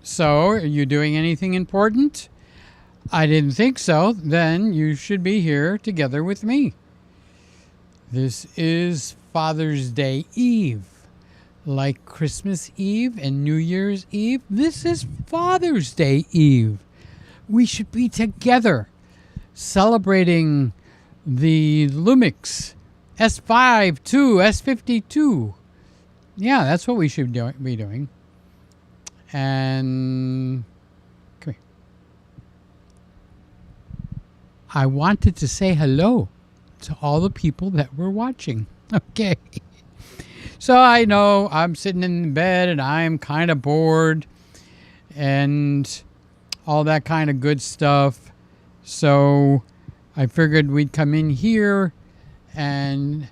So, are you doing anything important? I didn't think so. Then you should be here together with me. This is Father's Day Eve. Like Christmas Eve and New Year's Eve, this is Father's Day Eve. We should be together celebrating the Lumix S5 II, S52. Yeah, that's what we should be doing. And come here. I wanted to say hello to all the people that were watching. Okay. So I know I'm sitting in bed and I'm kind of bored and all that kind of good stuff. So I figured we'd come in here and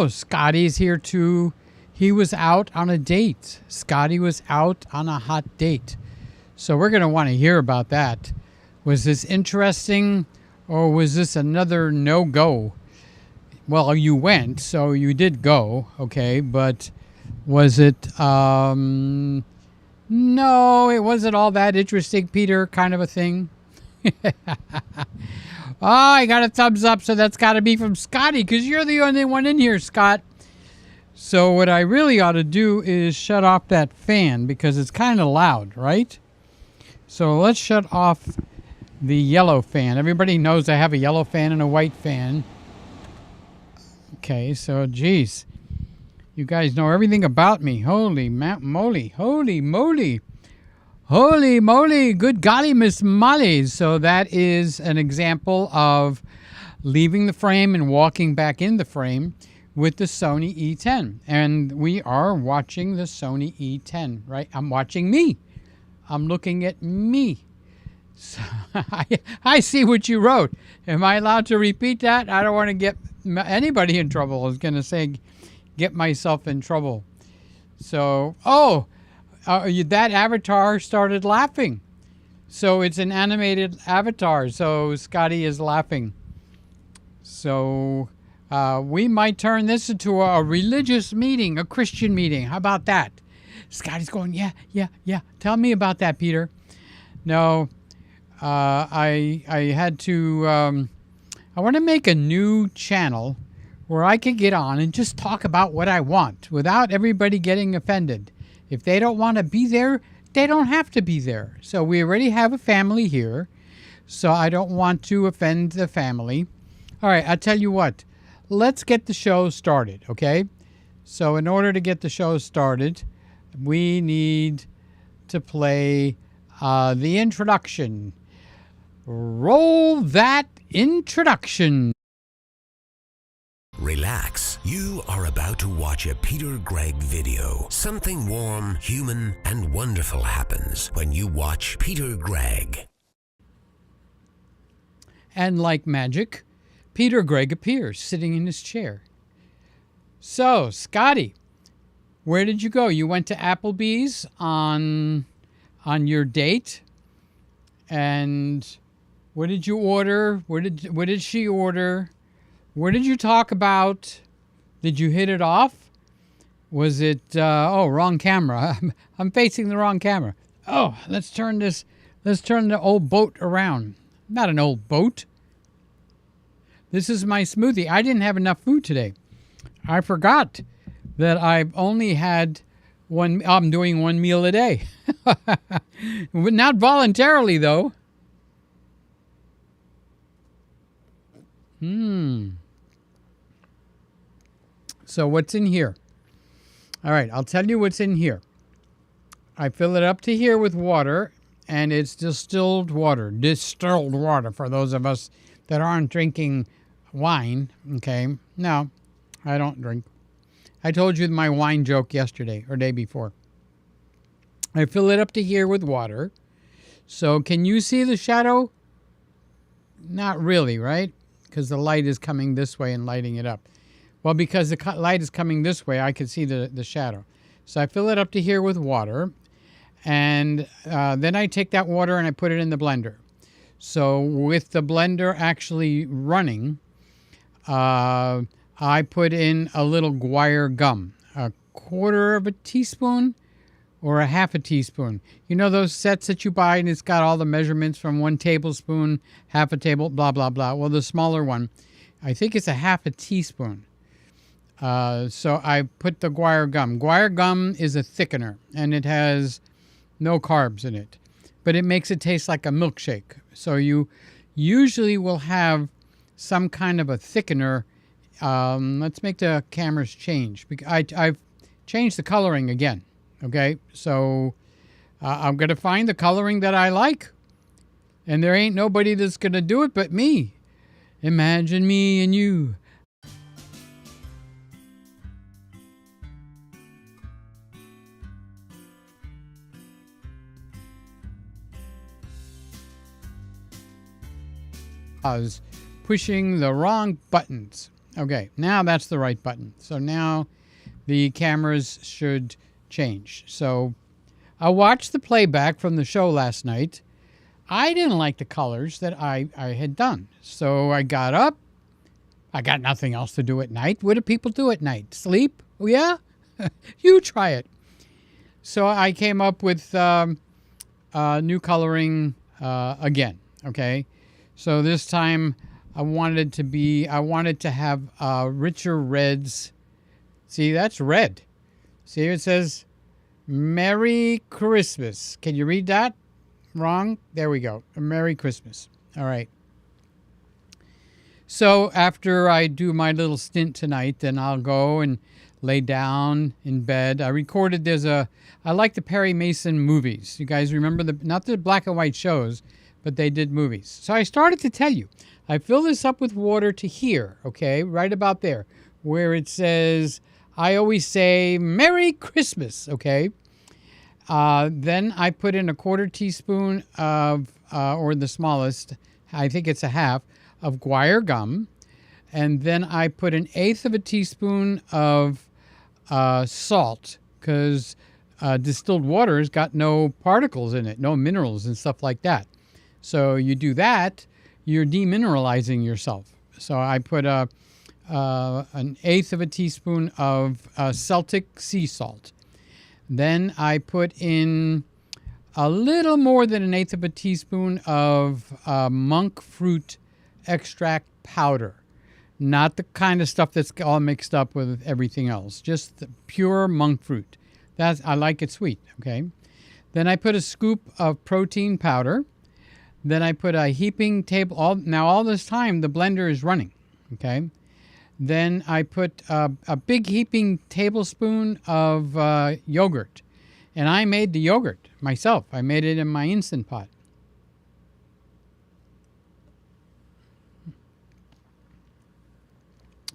Scotty's here too. He was out on a date. Scotty was out on a hot date. So we're going to want to hear about that. Was this interesting or was this another no-go? Well, you went, so you did go, okay, but was it, no, it wasn't all that interesting, Peter, kind of a thing? Oh, I got a thumbs up, so that's got to be from Scotty, because you're the only one in here, Scott. So what I really ought to do is shut off that fan, because it's kind of loud, right? So let's shut off the yellow fan. Everybody knows I have a yellow fan and a white fan. Okay, so geez, you guys know everything about me. Holy moly, holy moly, holy moly, good golly, Miss Molly. So that is an example of leaving the frame and walking back in the frame with the Sony E10. And we are watching the Sony E10, right? I'm watching me. I'm looking at me. So I see what you wrote. Am I allowed to repeat that? I don't want to get anybody in trouble. I was going to say get myself in trouble. So, that avatar started laughing. So it's an animated avatar. So Scotty is laughing. So we might turn this into a religious meeting, a Christian meeting. How about that? Scotty's going, yeah. Tell me about that, Peter. No. I had to, I want to make a new channel where I can get on and just talk about what I want without everybody getting offended. If they don't want to be there, they don't have to be there. So we already have a family here, so I don't want to offend the family. All right, I'll tell you what. Let's get the show started, okay? So in order to get the show started, we need to play the introduction. Roll that introduction. Relax. You are about to watch a Peter Gregg video. Something warm, human, and wonderful happens when you watch Peter Gregg. And like magic, Peter Gregg appears sitting in his chair. So, Scotty, where did you go? You went to Applebee's on your date? And what did you order? What did she order? What did you talk about? Did you hit it off? Was it wrong camera. I'm facing the wrong camera. Oh, let's turn the old boat around. Not an old boat. This is my smoothie. I didn't have enough food today. I forgot that I've only had I'm doing one meal a day. Not voluntarily, though. So what's in here? All right, I'll tell you what's in here. I fill it up to here with water, and it's distilled water. Distilled water for those of us that aren't drinking wine, okay? No, I don't drink. I told you my wine joke yesterday or day before. I fill it up to here with water. So can you see the shadow? Not really, right? Because the light is coming this way and lighting it up. Well, because the light is coming this way, I can see the shadow. So I fill it up to here with water. And then I take that water and I put it in the blender. So with the blender actually running, I put in a little Guar gum, a quarter of a teaspoon or a half a teaspoon. You know those sets that you buy and it's got all the measurements from 1 tablespoon, half a table, blah, blah, blah. Well, the smaller one, I think it's a half a teaspoon. So I put the guar gum. Guar gum is a thickener, and it has no carbs in it, but it makes it taste like a milkshake. So you usually will have some kind of a thickener. Let's make the cameras change. I've changed the coloring again. Okay, so I'm going to find the coloring that I like, and there ain't nobody that's going to do it but me. Imagine me and you. I was pushing the wrong buttons. Okay, now that's the right button. So now the cameras should change. So I watched the playback from the show last night. I didn't like the colors that I had done. So I got up. I got nothing else to do at night. What do people do at night? Sleep? Oh, yeah? You try it. So I came up with new coloring again. Okay. So this time I wanted to have richer reds. See, that's red. See, it says Merry Christmas. Can you read that? Wrong? There we go. Merry Christmas. All right. So after I do my little stint tonight, then I'll go and lay down in bed. I recorded, I like the Perry Mason movies. You guys remember not the black and white shows, but they did movies. So I started to tell you, I fill this up with water to here, okay, right about there, where it says, I always say, Merry Christmas, okay? Then I put in a 1/4 teaspoon of, or the smallest, I think it's a half, of guar gum. And then I put 1/8 of a teaspoon of salt, because distilled water has got no particles in it, no minerals and stuff like that. So you do that, you're demineralizing yourself. So I put 1/8 of a teaspoon of Celtic sea salt. Then I put in a little more than 1/8 of a teaspoon of monk fruit extract powder. Not the kind of stuff that's all mixed up with everything else. Just the pure monk fruit. I like it sweet, okay? Then I put a scoop of protein powder. Then I put a heaping table. All this time, the blender is running, okay? Then I put a big heaping tablespoon of yogurt. And I made the yogurt myself. I made it in my Instant Pot.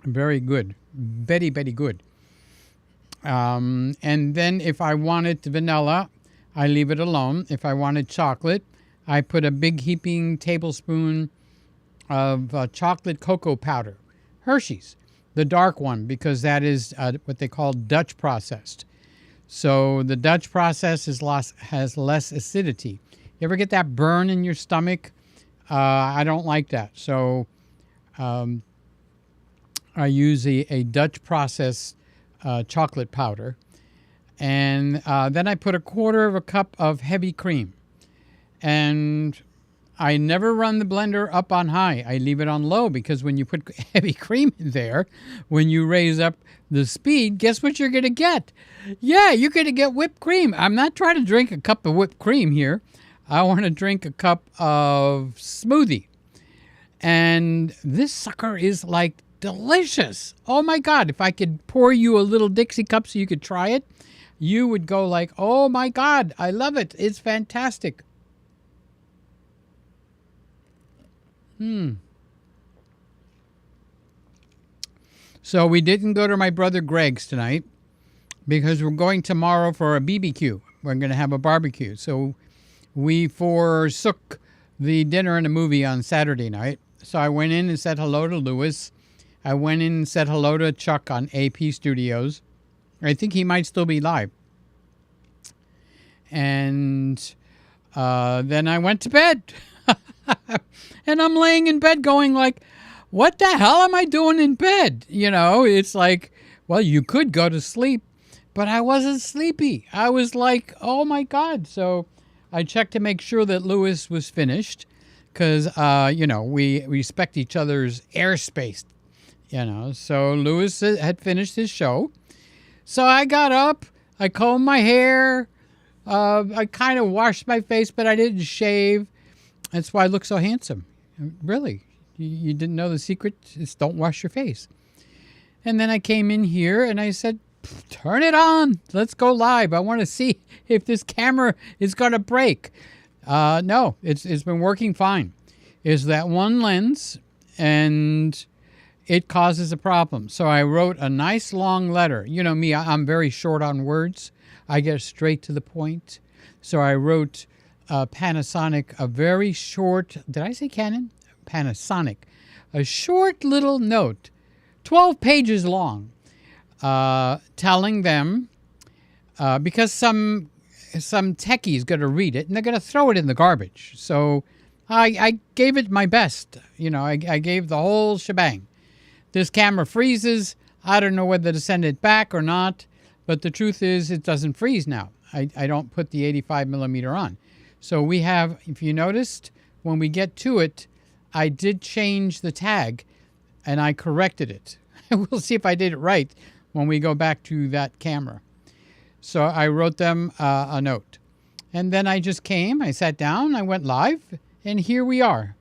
Very good. Very, very good. And then if I wanted vanilla, I leave it alone. If I wanted chocolate, I put a big heaping tablespoon of chocolate cocoa powder. Hershey's, the dark one, because that is what they call Dutch processed. So the Dutch process has less acidity. You ever get that burn in your stomach? I don't like that. So I use a Dutch processed chocolate powder. And then I put 1/4 cup of heavy cream. And I never run the blender up on high. I leave it on low, because when you put heavy cream in there, when you raise up the speed, guess what you're going to get? Yeah, you're going to get whipped cream. I'm not trying to drink a cup of whipped cream here. I want to drink a cup of smoothie. And this sucker is like delicious. Oh my God, if I could pour you a little Dixie cup so you could try it, you would go like, oh my God, I love it. It's fantastic. So we didn't go to my brother Greg's tonight because we're going tomorrow for a BBQ. We're going to have a barbecue. So we forsook the dinner and a movie on Saturday night. So I went in and said hello to Lewis. I went in and said hello to Chuck on AP Studios. I think he might still be live. And then I went to bed. And I'm laying in bed going like, what the hell am I doing in bed? You know, it's like, well, you could go to sleep, but I wasn't sleepy. I was like, oh my God. So I checked to make sure that Lewis was finished because, we respect each other's airspace, So Lewis had finished his show. So I got up, I combed my hair, I kind of washed my face, but I didn't shave. That's why I look so handsome. Really. You didn't know the secret? Just don't wash your face. And then I came in here and I said, turn it on. Let's go live. I want to see if this camera is going to break. No, it's been working fine. It's that one lens and it causes a problem. So I wrote a nice long letter. You know me, I'm very short on words. I get straight to the point. So I wrote Panasonic a very short, did I say Canon? Panasonic. A short little note, 12 pages long, telling them, because some techie is going to read it and they're going to throw it in the garbage. So I gave it my best. I gave the whole shebang. This camera freezes. I don't know whether to send it back or not, but the truth is it doesn't freeze now. I don't put the 85 millimeter on. So we have, if you noticed, when we get to it, I did change the tag and I corrected it. We'll see if I did it right when we go back to that camera. So I wrote them a note. And then I just came, I sat down, I went live, and here we are.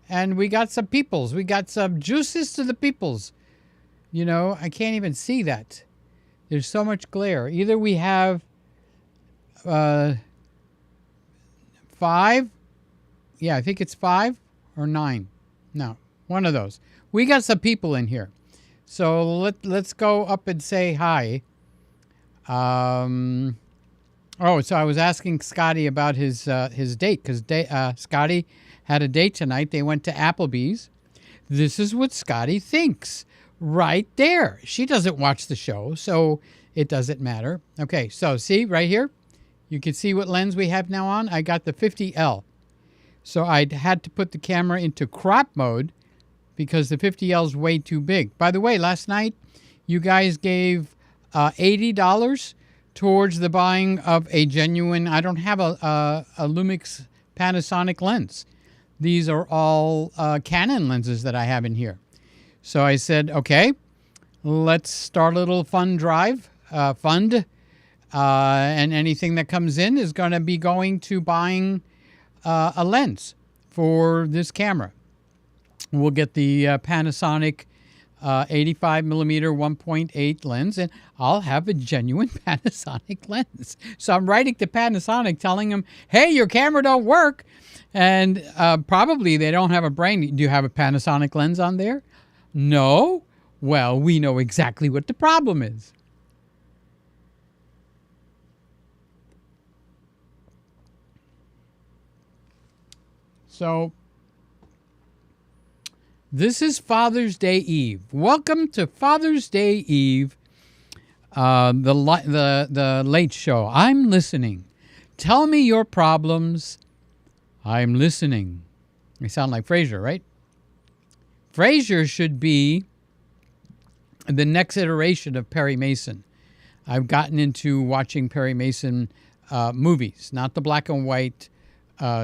And we got some peoples. We got some juices to the peoples. I can't even see that. There's so much glare. Either we have 5. Yeah, I think it's 5 or 9. No, one of those. We got some people in here. So let's go up and say hi. So I was asking Scotty about his date because Scotty had a date tonight. They went to Applebee's. This is what Scotty thinks right there. She doesn't watch the show, so it doesn't matter. Okay, so see right here? You can see what lens we have now on. I got the 50L. So I had to put the camera into crop mode because the 50L is way too big. By the way, last night you guys gave $80 towards the buying of a genuine, I don't have a Lumix Panasonic lens. These are all Canon lenses that I have in here. So I said, okay, let's start a little fund. And anything that comes in is going to be going to buying a lens for this camera. We'll get the Panasonic 85 millimeter 1.8 lens, and I'll have a genuine Panasonic lens. So I'm writing to Panasonic telling them, hey, your camera don't work. And probably they don't have a brain. Do you have a Panasonic lens on there? No? Well, we know exactly what the problem is. So this is Father's Day Eve. Welcome to Father's Day Eve, the late show. I'm listening. Tell me your problems. I'm listening. I sound like Frasier, right? Frasier should be the next iteration of Perry Mason. I've gotten into watching Perry Mason movies, not the black and white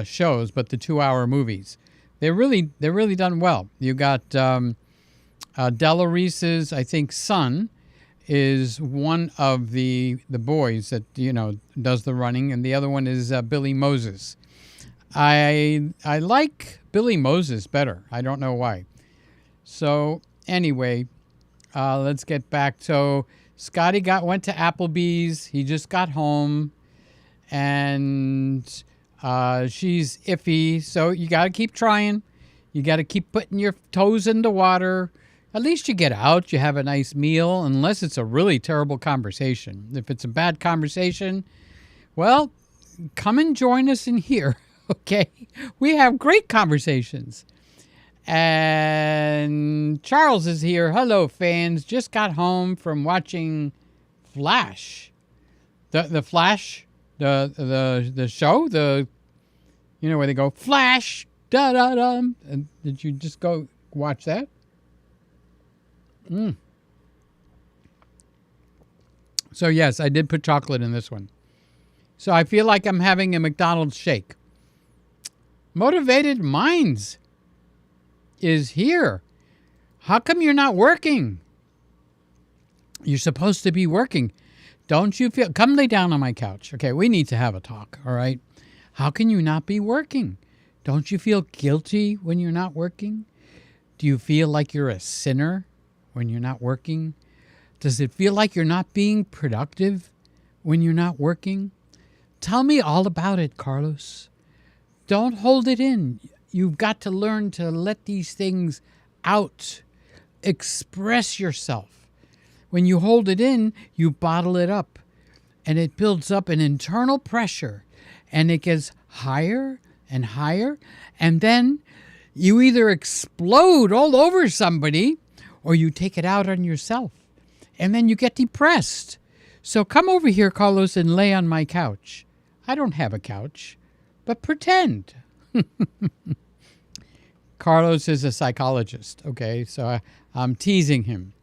shows, but the 2-hour movies. They're really done well. You got Della Reese's, I think, son is one of the boys that does the running, and the other one is Billy Moses. I like Billy Moses better. I don't know why. So anyway, let's get back. So Scotty went to Applebee's. He just got home, and she's iffy. So you got to keep trying. You got to keep putting your toes in the water. At least you get out. You have a nice meal, unless it's a really terrible conversation. If it's a bad conversation, well, come and join us in here. Okay, we have great conversations. And Charles is here. Hello, fans. Just got home from watching Flash. The Flash, the show, where they go Flash, da da da. And did you just go watch that? So So yes, I did put chocolate in this one. So I feel like I'm having a McDonald's shake. Motivated Minds is here. How come you're not working? You're supposed to be working. Don't you feel... Come lay down on my couch. Okay, we need to have a talk, all right? How can you not be working? Don't you feel guilty when you're not working? Do you feel like you're a sinner when you're not working? Does it feel like you're not being productive when you're not working? Tell me all about it, Carlos. Don't hold it in. You've got to learn to let these things out. Express yourself. When you hold it in, you bottle it up, and it builds up an internal pressure, and it gets higher and higher, and then you either explode all over somebody or you take it out on yourself, and then you get depressed. So come over here, Carlos, and lay on my couch. I don't have a couch, but pretend. Carlos is a psychologist, okay? So I'm teasing him.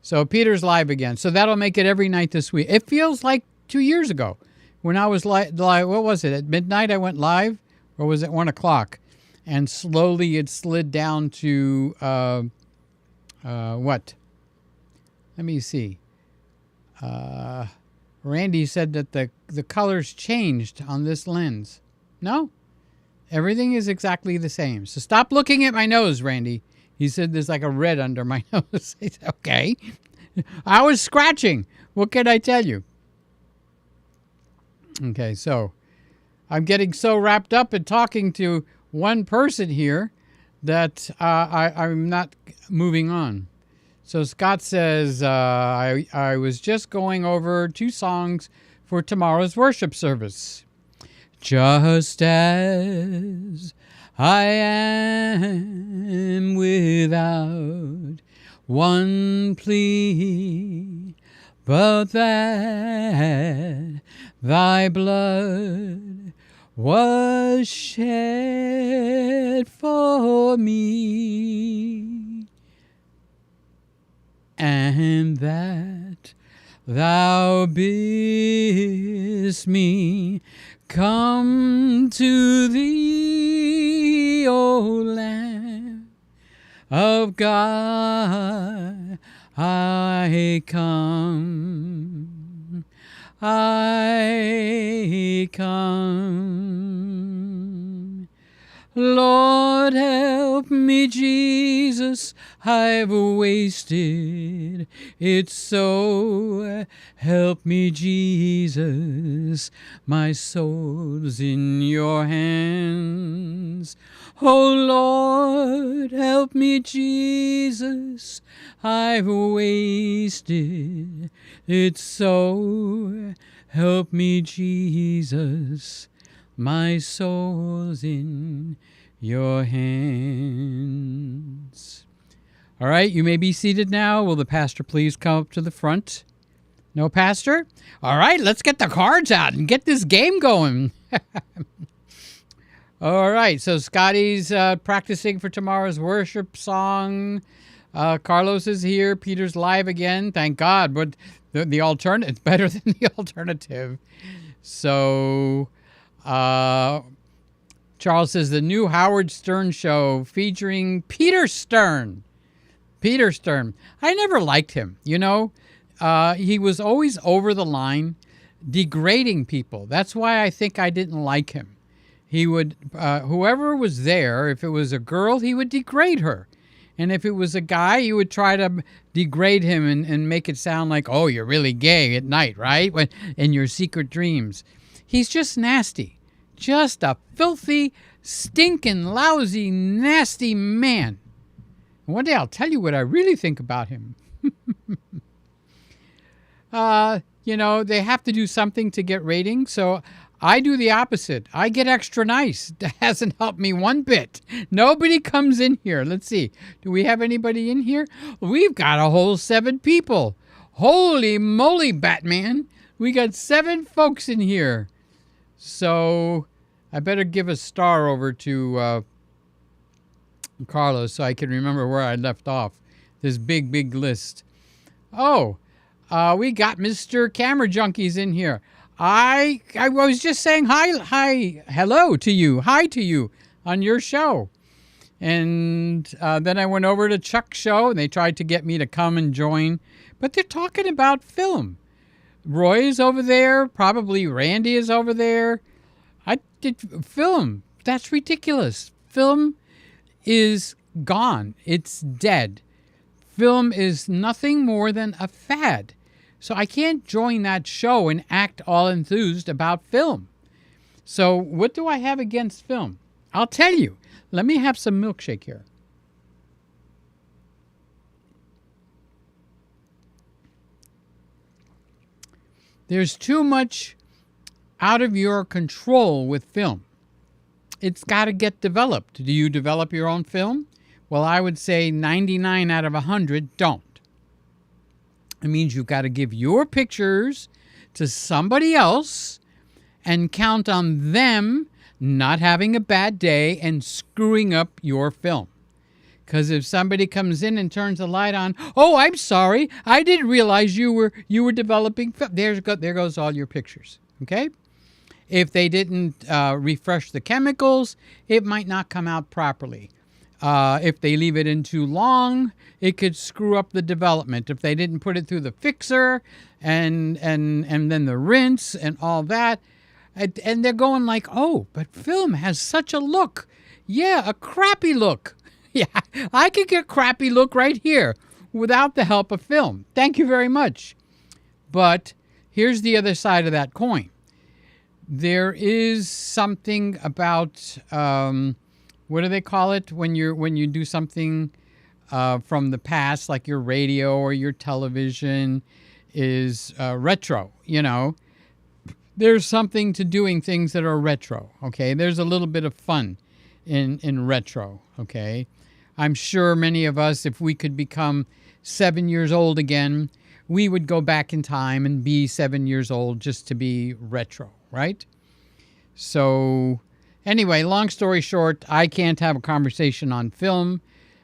So Peter's live again. So that'll make it every night this week. It feels like 2 years ago when I was live. What was it? At midnight I went live, or was it 1 o'clock? And slowly it slid down to, what? Let me see. Randy said that the colors changed on this lens. No? Everything is exactly the same. So stop looking at my nose, Randy. He said there's like a red under my nose. I said, okay. I was scratching. What can I tell you? Okay, so I'm getting so wrapped up in talking to one person here that I'm not moving on. So Scott says, I was just going over 2 songs for tomorrow's worship service. Just as I am without one plea, but that thy blood was shed for me, and that thou bidst me come to thee, O Lamb of God, I come, I come. Lord, help me, Jesus, I've wasted it so. Help me, Jesus, my soul's in your hands. Oh, Lord, help me, Jesus, I've wasted it so. Help me, Jesus, my soul's in your hands. All right, you may be seated now. Will the pastor please come up to the front? No, pastor? All right, let's get the cards out and get this game going. All right, so Scotty's practicing for tomorrow's worship song. Carlos is here. Peter's live again. Thank God. But the alternative, it's better than the alternative. So Charles says the new Howard Stern show featuring Peter Stern. Peter Stern. I never liked him, you know. He was always over the line, degrading people. That's why I think I didn't like him. He would, whoever was there, if it was a girl, he would degrade her. And if it was a guy, he would try to degrade him and make it sound like, oh, you're really gay at night, right? In your secret dreams. He's just nasty. Just a filthy, stinking, lousy, nasty man. And one day I'll tell you what I really think about him. You know, they have to do something to get ratings, so I do the opposite. I get extra nice. That hasn't helped me one bit. Nobody comes in here. Let's see. Do we have anybody in here? We've got a whole 7 people. Holy moly, Batman. We got 7 folks in here. So I better give a star over to Carlos so I can remember where I left off. This big, big list. Oh, We got Mr. Camera Junkies in here. I was just saying hello to you, hi to you on your show. And then I went over to Chuck's show, and they tried to get me to come and join. But they're talking about film. Roy is over there. Probably Randy is over there. I did film. That's ridiculous. Film is gone. It's dead. Film is nothing more than a fad. So I can't join that show and act all enthused about film. So what do I have against film? I'll tell you. Let me have some milkshake here. There's too much out of your control with film. It's got to get developed. Do you develop your own film? Well, I would say 99 out of 100 don't. It means you've got to give your pictures to somebody else and count on them not having a bad day and screwing up your film. Because if somebody comes in and turns the light on, oh, I'm sorry, I didn't realize you were developing film. There goes all your pictures. Okay? If they didn't refresh the chemicals, it might not come out properly. If they leave it in too long, it could screw up the development. If they didn't put it through the fixer and then the rinse and all that, and they're going like, oh, but film has such a look. Yeah, a crappy look. Yeah, I could get a crappy look right here without the help of film. Thank you very much. But here's the other side of that coin. There is something about what do they call it when you do something from the past, like your radio or your television is retro. You know, there's something to doing things that are retro. Okay, there's a little bit of fun in retro. Okay, I'm sure many of us, if we could become 7 years old again, we would go back in time and be 7 years old just to be retro, right? So anyway, long story short, I can't have a conversation on film.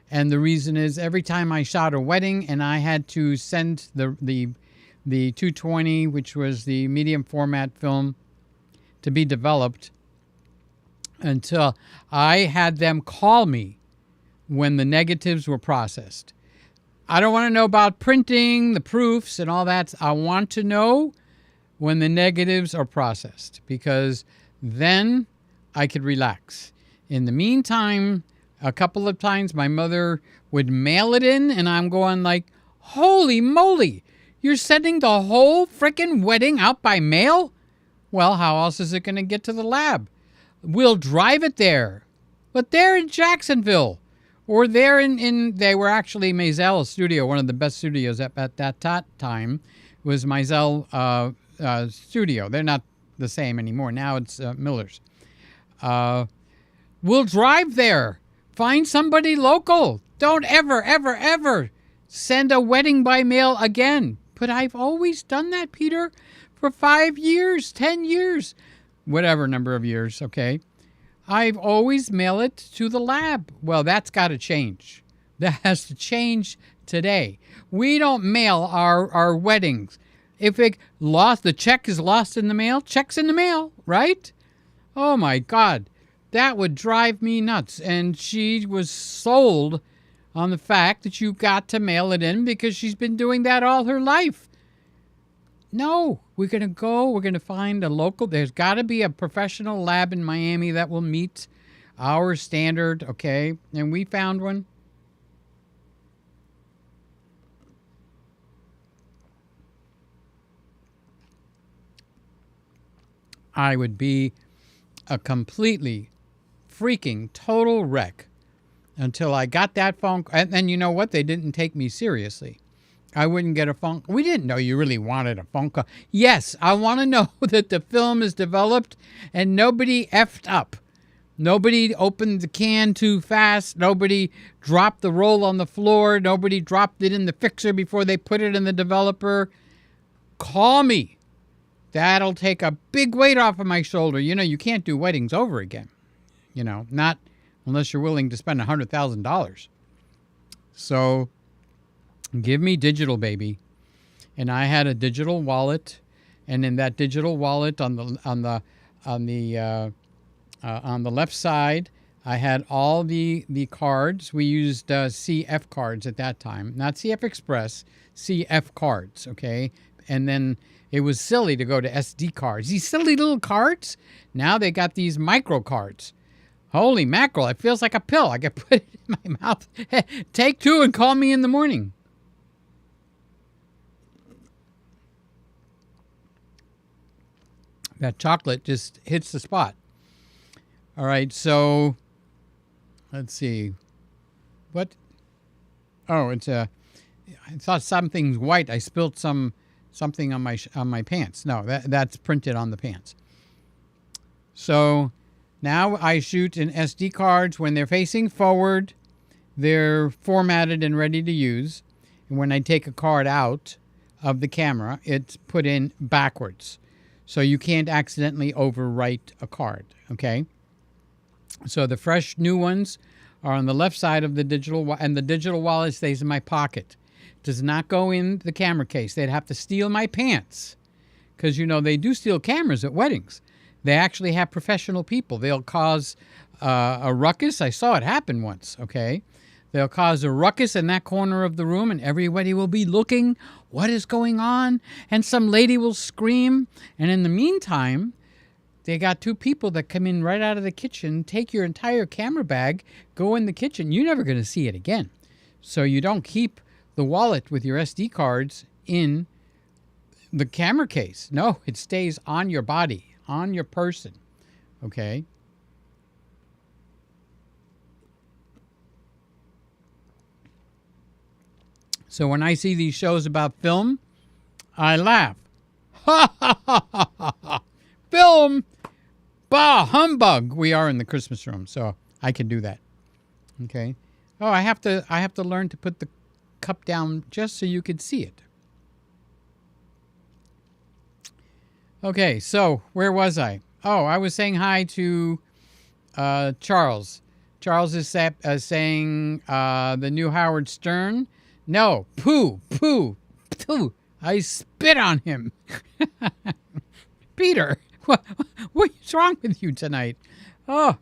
And the reason is every time I shot a wedding and I had to send the 220, which was the medium format film, to be developed, until I had them call me when the negatives were processed. I don't want to know about printing, the proofs, and all that. I want to know when the negatives are processed, because then I could relax. In the meantime, a couple of times my mother would mail it in, and I'm going like, holy moly, you're sending the whole frickin' wedding out by mail? Well, how else is it going to get to the lab? We'll drive it there. But they're in Jacksonville. Or they're they were actually Maisel Studio, one of the best studios at that time, was Maisel Studio. They're not the same anymore. Now it's Miller's. We'll drive there. Find somebody local. Don't ever send a wedding by mail again. But I've always done that, Peter, for 5 years, 10 years, whatever number of years, okay? I've always mailed it to the lab. Well, that's got to change. That has to change today. We don't mail our weddings. If the check is lost in the mail, check's in the mail, right? Oh, my God. That would drive me nuts. And she was sold on the fact that you got to mail it in because she's been doing that all her life. No, we're going to find a local. There's got to be a professional lab in Miami that will meet our standard, okay? And we found one. I would be a completely freaking total wreck until I got that phone. And then you know what? They didn't take me seriously. I wouldn't get a phone. We didn't know you really wanted a phone call. Yes, I want to know that the film is developed and nobody effed up. Nobody opened the can too fast. Nobody dropped the roll on the floor. Nobody dropped it in the fixer before they put it in the developer. Call me. That'll take a big weight off of my shoulder. You know, you can't do weddings over again. You know, not unless you're willing to spend $100,000. So give me digital, baby. and I had a digital wallet, and in that digital wallet on the left side, I had all the cards. We used CF cards at that time, not CFexpress, CF cards, okay? And then it was silly to go to SD cards. These silly little cards, now they got these micro cards. Holy mackerel, it feels like a pill. I could put it in my mouth. Take 2 and call me in the morning. That chocolate just hits the spot. All right, so let's see. What? Oh, it's I thought something's white. I spilled something on my pants. No, that's printed on the pants. So now I shoot in SD cards. When they're facing forward, they're formatted and ready to use. And when I take a card out of the camera, it's put in backwards. So you can't accidentally overwrite a card, okay? So the fresh new ones are on the left side of the digital, and the digital wallet stays in my pocket. Does not go in the camera case. They'd have to steal my pants because, you know, they do steal cameras at weddings. They actually have professional people. They'll cause a ruckus. I saw it happen once, okay? They'll cause a ruckus in that corner of the room, and everybody will be looking, what is going on? And some lady will scream. And in the meantime, they got 2 people that come in right out of the kitchen, take your entire camera bag, go in the kitchen. You're never going to see it again. So you don't keep the wallet with your SD cards in the camera case. No, it stays on your body, on your person, okay? So when I see these shows about film, I laugh. Ha ha ha ha ha ha. Film! Bah, humbug! We are in the Christmas room, so I can do that. Okay. Oh, I have to learn to put the cup down just so you could see it. Okay, so where was I? Oh, I was saying hi to Charles. Charles is saying the new Howard Stern. No, poo. I spit on him. Peter, what's wrong with you tonight? Oh,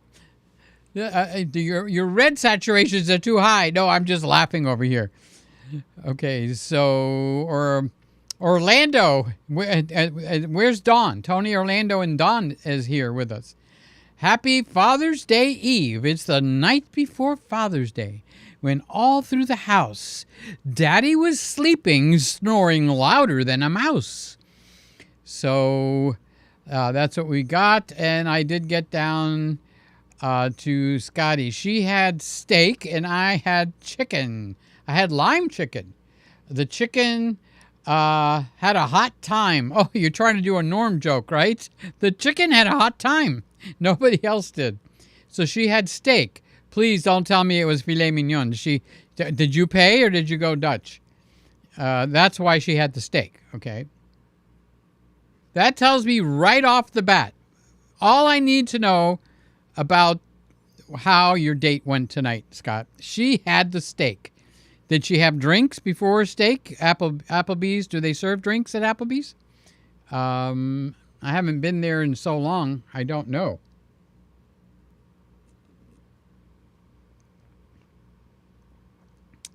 your red saturations are too high. No, I'm just laughing over here. Okay, so, or Orlando. Where's Dawn? Tony, Orlando, and Dawn is here with us. Happy Father's Day Eve. It's the night before Father's Day, when all through the house, Daddy was sleeping, snoring louder than a mouse. So that's what we got. And I did get down to Scotty. She had steak and I had chicken. I had lime chicken. The chicken had a hot time. Oh, you're trying to do a Norm joke, right? The chicken had a hot time. Nobody else did. So she had steak. Please don't tell me it was filet mignon. Did you pay or did you go Dutch? That's why she had the steak, okay? That tells me right off the bat all I need to know about how your date went tonight, Scott. She had the steak. Did she have drinks before steak? Applebee's, do they serve drinks at Applebee's? I haven't been there in so long. I don't know.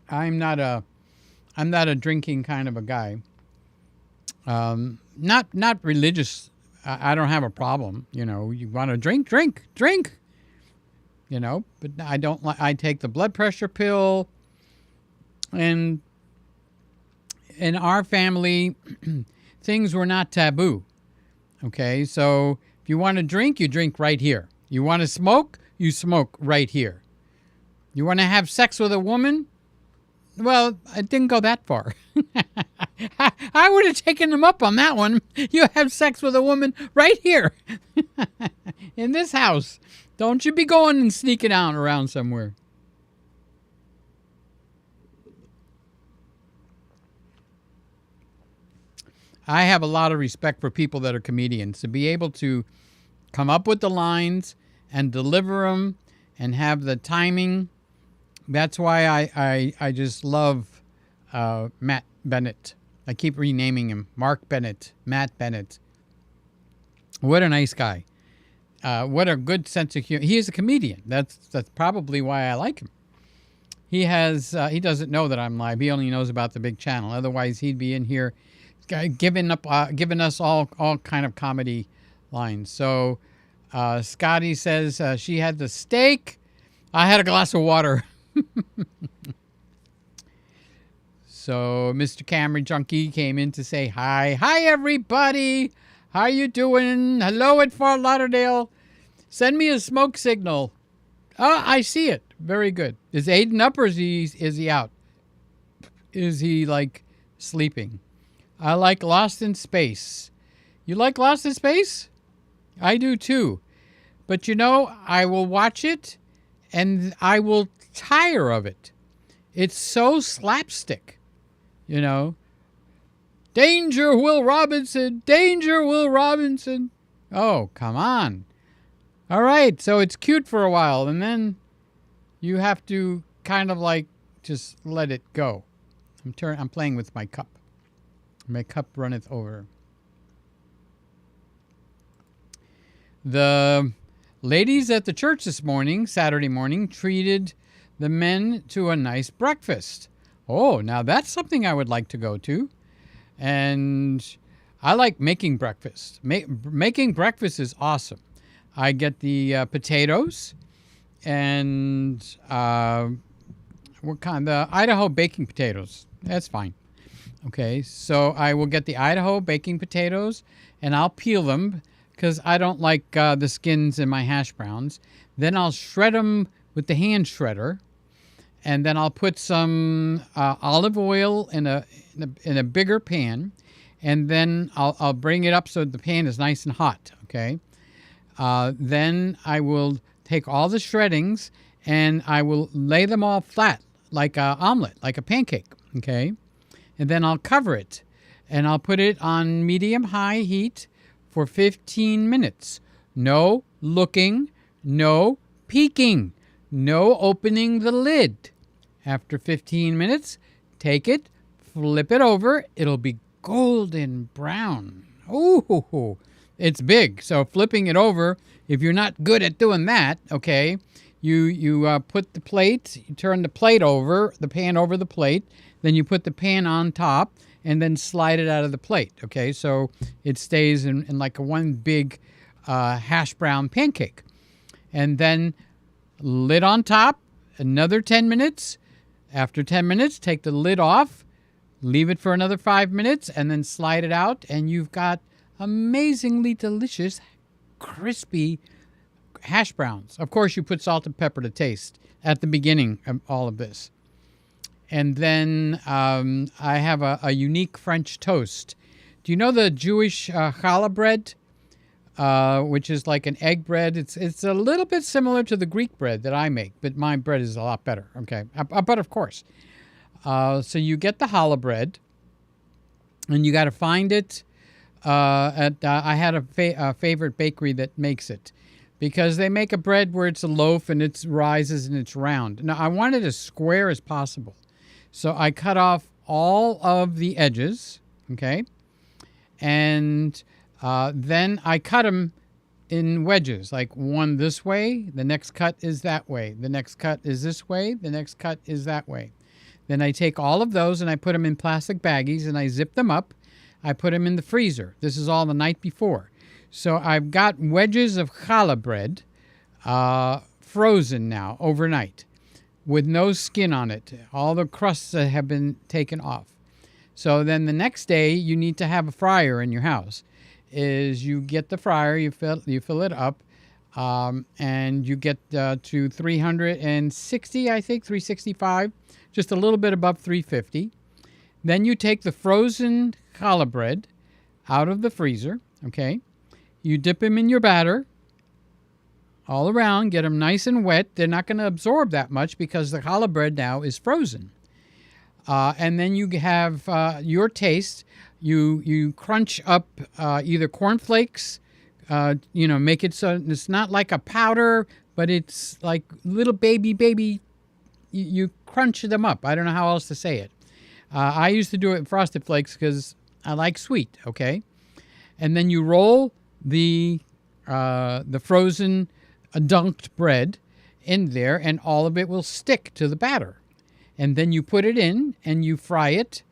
I'm not a drinking kind of a guy. Not religious. I don't have a problem. You know, you want to drink. You know, but I don't. I take the blood pressure pill, and in our family, things were not taboo. Okay, so if you want to drink, you drink right here. You want to smoke, you smoke right here. You want to have sex with a woman? Well, I didn't go that far. I would have taken them up on that one. You have sex with a woman right here in this house. Don't you be going and sneaking out around somewhere. I have a lot of respect for people that are comedians. To be able to come up with the lines and deliver them and have the timing. That's why I just love Matt Bennett. I keep renaming him Mark Bennett, Matt Bennett. What a nice guy. What a good sense of humor. He is a comedian. That's probably why I like him. He doesn't know that I'm live. He only knows about the big channel. Otherwise, he'd be in here giving us all kind of comedy lines. So Scotty says she had the steak. I had a glass of water. So Mr. Camera Junkie came in to say hi. Hi, everybody. How you doing? Hello at Fort Lauderdale. Send me a smoke signal. Oh, I see it. Very good. Is Aiden up or is he out? Is he like sleeping? I like Lost in Space. You like Lost in Space? I do too. But I will watch it and I will tire of it. It's so slapstick. Danger, Will Robinson! Danger, Will Robinson! Oh, come on. All right, so it's cute for a while, and then you have to kind of like just let it go. I'm playing with my cup. My cup runneth over. The ladies at the church this morning, Saturday morning, treated the men to a nice breakfast. Oh, now that's something I would like to go to. And I like making breakfast. Making breakfast is awesome. I get the potatoes and what kind? The Idaho baking potatoes. That's fine. Okay, so I will get the Idaho baking potatoes and I'll peel them because I don't like the skins in my hash browns. Then I'll shred them with the hand shredder. And then I'll put some olive oil in a bigger pan, and then I'll bring it up so the pan is nice and hot. Okay. Then I will take all the shreddings and I will lay them all flat like an omelet, like a pancake. Okay. And then I'll cover it, and I'll put it on medium-high heat for 15 minutes. No looking, no peeking, no opening the lid. After 15 minutes, take it, flip it over. It'll be golden brown. Ooh, it's big. So flipping it over, if you're not good at doing that, okay, you put the plate, you turn the plate over, the pan over the plate, then you put the pan on top, and then slide it out of the plate, okay? So it stays in like a one big hash brown pancake. And then lid on top, another 10 minutes. After 10 minutes, take the lid off, leave it for another 5 minutes, and then slide it out, and you've got amazingly delicious, crispy hash browns. Of course, you put salt and pepper to taste at the beginning of all of this. And then I have a unique French toast. Do you know the Jewish challah bread, which is like an egg bread? It's a little bit similar to the Greek bread that I make, but my bread is a lot better. Okay, but of course. So you get the challah bread, and you got to find it at. I had a favorite bakery that makes it, because they make a bread where it's a loaf and it rises and it's round. Now I want it as square as possible. So I cut off all of the edges, okay? And then I cut them in wedges, like one this way, the next cut is that way, the next cut is this way, the next cut is that way. Then I take all of those and I put them in plastic baggies and I zip them up. I put them in the freezer. This is all the night before. So I've got wedges of challah bread frozen now overnight, with no skin on it. All the crusts have been taken off. So then the next day, you need to have a fryer in your house. You get the fryer, you fill it up, and you get to 360, I think, 365, just a little bit above 350. Then you take the frozen challah bread out of the freezer, okay? You dip them in your batter all around, get them nice and wet. They're not going to absorb that much because the challah bread now is frozen. And then you have your taste. You crunch up either cornflakes, make it so it's not like a powder, but it's like little baby. You crunch them up. I don't know how else to say it. I used to do it in Frosted Flakes because I like sweet, okay? And then you roll the frozen dunked bread in there, and all of it will stick to the batter. And then you put it in and you fry it.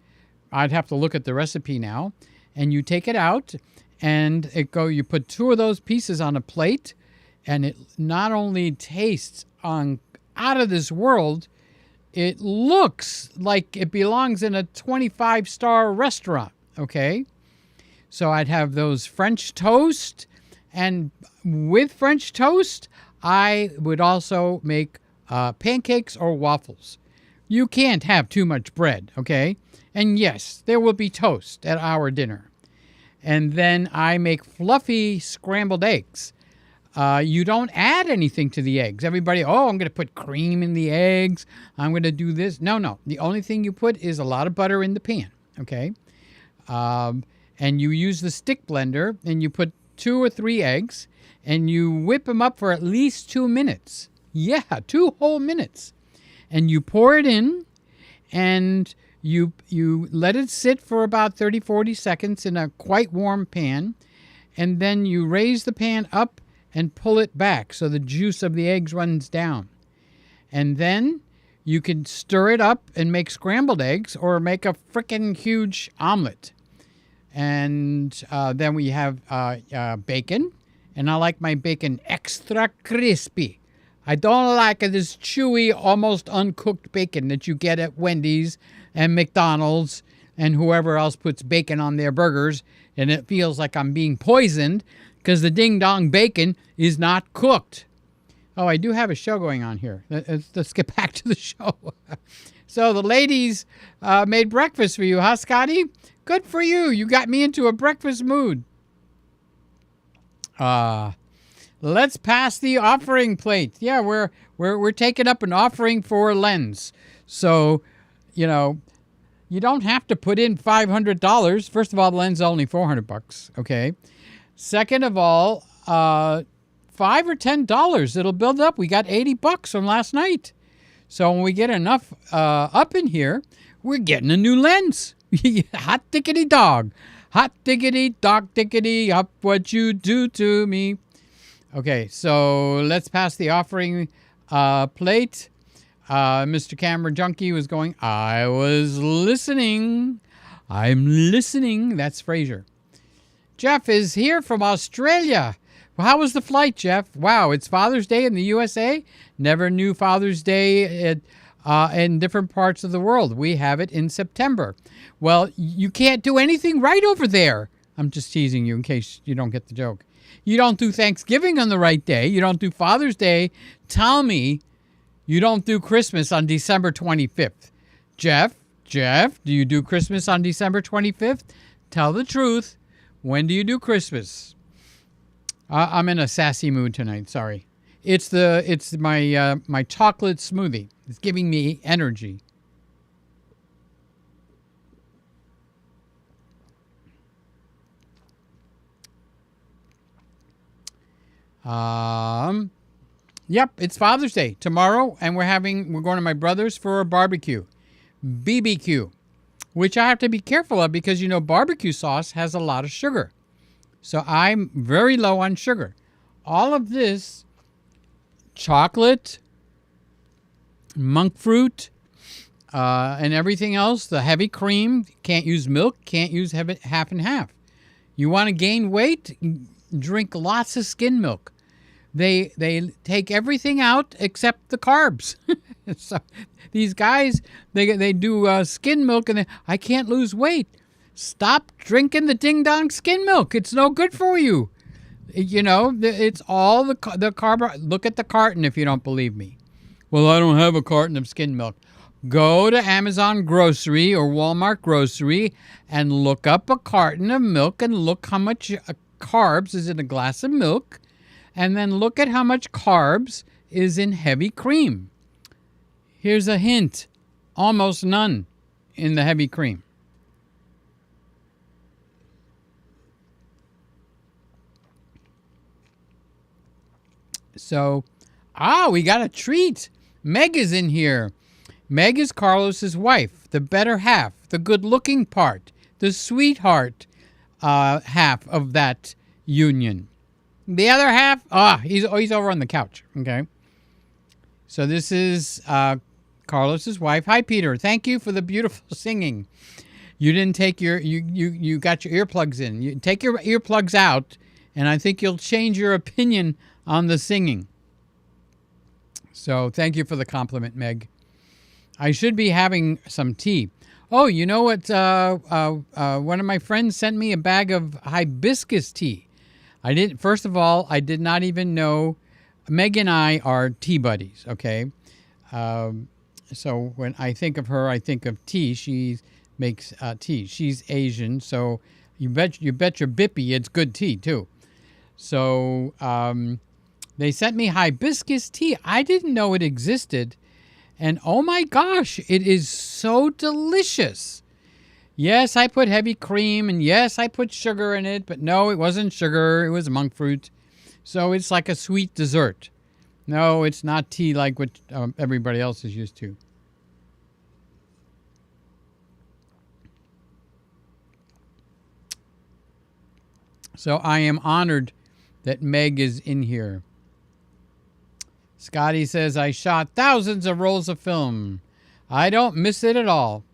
I'd have to look at the recipe now. And you take it out, and you put 2 of those pieces on a plate, and it not only tastes out of this world, it looks like it belongs in a 25-star restaurant, okay? So I'd have those French toast, and with French toast, I would also make pancakes or waffles. You can't have too much bread, okay? And yes, there will be toast at our dinner. And then I make fluffy scrambled eggs. You don't add anything to the eggs. Everybody, I'm going to put cream in the eggs. I'm going to do this. No. The only thing you put is a lot of butter in the pan, okay? And you use the stick blender, and you put 2 or 3 eggs, and you whip them up for at least 2 minutes. Yeah, 2 whole minutes. And you pour it in, and you let it sit for about 30, 40 seconds in a quite warm pan, and then you raise the pan up and pull it back so the juice of the eggs runs down. And then you can stir it up and make scrambled eggs or make a frickin' huge omelet. And then we have bacon, and I like my bacon extra crispy. I don't like this chewy, almost uncooked bacon that you get at Wendy's and McDonald's and whoever else puts bacon on their burgers, and it feels like I'm being poisoned because the ding-dong bacon is not cooked. Oh, I do have a show going on here. Let's get back to the show. So the ladies made breakfast for you, huh, Scotty? Good for you. You got me into a breakfast mood. Let's pass the offering plate. Yeah, we're taking up an offering for Lens. So, you don't have to put in $500. First of all, the lens is only $400, okay? Second of all, $5 or $10, it'll build up. We got $80 from last night. So when we get enough up in here, we're getting a new lens. Hot diggity dog. Hot diggity dog diggity up what you do to me. Okay, so let's pass the offering plate. Mr. Camera Junkie was going, I was listening. I'm listening. That's Fraser. Jeff is here from Australia. Well, how was the flight, Jeff? Wow, it's Father's Day in the USA. Never knew Father's Day in different parts of the world. We have it in September. Well, you can't do anything right over there. I'm just teasing you in case you don't get the joke. You don't do Thanksgiving on the right day. You don't do Father's Day. Tell me you don't do Christmas on December 25th. Jeff, do you do Christmas on December 25th? Tell the truth. When do you do Christmas? I'm in a sassy mood tonight. Sorry. It's my chocolate smoothie. It's giving me energy. Yep, it's Father's Day tomorrow, and we're going to my brother's for a barbecue, BBQ, which I have to be careful of because barbecue sauce has a lot of sugar. So I'm very low on sugar. All of this chocolate, monk fruit, and everything else, the heavy cream, can't use milk, can't use half and half. You want to gain weight? Drink lots of skim milk. They take everything out except the carbs. So these guys, they do skim milk, and I can't lose weight. Stop drinking the ding-dong skim milk. It's no good for you. It's all the carb. Look at the carton if you don't believe me. Well, I don't have a carton of skim milk. Go to Amazon Grocery or Walmart Grocery and look up a carton of milk and look how much carbs is in a glass of milk. And then look at how much carbs is in heavy cream. Here's a hint. Almost none in the heavy cream. So, we got a treat. Meg is in here. Meg is Carlos's wife, the better half, the good-looking part, the sweetheart half of that union. The other half, he's over on the couch. Okay. So this is Carlos's wife. Hi, Peter. Thank you for the beautiful singing. You didn't take you got your earplugs in. You take your earplugs out, and I think you'll change your opinion on the singing. So thank you for the compliment, Meg. I should be having some tea. Oh, you know what? One of my friends sent me a bag of hibiscus tea. First of all, I did not even know. Meg and I are tea buddies, okay? So when I think of her, I think of tea. She makes tea. She's Asian, so you bet your bippy it's good tea, too. So they sent me hibiscus tea. I didn't know it existed. And oh my gosh, it is so delicious. Yes, I put heavy cream, and yes, I put sugar in it, but no, it wasn't sugar. It was monk fruit. So it's like a sweet dessert. No, it's not tea like what everybody else is used to. So I am honored that Meg is in here. Scotty says, I shot thousands of rolls of film. I don't miss it at all.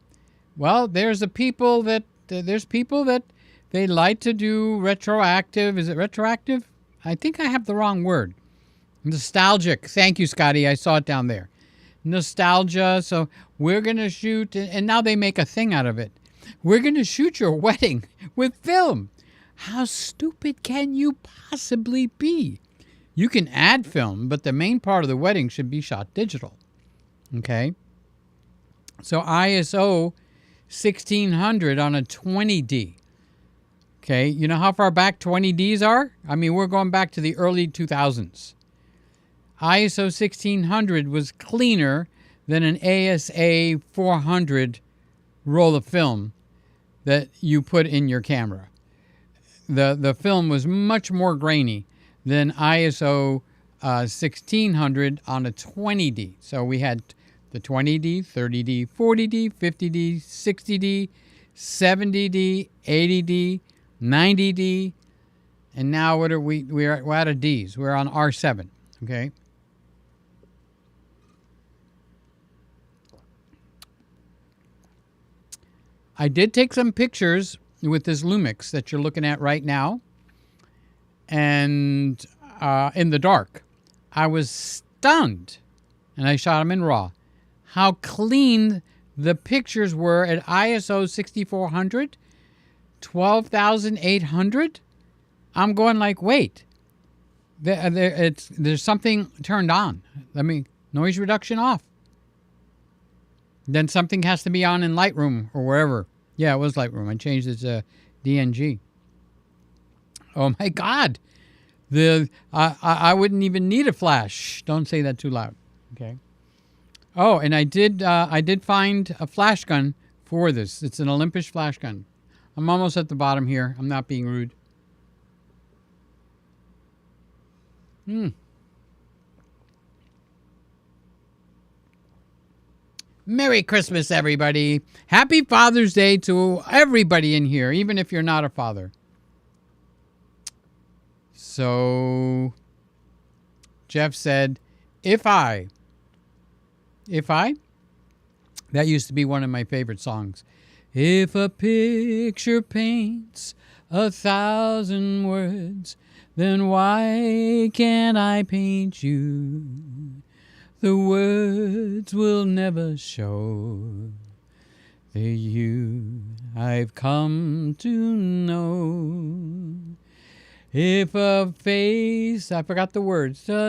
Well, there's people that they like to do retroactive. Is it retroactive? I think I have the wrong word. Nostalgic. Thank you, Scotty. I saw it down there. Nostalgia. So we're going to shoot, and now they make a thing out of it. We're going to shoot your wedding with film. How stupid can you possibly be? You can add film, but the main part of the wedding should be shot digital. Okay? So ISO 1600 on a 20D. Okay, you know how far back 20Ds are? I mean, we're going back to the early 2000s. ISO 1600 was cleaner than an ASA 400 roll of film that you put in your camera. The film was much more grainy than ISO 1600 on a 20D. So we had the 20D, 30D, 40D, 50D, 60D, 70D, 80D, 90D, and now what are we're out of Ds. We're on R7, okay? I did take some pictures with this Lumix that you're looking at right now, and in the dark. I was stunned, and I shot them in RAW, how clean the pictures were at ISO 6400, 12,800. I'm going like, wait, there's something turned on. Let me, noise reduction off. Then something has to be on in Lightroom or wherever. Yeah, it was Lightroom. I changed it to DNG. Oh my God. I wouldn't even need a flash. Shh, don't say that too loud. Okay. Oh, and I did find a flash gun for this. It's an Olympus flash gun. I'm almost at the bottom here. I'm not being rude. Merry Christmas, everybody. Happy Father's Day to everybody in here, even if you're not a father. So, Jeff said, if I, that used to be one of my favorite songs. If a picture paints 1,000 words, then why can't I paint you? The words will never show the you I've come to know. If a face, I forgot the words. I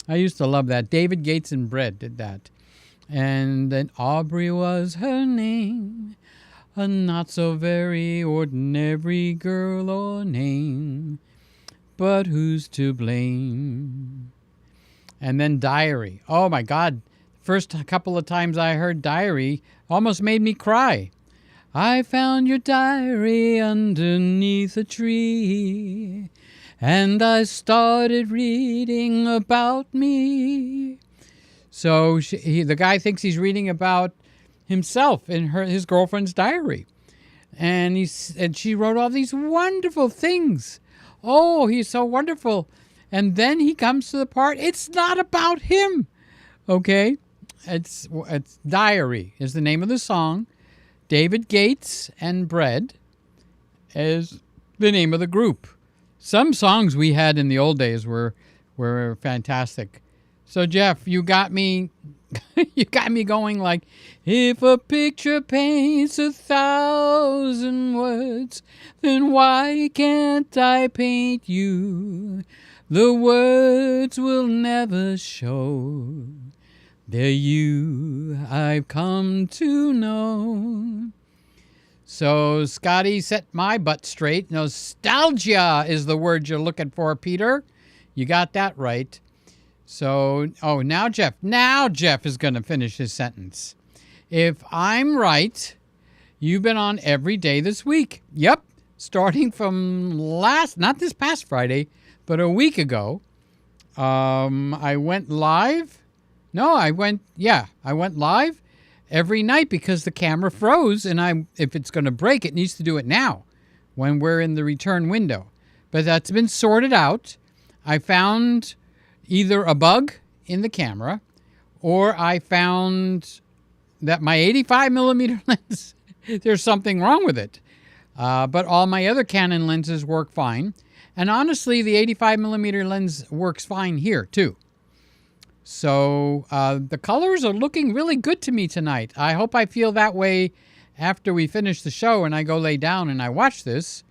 used to love that. David Gates and Brett did that. And then Aubrey was her name. A not so very ordinary girl or name. But who's to blame? And then Diary. Oh my God. First couple of times I heard Diary almost made me cry. I found your diary underneath a tree, and I started reading about me. So the guy thinks he's reading about himself in his girlfriend's diary. And she wrote all these wonderful things. Oh, he's so wonderful. And then he comes to the part, it's not about him. Okay? It's Diary is the name of the song. David Gates and Bread is the name of the group. Some songs we had in the old days were fantastic. So Jeff, you got me you got me going like, if a picture paints 1,000 words, then why can't I paint you? The words will never show. They're you I've come to know. So Scotty set my butt straight. Nostalgia is the word you're looking for, Peter. You got that right. So, now Jeff is going to finish his sentence. If I'm right, you've been on every day this week. Yep, starting from not this past Friday, but a week ago. I went live. I went live every night because the camera froze, and if it's going to break, it needs to do it now when we're in the return window. But that's been sorted out. I found either a bug in the camera, or I found that my 85 millimeter lens, there's something wrong with it. But all my other Canon lenses work fine. And honestly, the 85 millimeter lens works fine here too. So the colors are looking really good to me tonight. I hope I feel that way after we finish the show and I go lay down and I watch this.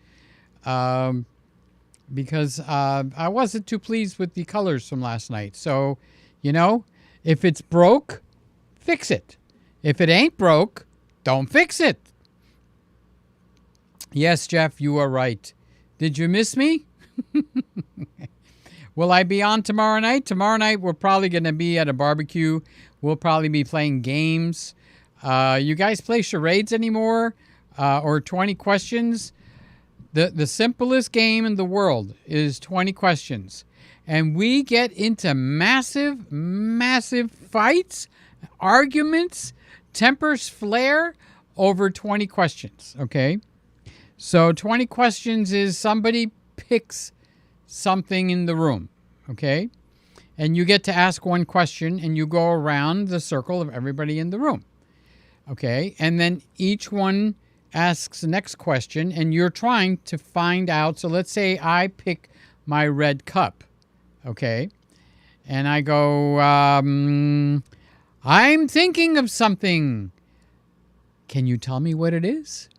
Because I wasn't too pleased with the colors from last night. So, if it's broke, fix it. If it ain't broke, don't fix it. Yes, Jeff, you are right. Did you miss me? Will I be on tomorrow night? Tomorrow night, we're probably going to be at a barbecue. We'll probably be playing games. You guys play charades anymore? Or 20 questions? The simplest game in the world is 20 questions. And we get into massive fights, arguments, tempers flare over 20 questions, okay? So 20 questions is somebody picks something in the room, okay? And you get to ask one question and you go around the circle of everybody in the room, okay? And then each one asks the next question, and you're trying to find out. So let's say I pick my red cup, okay? And I go, I'm thinking of something. Can you tell me what it is?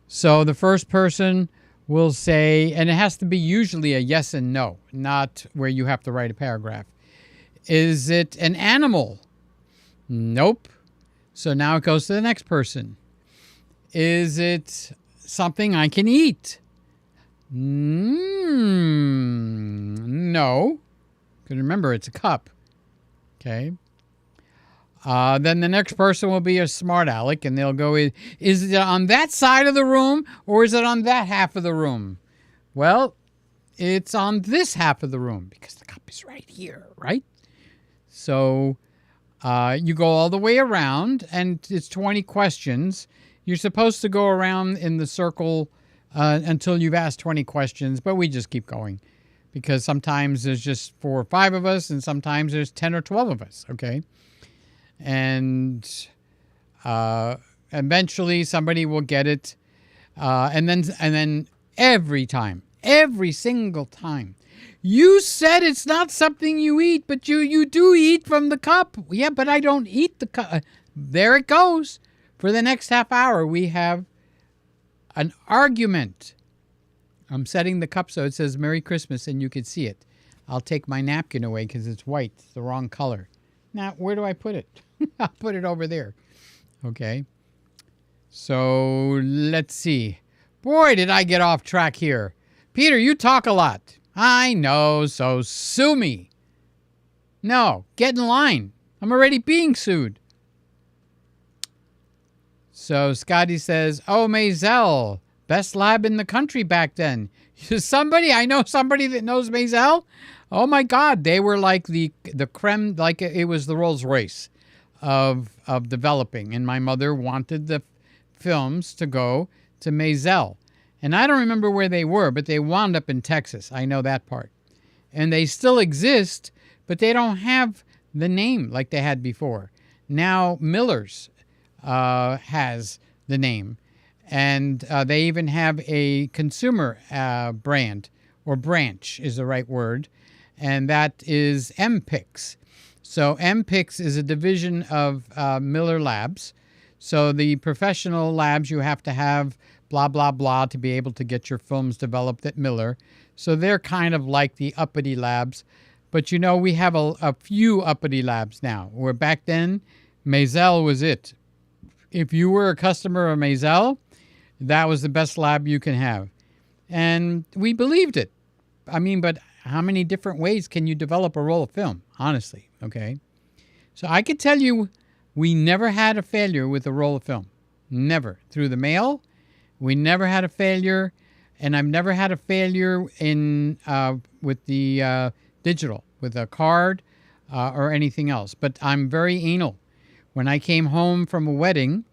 So the first person will say, and it has to be usually a yes and no, not where you have to write a paragraph. Is it an animal? Nope. So now it goes to the next person. Is it something I can eat? No. Because remember, it's a cup. Okay. Then the next person will be a smart aleck, and they'll go, is it on that side of the room, or is it on that half of the room? Well, it's on this half of the room, because the cup is right here, right? So you go all the way around, and it's 20 questions. You're supposed to go around in the circle until you've asked 20 questions, but we just keep going because sometimes there's just 4 or 5 of us, and sometimes there's 10 or 12 of us, okay? And eventually somebody will get it, and then every single time, you said it's not something you eat, but you do eat from the cup. Yeah, but I don't eat the cup. There it goes. For the next half hour, we have an argument. I'm setting the cup so it says Merry Christmas, and you can see it. I'll take my napkin away because it's white. It's the wrong color. Now, where do I put it? I'll put it over there. Okay. So, let's see. Boy, did I get off track here. Peter, you talk a lot. I know, so sue me. No, get in line. I'm already being sued. So Scotty says, oh, Maisel, best lab in the country back then. I know somebody that knows Maisel. Oh my God, they were like the creme, like it was the Rolls Royce of developing. And my mother wanted the films to go to Maisel. And I don't remember where they were, but they wound up in Texas. I know that part. And they still exist, but they don't have the name like they had before. Now Miller's has the name. And they even have a consumer brand, or branch is the right word, and that is MPix. So MPix is a division of Miller Labs. So the professional labs, you have to have blah, blah, blah to be able to get your films developed at Miller. So they're kind of like the uppity labs. But you know, we have a few uppity labs now, where back then, Maisel was it. If you were a customer of Maisel, that was the best lab you can have. And we believed it. I mean, but how many different ways can you develop a roll of film, honestly, okay? So I could tell you we never had a failure with a roll of film. Never. Through the mail, we never had a failure. And I've never had a failure in with the digital, with a card or anything else. But I'm very anal. When I came home from a wedding,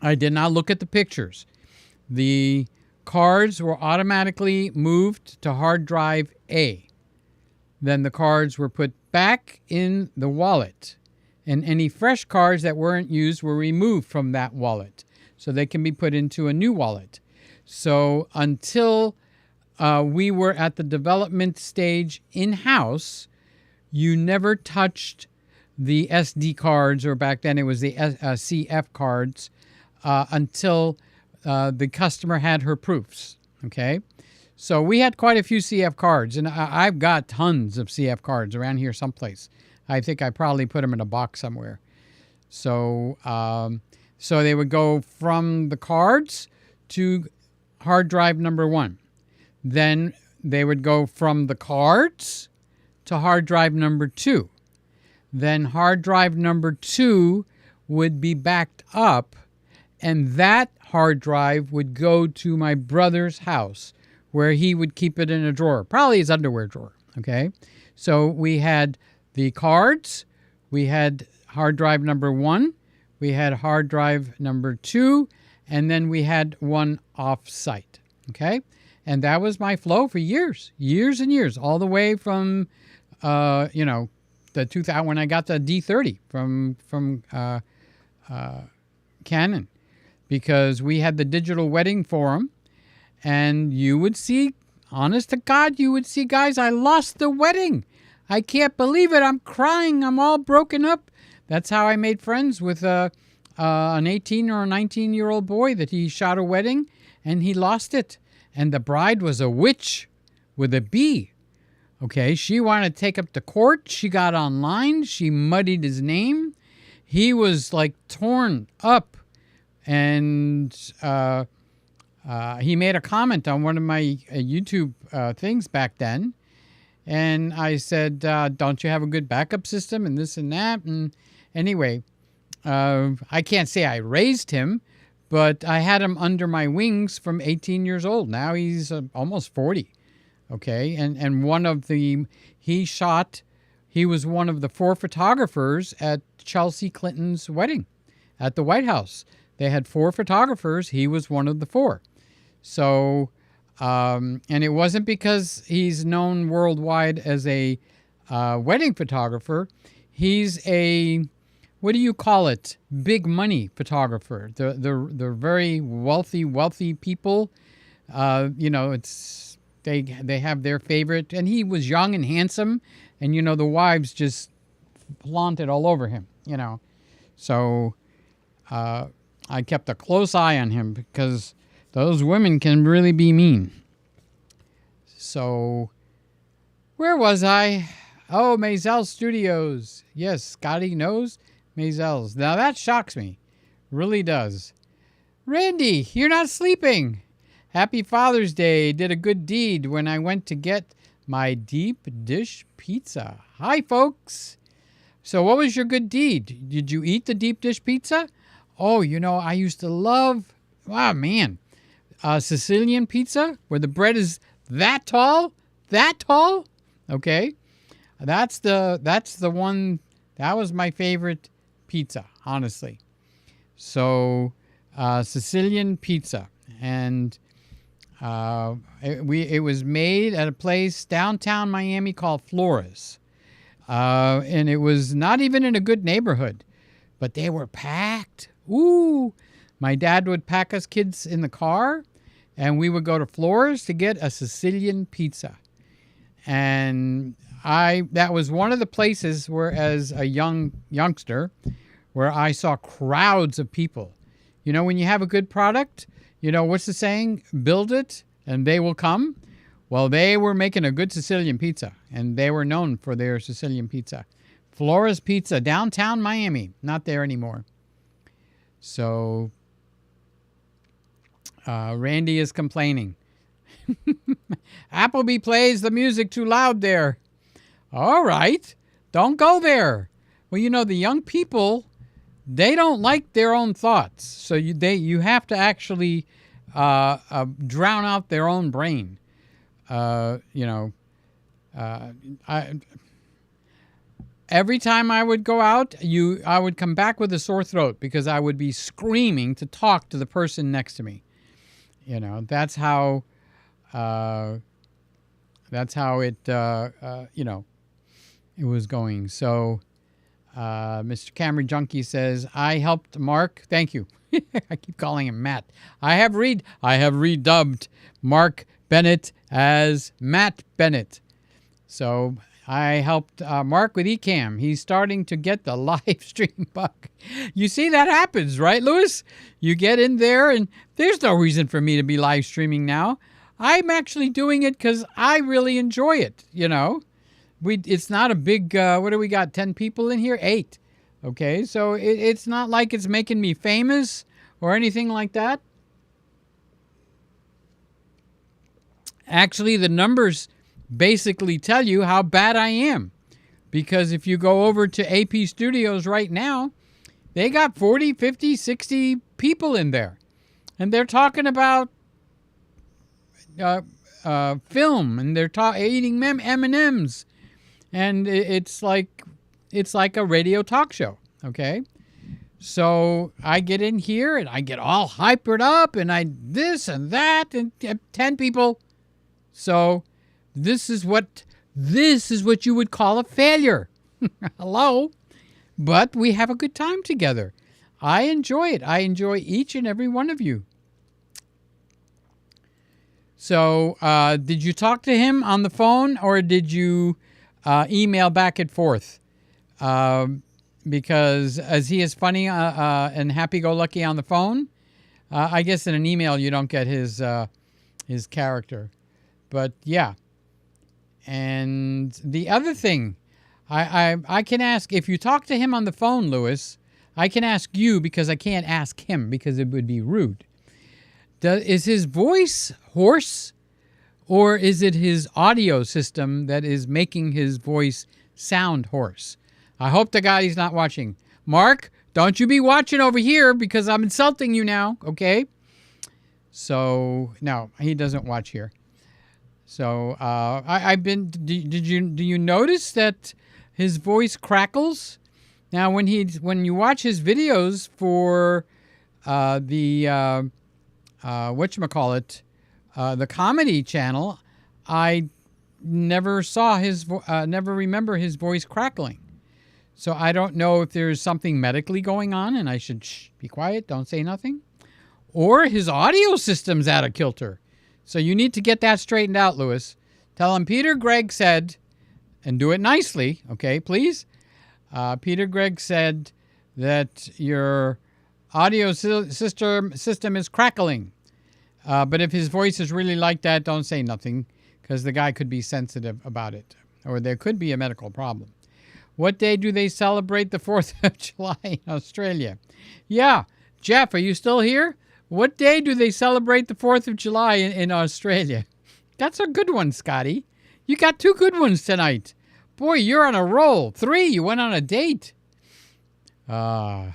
I did not look at the pictures. The cards were automatically moved to hard drive A. Then the cards were put back in the wallet. And any fresh cards that weren't used were removed from that wallet, so they can be put into a new wallet. So until we were at the development stage in-house, you never touched the SD cards, or back then it was the CF cards, until the customer had her proofs, okay? So we had quite a few CF cards, and I've got tons of CF cards around here someplace. I think I probably put them in a box somewhere. So so they would go from the cards to hard drive number 1. Then they would go from the cards to hard drive number 2. Then hard drive number 2 would be backed up, and that hard drive would go to my brother's house, where he would keep it in a drawer, probably his underwear drawer, okay? So we had the cards, we had hard drive number 1, we had hard drive number 2, and then we had one off-site, okay? And that was my flow for years and years, all the way from, the 2000 when I got the D30 from Canon, because we had the digital wedding forum, and you would see, honest to God, you would see, guys, I lost the wedding. I can't believe it. I'm crying. I'm all broken up. That's how I made friends with an 18 or a 19-year-old boy that he shot a wedding, and he lost it. And the bride was a witch with a B. Okay, she wanted to take up to court. She got online. She muddied his name. He was like torn up. And he made a comment on one of my YouTube things back then. And I said, don't you have a good backup system and this and that? And anyway, I can't say I raised him, but I had him under my wings from 18 years old. Now he's almost 40. Okay. And one of the, he was one of the 4 photographers at Chelsea Clinton's wedding at the White House. They had 4 photographers. He was one of the 4. So, and it wasn't because he's known worldwide as a wedding photographer. He's a, what do you call it? Big money photographer. The very wealthy people. It's they have their favorite, and he was young and handsome, and the wives just flaunted all over him. So I kept a close eye on him because those women can really be mean. So, where was I? Oh, Maisel Studios. Yes, Scotty knows Maisel's. Now that shocks me. Really does. Randy, you're not sleeping. Happy Father's Day. Did a good deed when I went to get my deep dish pizza. Hi, folks. So what was your good deed? Did you eat the deep dish pizza? Oh, I used to love, Sicilian pizza, where the bread is that tall. Okay. That's the one, that was my favorite pizza, honestly. So Sicilian pizza. And it was made at a place downtown Miami called Flores. And it was not even in a good neighborhood, but they were packed. Ooh, my dad would pack us kids in the car, and we would go to Flores to get a Sicilian pizza. And that was one of the places where, as a youngster, where I saw crowds of people. You know, when you have a good product, you know, what's the saying? Build it and they will come. Well, they were making a good Sicilian pizza, and they were known for their Sicilian pizza. Flores Pizza, downtown Miami. Not there anymore. So Randy is complaining. Appleby plays the music too loud there. All right. Don't go there. Well, you know, the young people, they don't like their own thoughts. So you have to actually drown out their own brain. Every time I would go out, I would come back with a sore throat because I would be screaming to talk to the person next to me. You know, that's how it was going. So Mr. Camry Junkie says, I helped Mark. Thank you. I keep calling him Matt. I have redubbed Mark Bennett as Matt Bennett. So I helped Mark with Ecamm. He's starting to get the live stream bug. You see, that happens, right, Louis? You get in there, and there's no reason for me to be live streaming now. I'm actually doing it because I really enjoy it, you know. It's not a big, what do we got, 10 people in here? 8. Okay, so it's not like it's making me famous or anything like that. Actually, the numbers basically tell you how bad I am. Because if you go over to AP Studios right now, they got 40, 50, 60 people in there. And they're talking about film, and they're eating M&Ms. And it's like a radio talk show, okay? So I get in here, and I get all hypered up, and I this and that, and 10 people. So this is what you would call a failure. Hello? But we have a good time together. I enjoy it. I enjoy each and every one of you. So did you talk to him on the phone, or did you email back and forth? Because as he is funny and happy-go-lucky on the phone, I guess in an email you don't get his character. But yeah. And the other thing, I can ask, if you talk to him on the phone, Louis, I can ask you because I can't ask him because it would be rude. Is his voice hoarse, or is it his audio system that is making his voice sound hoarse? I hope to God he's not watching. Mark, don't you be watching over here because I'm insulting you now, okay? So, no, he doesn't watch here. So, do you notice that his voice crackles? Now, when you watch his videos for the comedy channel, I never never remember his voice crackling. So I don't know if there's something medically going on and I should be quiet, don't say nothing. Or his audio system's out of kilter. So you need to get that straightened out, Louis. Tell him Peter Gregg said, and do it nicely, okay, please? Peter Gregg said that your audio system is crackling. But if his voice is really like that, don't say nothing, because the guy could be sensitive about it, or there could be a medical problem. What day do they celebrate the 4th of July in Australia? Yeah, Jeff, are you still here? What day do they celebrate the 4th of July in Australia? That's a good one, Scotty. You got 2 good ones tonight. Boy, you're on a roll. 3, you went on a date. So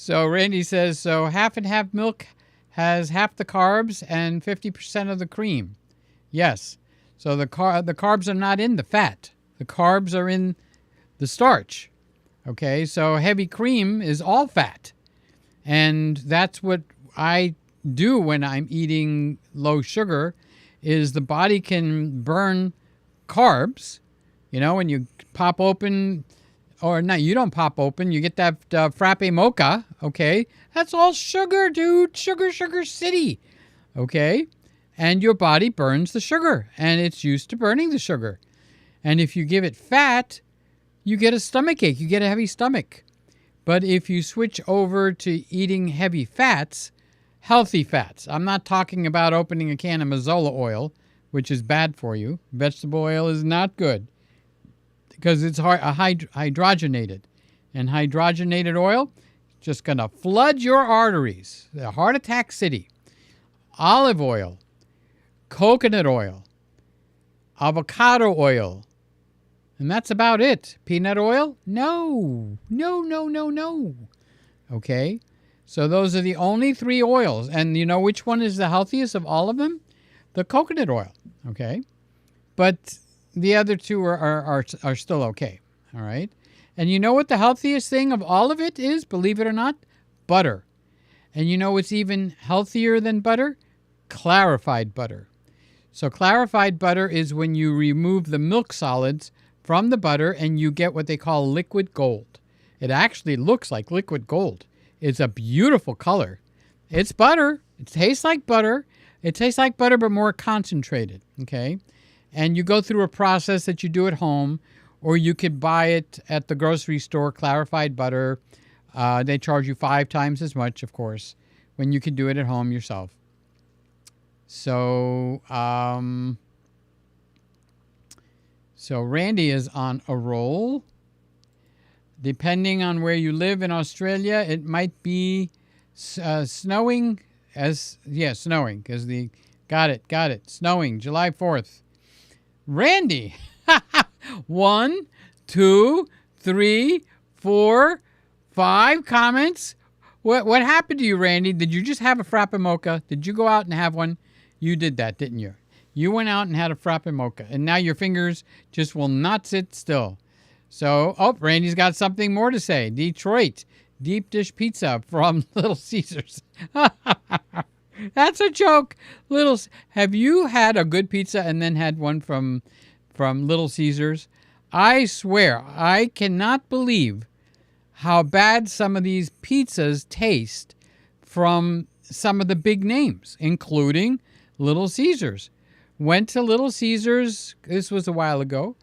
Randy says, so half and half milk has half the carbs and 50% of the cream. Yes. So the carbs are not in the fat. The carbs are in the starch. Okay, so heavy cream is all fat. And that's what I do when I'm eating low sugar, is the body can burn carbs. You know, when you pop open, or not, you don't pop open, you get that frappe mocha, okay? That's all sugar, dude. Sugar, sugar city, okay? And your body burns the sugar, and it's used to burning the sugar. And if you give it fat, you get a stomach ache. You get a heavy stomach. But if you switch over to eating heavy fats, healthy fats, I'm not talking about opening a can of Mazola oil, which is bad for you. Vegetable oil is not good because it's hydrogenated. And hydrogenated oil is just going to flood your arteries. The heart attack city. Olive oil, coconut oil, avocado oil, and that's about it. Peanut oil? No. Okay? So those are the only 3 oils. And you know which one is the healthiest of all of them? The coconut oil. Okay? But the other 2 are still okay. All right? And you know what the healthiest thing of all of it is, believe it or not? Butter. And you know what's even healthier than butter? Clarified butter. So clarified butter is when you remove the milk solids from the butter and you get what they call liquid gold. It actually looks like liquid gold. It's a beautiful color. It's butter. It tastes like butter. It tastes like butter but more concentrated, okay? And you go through a process that you do at home, or you could buy it at the grocery store, clarified butter. They charge you 5 times as much, of course, when you can do it at home yourself. So, so Randy is on a roll. Depending on where you live in Australia, it might be snowing. Snowing, because got it. Snowing, July 4th. Randy, 1, 2, 3, 4, 5 comments. What happened to you, Randy? Did you just have a frappe mocha? Did you go out and have one? You did that, didn't you? You went out and had a frappe mocha, and now your fingers just will not sit still. So, Randy's got something more to say. Detroit, deep dish pizza from Little Caesars. That's a joke. Have you had a good pizza and then had one from Little Caesars? I swear, I cannot believe how bad some of these pizzas taste from some of the big names, including Little Caesars. Went to Little Caesars, this was a while ago,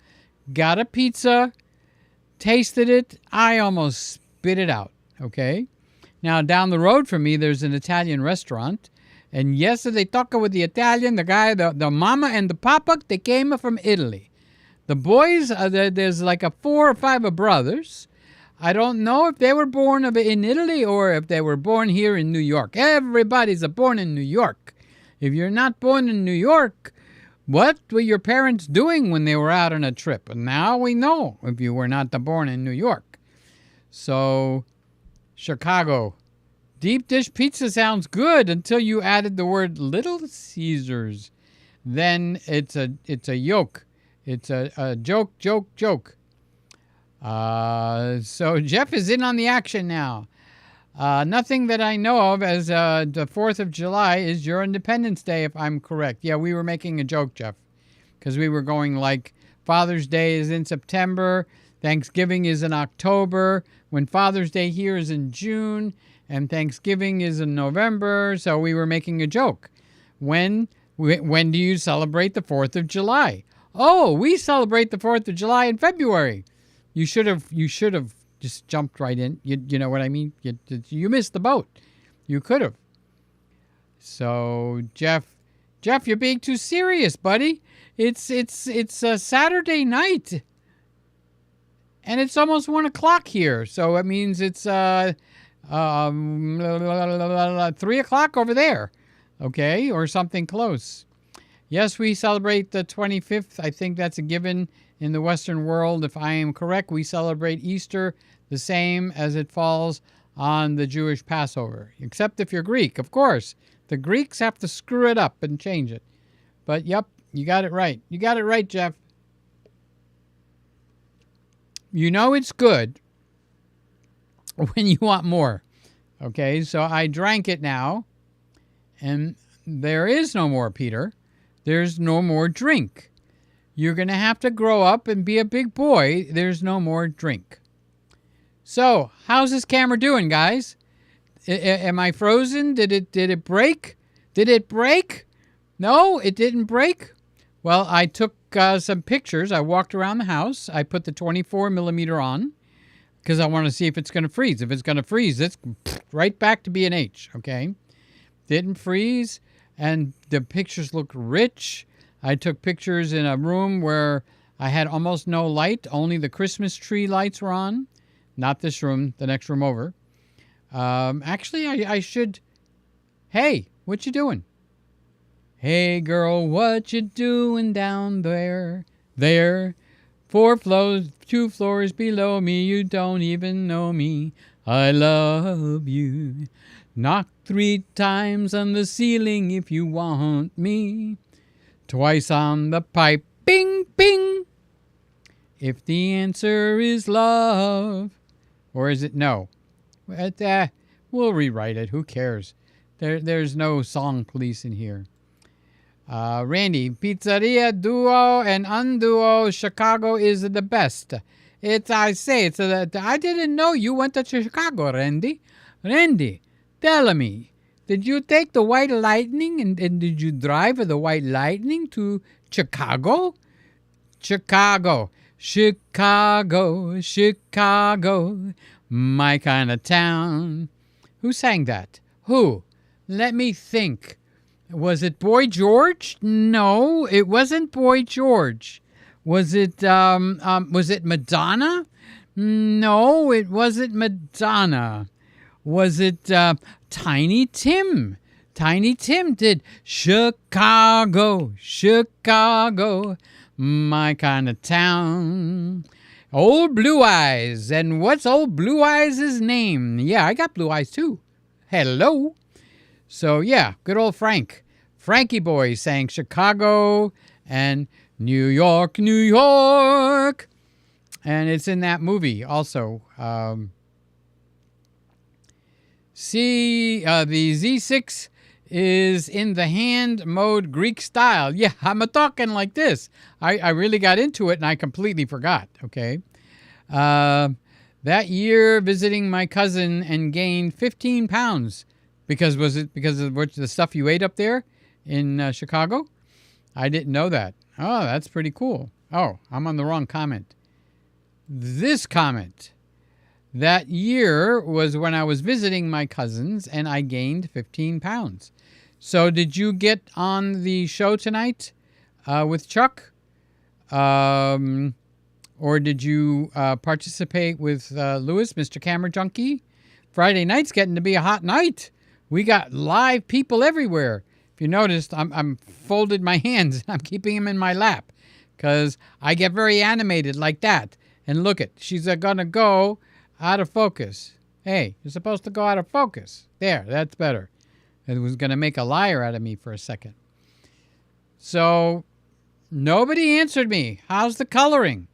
got a pizza, tasted it, I almost spit it out, okay? Now, down the road from me, there's an Italian restaurant, and yesterday, talking with the Italian, the guy, the mama and the papa, they came from Italy. The boys, there's like 4 or 5 brothers. I don't know if they were born in Italy or if they were born here in New York. Everybody's born in New York. If you're not born in New York, what were your parents doing when they were out on a trip? And now we know if you were not born in New York. So, Chicago. Deep dish pizza sounds good until you added the word Little Caesars. Then it's a yoke. It's a joke. So Jeff is in on the action now. Nothing that I know of as the 4th of July is your Independence Day, if I'm correct. Yeah, we were making a joke, Jeff, because we were going like Father's Day is in September, Thanksgiving is in October, when Father's Day here is in June, and Thanksgiving is in November, so we were making a joke. When do you celebrate the 4th of July? Oh, we celebrate the 4th of July in February. You should have just jumped right in. You know what I mean? You missed the boat. You could have. So, Jeff, you're being too serious, buddy. It's a Saturday night, and it's almost 1 o'clock here. So it means it's 3 o'clock over there, okay, or something close. Yes, we celebrate the 25th. I think that's a given in the Western world. If I am correct, we celebrate Easter the same as it falls on the Jewish Passover, except if you're Greek, of course. The Greeks have to screw it up and change it. But, yep, you got it right. You got it right, Jeff. You know it's good when you want more. Okay, so I drank it now, and there is no more, Peter. There's no more drink. You're going to have to grow up and be a big boy. There's no more drink. So, how's this camera doing, guys? Am I frozen? Did it break? Did it break? No, it didn't break. Well, I took some pictures. I walked around the house. I put the 24 millimeter on because I want to see if it's going to freeze. If it's going to freeze, it's right back to B&H, okay? Didn't freeze, and the pictures look rich. I took pictures in a room where I had almost no light. Only the Christmas tree lights were on. Not this room, the next room over. Actually, I should... Hey, what you doing? Hey, girl, what you doing down there? There. 2 floors below me. You don't even know me. I love you. Knock 3 times on the ceiling if you want me. Twice on the pipe. Bing, bing. If the answer is love. Or is it no? We'll rewrite it. Who cares? There's no song police in here. Randy, Pizzeria Duo and Unduo Chicago is the best. I didn't know you went to Chicago, Randy. Randy, tell me, did you take the White Lightning and did you drive the White Lightning to Chicago? Chicago, Chicago, Chicago, my kind of town. Who sang that? Who? Let me think. Was it Boy George? No, it wasn't Boy George. Was it Madonna? No, it wasn't Madonna. Was it Tiny Tim? Tiny Tim did Chicago, Chicago, my kind of town. Old Blue Eyes. And what's Old Blue Eyes' name? Yeah, I got blue eyes too. Hello. So, yeah, good old Frank. Frankie Boy sang Chicago and New York, New York. And it's in that movie also. The Z6 is in the hand mode Greek style. Yeah, I'm talking like this. I really got into it and I completely forgot, okay? That year visiting my cousin and gained 15 pounds. Was it because of the stuff you ate up there in Chicago? I didn't know that. Oh, that's pretty cool. Oh, I'm on the wrong comment. This comment. That year was when I was visiting my cousins and I gained 15 pounds. So did you get on the show tonight with Chuck? Or did you participate with Lewis, Mr. Camera Junkie? Friday night's getting to be a hot night. We got live people everywhere. If you noticed, I'm folded my hands. I'm keeping them in my lap because I get very animated like that. And look it, she's going to go out of focus. Hey, you're supposed to go out of focus. There, that's better. It was going to make a liar out of me for a second. So, nobody answered me. How's the coloring?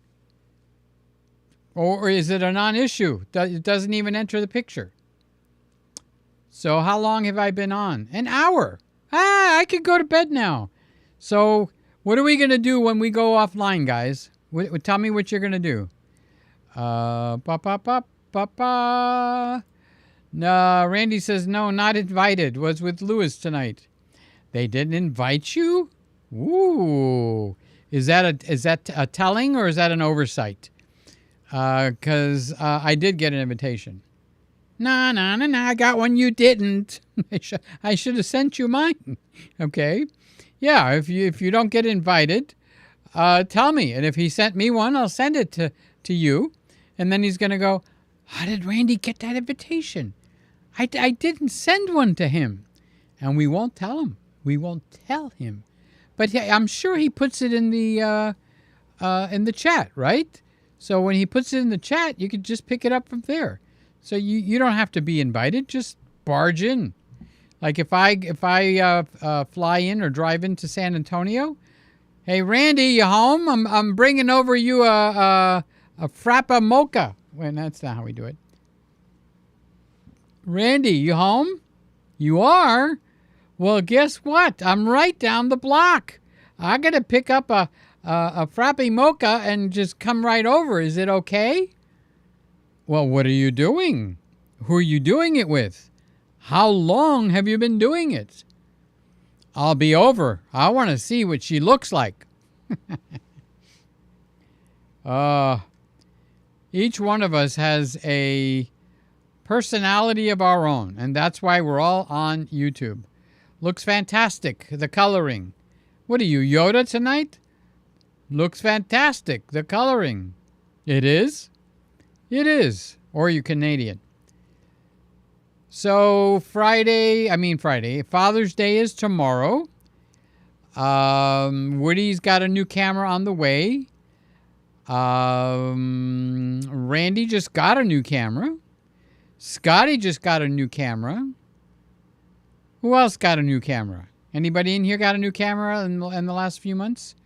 Or is it a non-issue? It doesn't even enter the picture. So how long have I been on? An hour. I could go to bed now. So what are we going to do when we go offline, guys? Tell me what you're going to do. No, Randy says, no, not invited. Was with Lewis tonight. They didn't invite you? Ooh. Is that a telling or is that an oversight? Because I did get an invitation. No, I got one you didn't. I should have sent you mine. Okay. Yeah, if you don't get invited, tell me. And if he sent me one, I'll send it to you. And then he's going to go, how did Randy get that invitation? I didn't send one to him. And we won't tell him. We won't tell him. But I'm sure he puts it in the chat, right? So when he puts it in the chat, you could just pick it up from there. So you don't have to be invited. Just barge in. Like if I fly in or drive into San Antonio, hey Randy, you home? I'm bringing over you a frappa mocha. Well, that's not how we do it. Randy, you home? You are? Well, guess what? I'm right down the block. I got to pick up a frappe mocha and just come right over. Is it okay? Well, what are you doing? Who are you doing it with? How long have you been doing it? I'll be over. I want to see what she looks like. Each one of us has a personality of our own, and that's why we're all on YouTube. Looks fantastic, the coloring. What are you, Yoda tonight? Looks fantastic, the coloring. It is? It is. Or you Canadian. So Friday, Father's Day is tomorrow. Woody's got a new camera on the way. Randy just got a new camera. Scotty just got a new camera. Who else got a new camera? Anybody in here got a new camera in the last few months?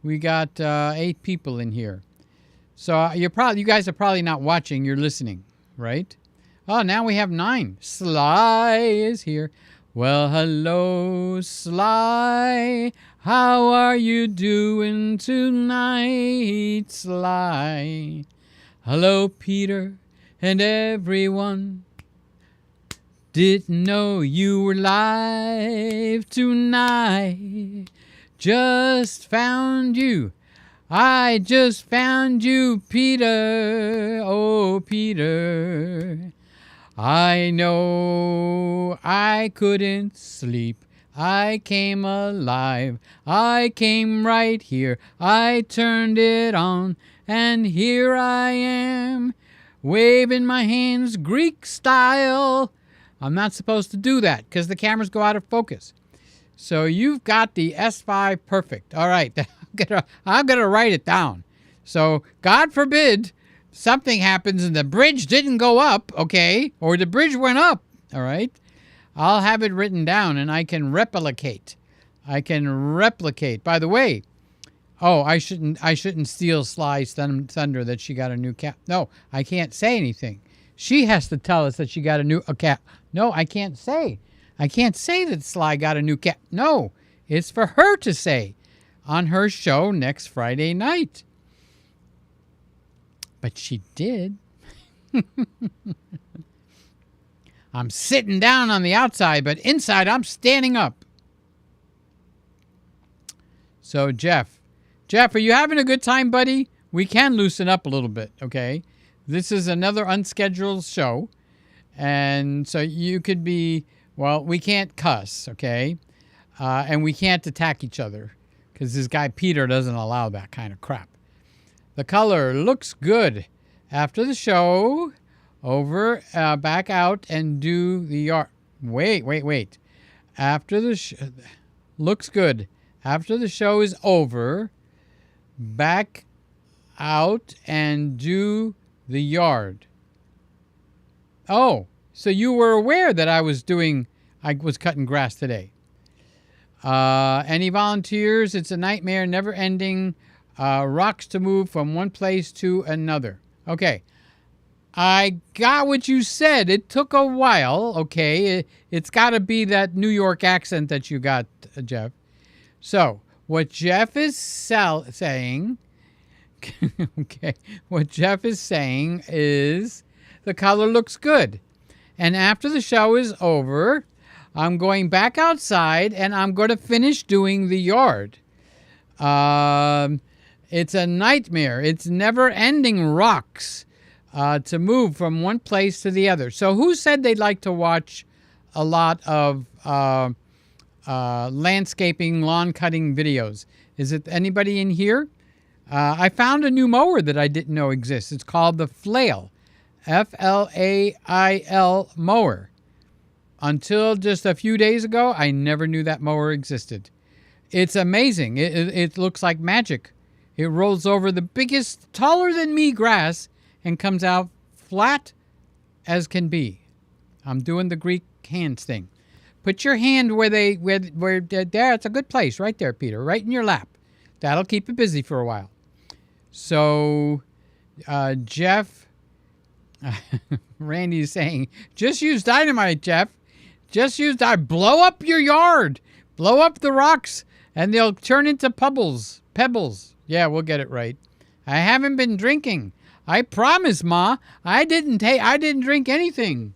We got 8 people in here. So you guys are probably not watching. You're listening, right? Oh, now we have 9. Sly is here. Well, hello, Sly. How are you doing tonight, Sly? Hello, Peter and everyone. Didn't know you were live tonight. Just found you. I just found you, Peter. Oh, Peter. I know I couldn't sleep. I came alive. I came right here. I turned it on. And here I am, waving my hands Greek style. I'm not supposed to do that because the cameras go out of focus. So you've got the S5 perfect. All right, I'm gonna write it down. So God forbid something happens and the bridge didn't go up, okay, or the bridge went up. All right, I'll have it written down and I can replicate. By the way, I shouldn't steal Sly's thunder that she got a new cap. No, I can't say anything. She has to tell us that she got a new cap. No, I can't say. I can't say that Sly got a new cap. No, it's for her to say on her show next Friday night. But she did. I'm sitting down on the outside, but inside I'm standing up. So Jeff, are you having a good time, buddy? We can loosen up a little bit, okay? This is another unscheduled show. And so you could be, well, we can't cuss, okay? And we can't attack each other because this guy Peter doesn't allow that kind of crap. The color looks good. After the show, back out and do the yard. Wait. After the looks good. After the show is over, back out and do the yard. Oh, so you were aware that I was cutting grass today. Any volunteers? It's a nightmare, never ending. Rocks to move from one place to another. Okay. I got what you said. It took a while. Okay. It's got to be that New York accent that you got, Jeff. So, what Jeff is saying, okay, what Jeff is saying is the color looks good. And after the show is over, I'm going back outside and I'm going to finish doing the yard. It's a nightmare. It's never-ending rocks to move from one place to the other. So who said they'd like to watch a lot of landscaping, lawn cutting videos? Is it anybody in here? I found a new mower that I didn't know exists. It's called the Flail, F-L-A-I-L mower. Until just a few days ago, I never knew that mower existed. It's amazing. It looks like magic. It rolls over the biggest, taller than me grass and comes out flat as can be. I'm doing the Greek hands thing. Put your hand where there. It's a good place, right there, Peter, right in your lap. That'll keep you busy for a while. So, Jeff, Randy's saying, just use dynamite, Jeff. Just use that. Blow up your yard. Blow up the rocks, and they'll turn into pebbles. Pebbles. Yeah, we'll get it right. I haven't been drinking. I promise, Ma. I didn't drink anything.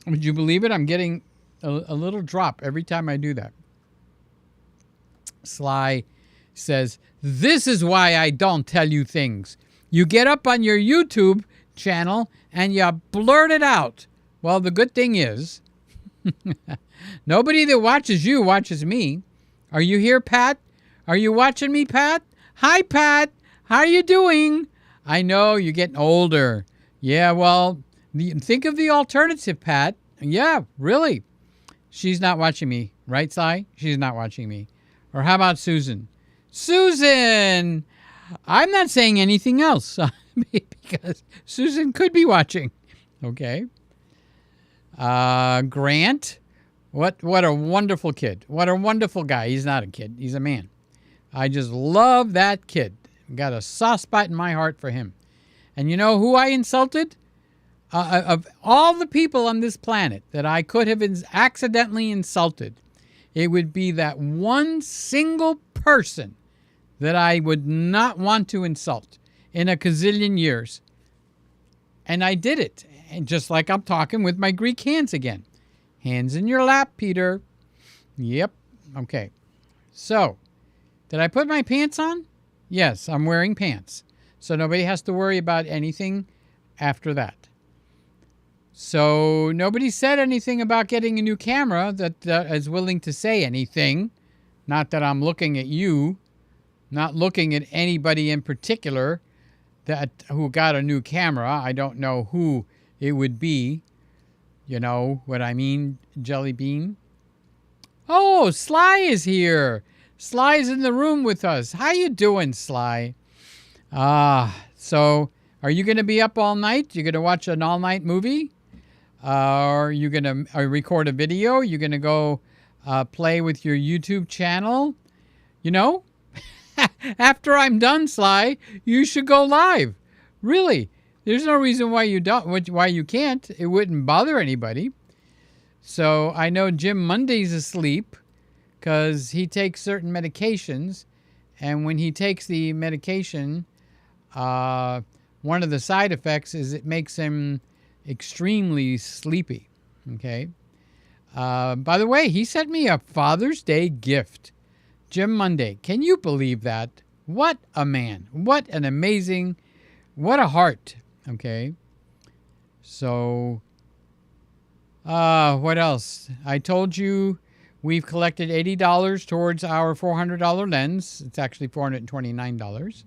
Would you believe it? I'm getting a little drop every time I do that. Sly says, this is why I don't tell you things. You get up on your YouTube channel and you blurt it out. Well, the good thing is, nobody that watches you watches me. Are you here, Pat? Are you watching me, Pat? Hi, Pat. How are you doing? I know you're getting older. Yeah, well, think of the alternative, Pat. Yeah, really. She's not watching me, right, Sly? She's not watching me. Or how about Susan? Susan! I'm not saying anything else because Susan could be watching. Okay. Grant. What a wonderful kid. What a wonderful guy. He's not a kid. He's a man. I just love that kid. Got a soft spot in my heart for him. And you know who I insulted? Of all the people on this planet that I could have accidentally insulted, it would be that one single person that I would not want to insult in a gazillion years. And I did it. And just like I'm talking with my Greek hands again. Hands in your lap, Peter. Yep. Okay. So, did I put my pants on? Yes, I'm wearing pants. So nobody has to worry about anything after that. So nobody said anything about getting a new camera that is willing to say anything. Not that I'm looking at you. Not looking at anybody in particular who got a new camera. I don't know who it would be. You know what I mean, Jelly Bean? Oh, Sly is here. Sly's in the room with us. How you doing, Sly? So are you going to be up all night? You going to watch an all-night movie? Are you going to record a video? You're going to go play with your YouTube channel? You know, after I'm done, Sly, you should go live. Really. There's no reason why you don't, why you can't. It wouldn't bother anybody. So I know Jim Monday's asleep because he takes certain medications. And when he takes the medication, one of the side effects is it makes him extremely sleepy. Okay. By the way, he sent me a Father's Day gift. Jim Monday. Can you believe that? What a man. What an amazing, what a heart. Okay. So, what else? I told you we've collected $80 towards our $400 lens. It's actually $429.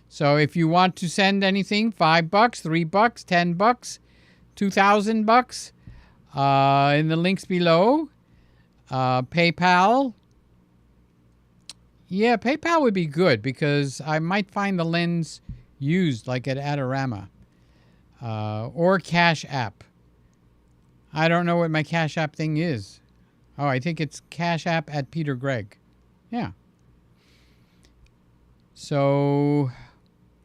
So if you want to send anything, $5, $3, $10, $2,000, in the links below, PayPal. Yeah, PayPal would be good because I might find the lens used like at Adorama. Or Cash App. I don't know what my Cash App thing is. Oh, I think it's Cash App at Peter Gregg. Yeah. So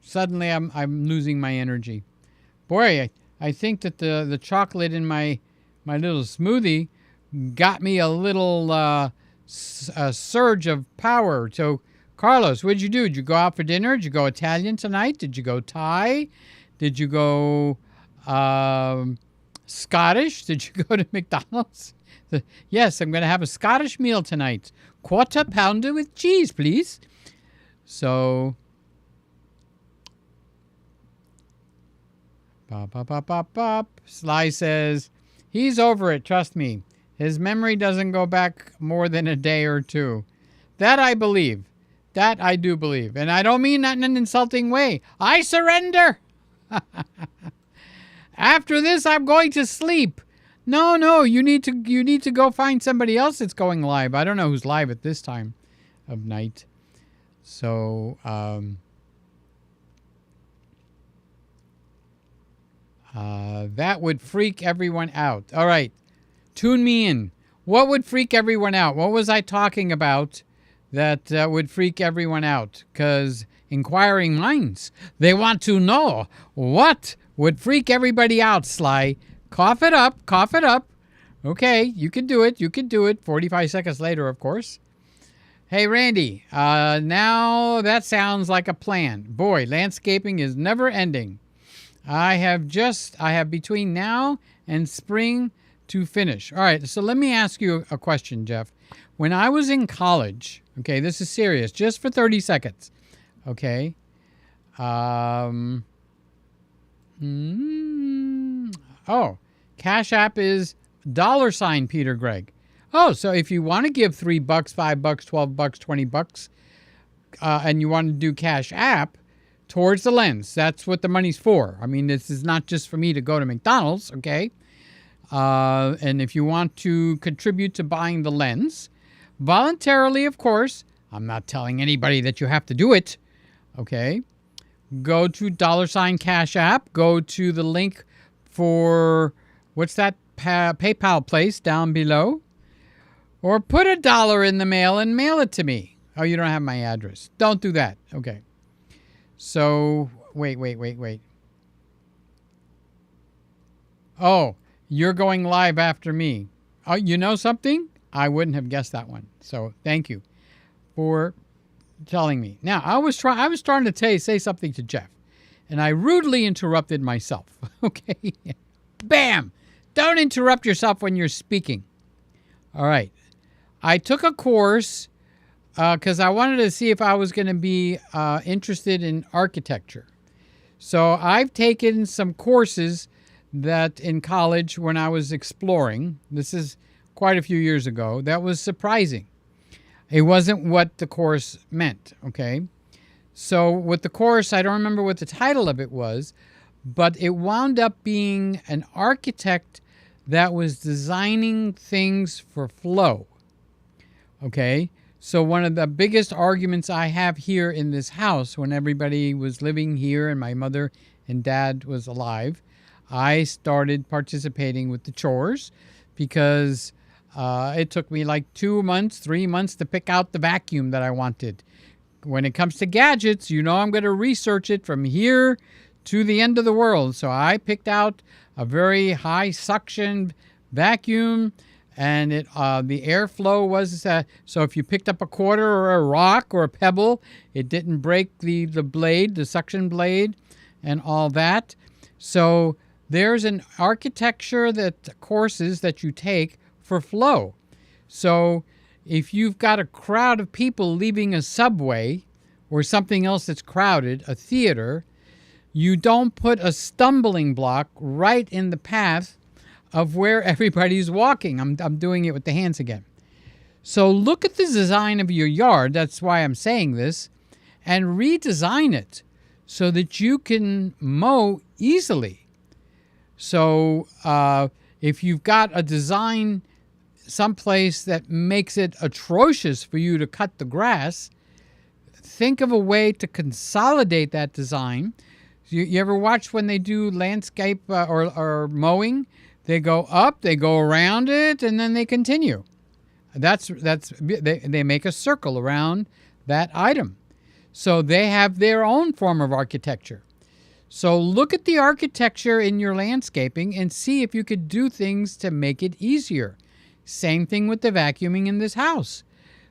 suddenly I'm losing my energy. Boy, I think that the chocolate in my little smoothie got me a little a surge of power. So, Carlos, what'd you do? Did you go out for dinner? Did you go Italian tonight? Did you go Thai? Did you go Scottish? Did you go to McDonald's? Yes, I'm going to have a Scottish meal tonight. Quarter pounder with cheese, please. So, bop, bop, bop, bop, bop. Sly says, he's over it, trust me. His memory doesn't go back more than a day or two. That I believe. That I do believe. And I don't mean that in an insulting way. I surrender. After this, I'm going to sleep. No, you need to go find somebody else that's going live. I don't know who's live at this time of night. So, that would freak everyone out. All right, tune me in. What would freak everyone out? What was I talking about that would freak everyone out, because inquiring minds, they want to know what would freak everybody out, Sly. Cough it up, cough it up. Okay, you can do it, you can do it. 45 seconds later, of course. Hey, Randy, now that sounds like a plan. Boy, landscaping is never ending. I have between now and spring to finish. All right, so let me ask you a question, Jeff. When I was in college, okay, this is serious, just for 30 seconds, okay? Cash App is $ Peter Gregg. Oh, so if you want to give $3, $5, $12, $20, and you want to do Cash App towards the lens, that's what the money's for. I mean, this is not just for me to go to McDonald's, okay? And if you want to contribute to buying the lens, voluntarily, of course, I'm not telling anybody that you have to do it, okay? Go to $ Cash App, go to the link for, what's that PayPal place down below, or put $1 in the mail and mail it to me. Oh, you don't have my address. Don't do that. Okay. So, wait. Oh, you're going live after me. Oh, you know something? I wouldn't have guessed that one. So, thank you for telling me. Now, I was trying to say something to Jeff, and I rudely interrupted myself. Okay? Bam! Don't interrupt yourself when you're speaking. All right. I took a course because I wanted to see if I was going to be interested in architecture. So I've taken some courses that in college when I was exploring. This is quite a few years ago. That was surprising. It wasn't what the course meant, okay? So with the course, I don't remember what the title of it was, but it wound up being an architect that was designing things for flow. Okay, so one of the biggest arguments I have here in this house when everybody was living here and my mother and dad was alive, I started participating with the chores because it took me like 2 months, 3 months to pick out the vacuum that I wanted. When it comes to gadgets, you know I'm going to research it from here to the end of the world. So I picked out a very high suction vacuum, and the airflow was so if you picked up a quarter or a rock or a pebble, it didn't break the blade, the suction blade, and all that. So there's an architecture courses that you take for flow. So if you've got a crowd of people leaving a subway or something else that's crowded, a theater, you don't put a stumbling block right in the path of where everybody's walking. I'm doing it with the hands again. So look at the design of your yard, that's why I'm saying this, and redesign it so that you can mow easily. So if you've got a design someplace that makes it atrocious for you to cut the grass, think of a way to consolidate that design. You ever watch when they do landscape or mowing? They go up, they go around it, and then they continue. They make a circle around that item. So they have their own form of architecture. So look at the architecture in your landscaping and see if you could do things to make it easier. Same thing with the vacuuming in this house.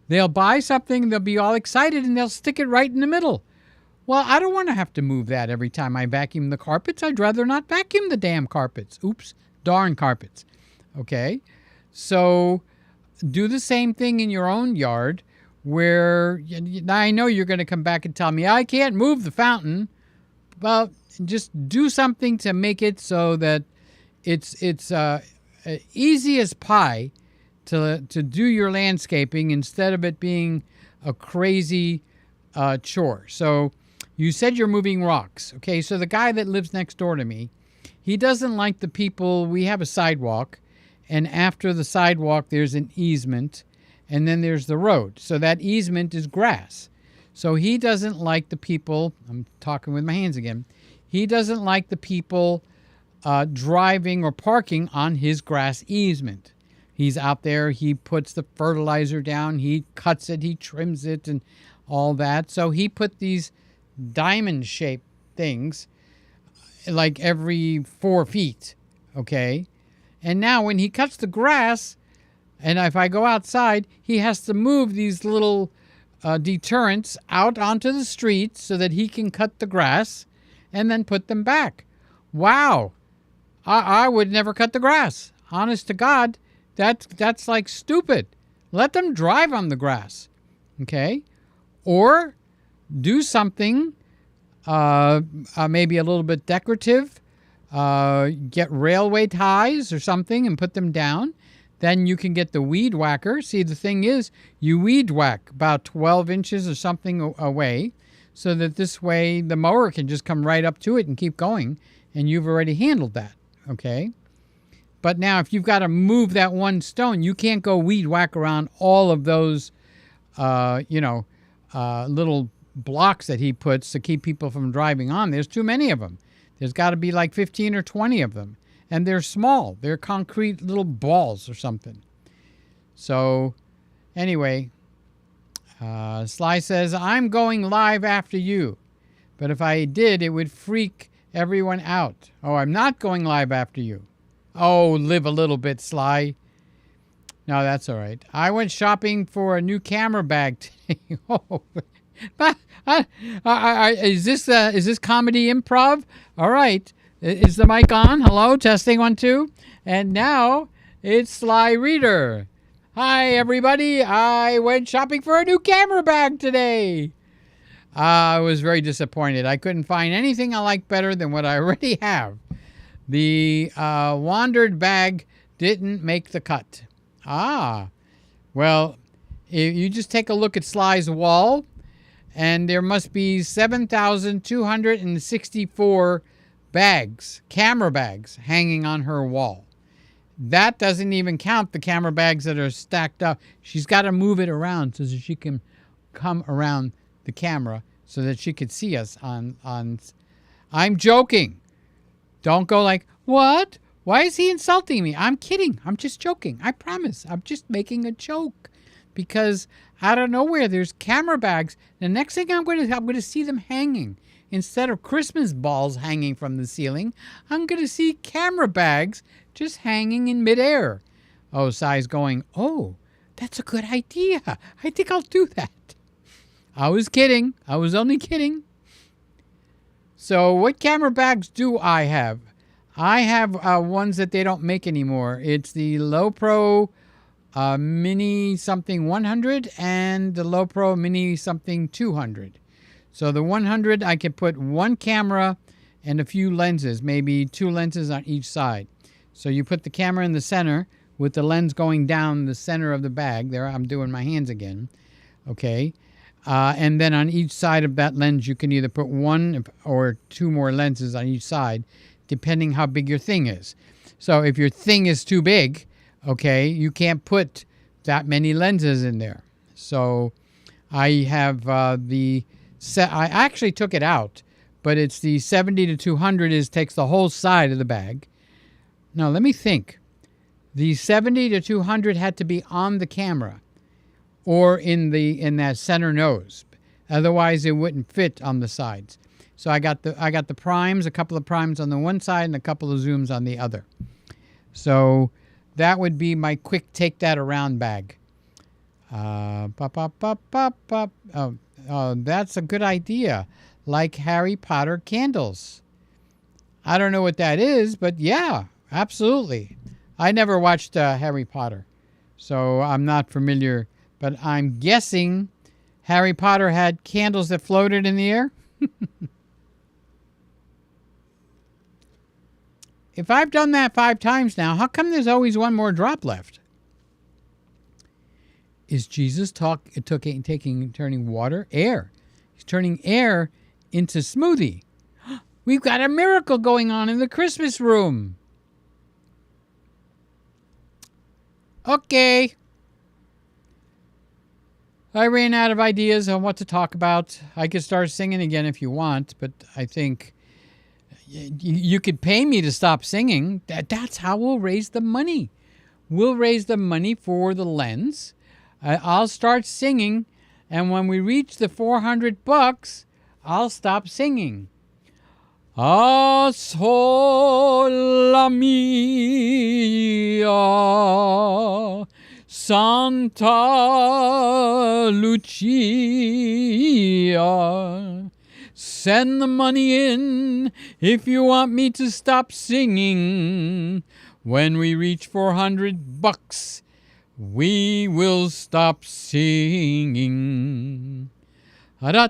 They'll buy something, they'll be all excited, and they'll stick it right in the middle. Well, I don't want to have to move that every time I vacuum the carpets. I'd rather not vacuum the damn carpets. Oops, darn carpets. Okay, so do the same thing in your own yard where I know you're going to come back and tell me, I can't move the fountain. Well, just do something to make it so that it's easy as pie to do your landscaping instead of it being a crazy chore. So you said you're moving rocks. Okay, so the guy that lives next door to me, he doesn't like the people. We have a sidewalk, and after the sidewalk, there's an easement, and then there's the road. So that easement is grass. So he doesn't like the people, I'm talking with my hands again, he doesn't like the people driving or parking on his grass easement He's out there. He puts the fertilizer down. He cuts it. He trims it and all that. So he put these diamond-shaped things like every 4 feet, okay? And now when he cuts the grass, and if I go outside, he has to move these little deterrents out onto the street so that he can cut the grass and then put them back. Wow. I would never cut the grass. Honest to God, that's like stupid. Let them drive on the grass, okay? Or do something maybe a little bit decorative. Get railway ties or something and put them down. Then you can get the weed whacker. See, the thing is, you weed whack about 12 inches or something away so that this way the mower can just come right up to it and keep going, and you've already handled that, okay? But now if you've got to move that one stone, you can't go weed whack around all of those, little blocks that he puts to keep people from driving on. There's too many of them. There's got to be like 15 or 20 of them. And they're small. They're concrete little balls or something. So anyway, Sly says, I'm going live after you. But if I did, it would freak everyone out. Oh, I'm not going live after you. Oh, live a little bit, Sly. No, that's all right. I went shopping for a new camera bag today. Oh, is this comedy improv? All right. Is the mic on? Hello, testing 1 2. And now it's Sly Reader. Hi, everybody. I went shopping for a new camera bag today. I was very disappointed. I couldn't find anything I like better than what I already have. The wandered bag didn't make the cut. Well, if you just take a look at Sly's wall, and there must be 7,264 bags, camera bags, hanging on her wall. That doesn't even count the camera bags that are stacked up. She's got to move it around so that she can come around the camera so that she could see us on. I'm joking. Don't go like, what? Why is he insulting me? I'm kidding. I'm just joking. I promise. I'm just making a joke. Because out of nowhere, there's camera bags. The next thing I'm going to see them hanging. Instead of Christmas balls hanging from the ceiling, I'm going to see camera bags just hanging in midair. Oh, Sai's going, oh, that's a good idea. I think I'll do that. I was kidding. I was only kidding. So what camera bags do I have? I have ones that they don't make anymore. It's the Low Pro Mini something 100 and the Low Pro Mini something 200. So the 100, I can put one camera and a few lenses, maybe 2 lenses on each side. So you put the camera in the center with the lens going down the center of the bag. There, I'm doing my hands again. Okay. And then on each side of that lens, you can either put 1 or 2 more lenses on each side, depending how big your thing is. So if your thing is too big, okay, you can't put that many lenses in there. So I have I actually took it out, but it's the 70 to 200 takes the whole side of the bag. Now let me think. The 70 to 200 had to be on the camera or in that center nose. Otherwise it wouldn't fit on the sides. So I got the primes, a couple of primes on the one side and a couple of zooms on the other. So that would be my quick take that around bag. That's a good idea. Like Harry Potter candles. I don't know what that is, but yeah, absolutely. I never watched Harry Potter, so I'm not familiar. But I'm guessing Harry Potter had candles that floated in the air. If I've done that 5 times now, how come there's always one more drop left? Is Jesus turning water, air? He's turning air into smoothie. We've got a miracle going on in the Christmas room. Okay. I ran out of ideas on what to talk about. I could start singing again if you want, but I think you could pay me to stop singing. That's how we'll raise the money. we'll raise the money for the lens. I'll start singing, and when we reach the $400, I'll stop singing. A sola mia, Santa Lucia. Send the money in if you want me to stop singing. When we reach $400, we will stop singing. Okay,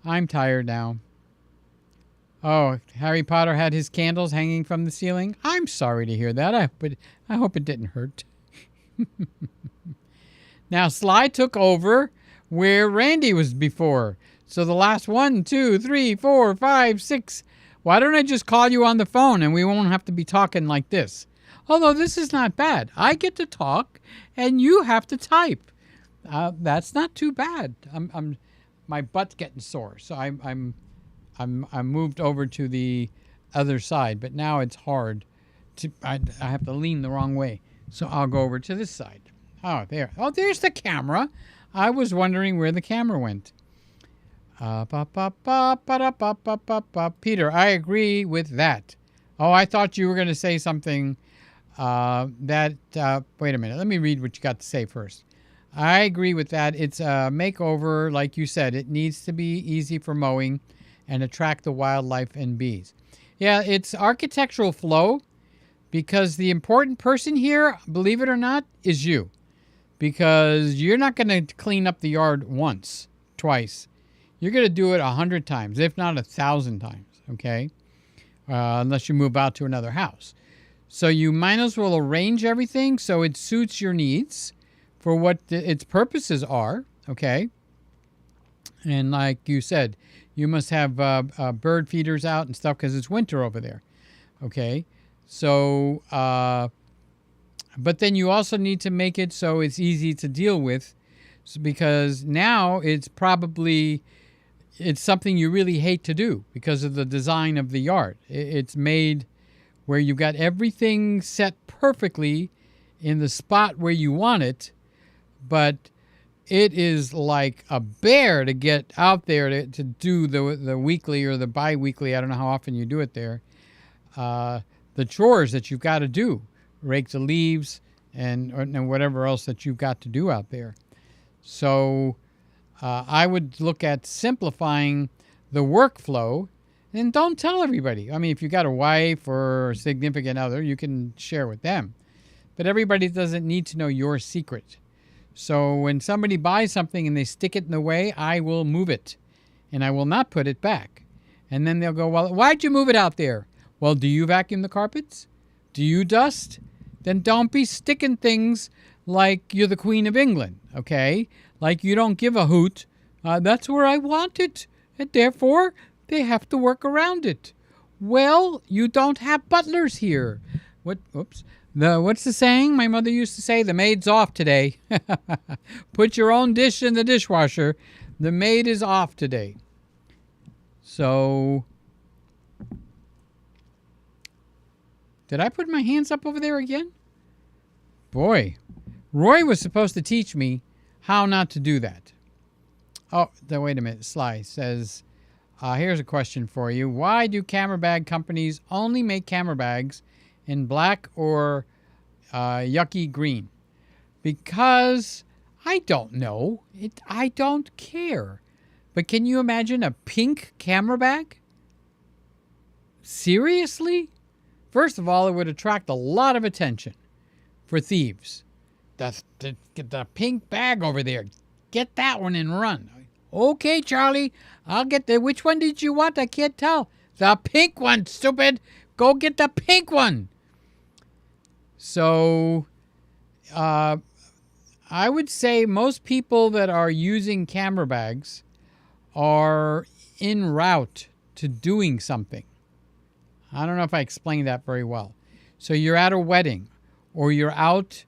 I'm tired now. Oh, Harry Potter had his candles hanging from the ceiling. I'm sorry to hear that. I hope it didn't hurt. Now, Sly took over where Randy was before. So the last 1, 2, 3, 4, 5, 6. Why don't I just call you on the phone and we won't have to be talking like this? Although this is not bad. I get to talk and you have to type. That's not too bad. My butt's getting sore, so I'm moved over to the other side. But now it's hard. I have to lean the wrong way, so I'll go over to this side. Oh, there. Oh, there's the camera. I was wondering where the camera went. Peter, I agree with that. Oh, I thought you were going to say something wait a minute. Let me read what you got to say first. I agree with that. It's a makeover, like you said. It needs to be easy for mowing and attract the wildlife and bees. Yeah, it's architectural flow because the important person here, believe it or not, is you. Because you're not going to clean up the yard once, twice. You're going to do it 100 times, if not 1,000 times, okay? Unless you move out to another house. So you might as well arrange everything so it suits your needs for what its purposes are, okay? And like you said, you must have bird feeders out and stuff because it's winter over there, okay? So, but then you also need to make it so it's easy to deal with because now it's something you really hate to do because of the design of the yard. It's made where you've got everything set perfectly in the spot where you want it, but it is like a bear to get out there to do the weekly or the bi-weekly, I don't know how often you do it there, the chores that you've got to do, rake the leaves and whatever else that you've got to do out there. So I would look at simplifying the workflow and don't tell everybody. I mean, if you got a wife or a significant other, you can share with them. But everybody doesn't need to know your secret. So when somebody buys something and they stick it in the way, I will move it. And I will not put it back. And then they'll go, well, why'd you move it out there? Well, do you vacuum the carpets? Do you dust? Then don't be sticking things like you're the Queen of England, okay? Like you don't give a hoot. That's where I want it. And therefore, they have to work around it. Well, you don't have butlers here. What's the saying my mother used to say? The maid's off today. Put your own dish in the dishwasher. The maid is off today. So, did I put my hands up over there again? Boy, Roy was supposed to teach me how not to do that. Oh, wait a minute. Sly says, here's a question for you. Why do camera bag companies only make camera bags in black or yucky green? Because I don't know. I don't care. But can you imagine a pink camera bag? Seriously? First of all, it would attract a lot of attention for thieves. Get the pink bag over there. Get that one and run. Okay, Charlie. I'll get which one did you want? I can't tell. The pink one, stupid. Go get the pink one. So, I would say most people that are using camera bags are en route to doing something. I don't know if I explained that very well. So you're at a wedding, or you're out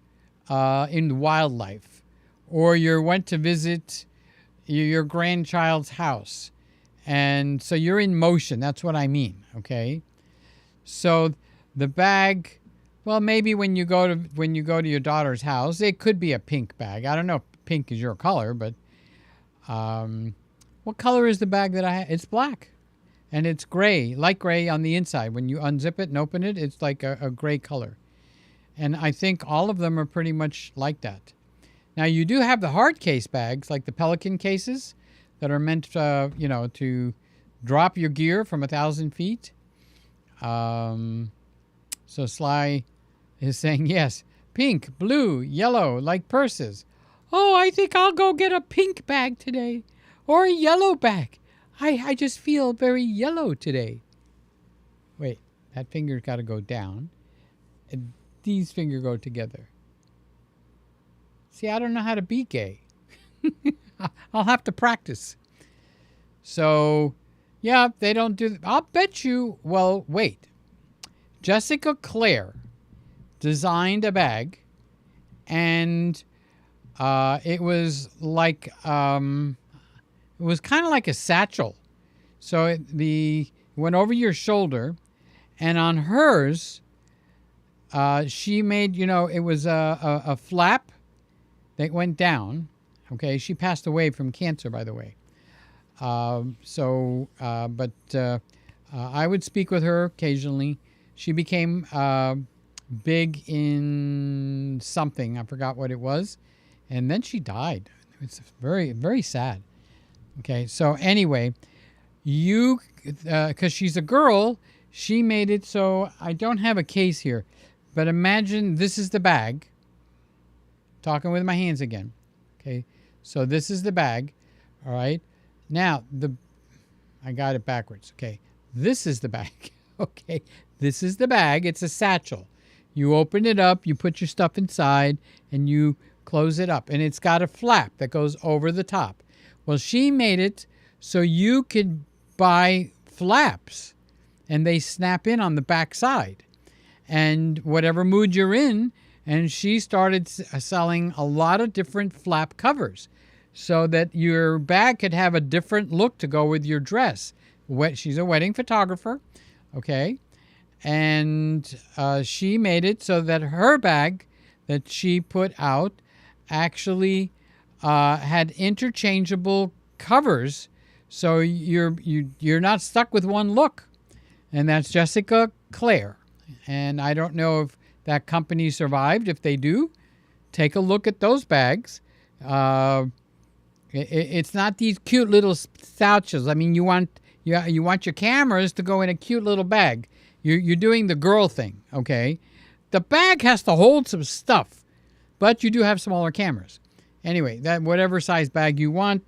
in wildlife, or you went to visit your grandchild's house. And so you're in motion. That's what I mean. Okay. So the bag, well, maybe when you go to your daughter's house, it could be a pink bag. I don't know if pink is your color, but what color is the bag that I have? It's black. And it's gray, light gray on the inside. When you unzip it and open it, it's like a gray color. And I think all of them are pretty much like that. Now, you do have the hard case bags, like the Pelican cases, that are meant, to drop your gear from 1,000 feet. So Sly is saying, yes, pink, blue, yellow, like purses. Oh, I think I'll go get a pink bag today, or a yellow bag. I just feel very yellow today. Wait, that finger's got to go down. And these fingers go together. See, I don't know how to be gay. I'll have to practice. So, yeah, they don't do... I'll bet you... Well, wait. Jessica Clare designed a bag, and it was like... it was kind of like a satchel. So it went over your shoulder, and on hers, she made, it was a flap that went down. Okay, she passed away from cancer, by the way. I would speak with her occasionally. She became big in something. I forgot what it was. And then she died. It's very, very sad. Okay, so anyway, because she's a girl, she made it so I don't have a case here. But imagine this is the bag. Talking with my hands again. Okay, so this is the bag. All right. Now, I got it backwards. Okay, this is the bag. Okay, this is the bag. It's a satchel. You open it up, you put your stuff inside, and you close it up. And it's got a flap that goes over the top. Well, she made it so you could buy flaps, and they snap in on the back side. And whatever mood you're in, and she started selling a lot of different flap covers so that your bag could have a different look to go with your dress. She's a wedding photographer, okay? And she made it so that her bag that she put out actually had interchangeable covers, so you're not stuck with one look. And that's Jessica Clare. And I don't know if that company survived. If they do, take a look at those bags. It's not these cute little satchels. I mean, you want your cameras to go in a cute little bag. You're doing the girl thing, okay? The bag has to hold some stuff, but you do have smaller cameras. Anyway, that whatever size bag you want,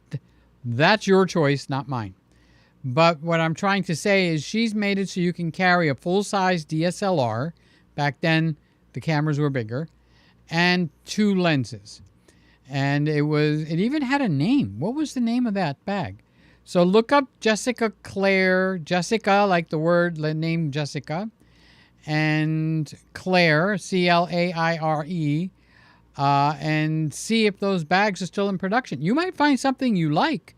that's your choice, not mine. But what I'm trying to say is she's made it so you can carry a full-size DSLR. Back then, the cameras were bigger, and 2 lenses. And it even had a name. What was the name of that bag? So look up Jessica Clare, Jessica, like the name Jessica, and Clare, Claire, and see if those bags are still in production. You might find something you like,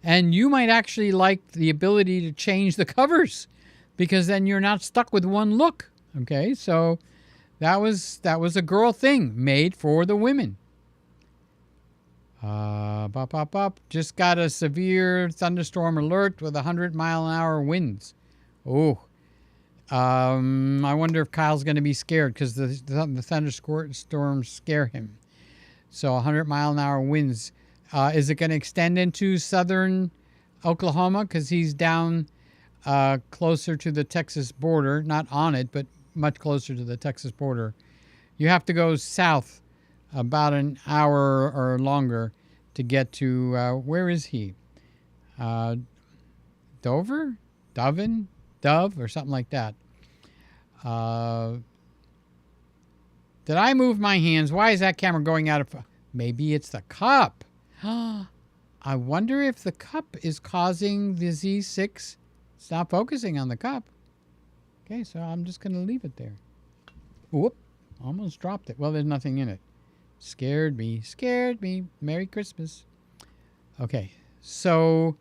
and you might actually like the ability to change the covers, because then you're not stuck with one look. Okay, so that was a girl thing made for the women. Just got a severe thunderstorm alert with 100-mile-an-hour winds. Oh, I wonder if Kyle's going to be scared because the thunderstorms scare him. So 100-mile-an-hour winds. Is it going to extend into southern Oklahoma? Because he's down closer to the Texas border. Not on it, but much closer to the Texas border. You have to go south about an hour or longer to get to, where is he? Dover? Dove, or something like that. Did I move my hands? Why is that camera going out of... Maybe it's the cup. I wonder if the cup is causing the Z6. It's not focusing on the cup. Okay, so I'm just going to leave it there. Whoop, almost dropped it. Well, there's nothing in it. Scared me. Merry Christmas. Okay, So,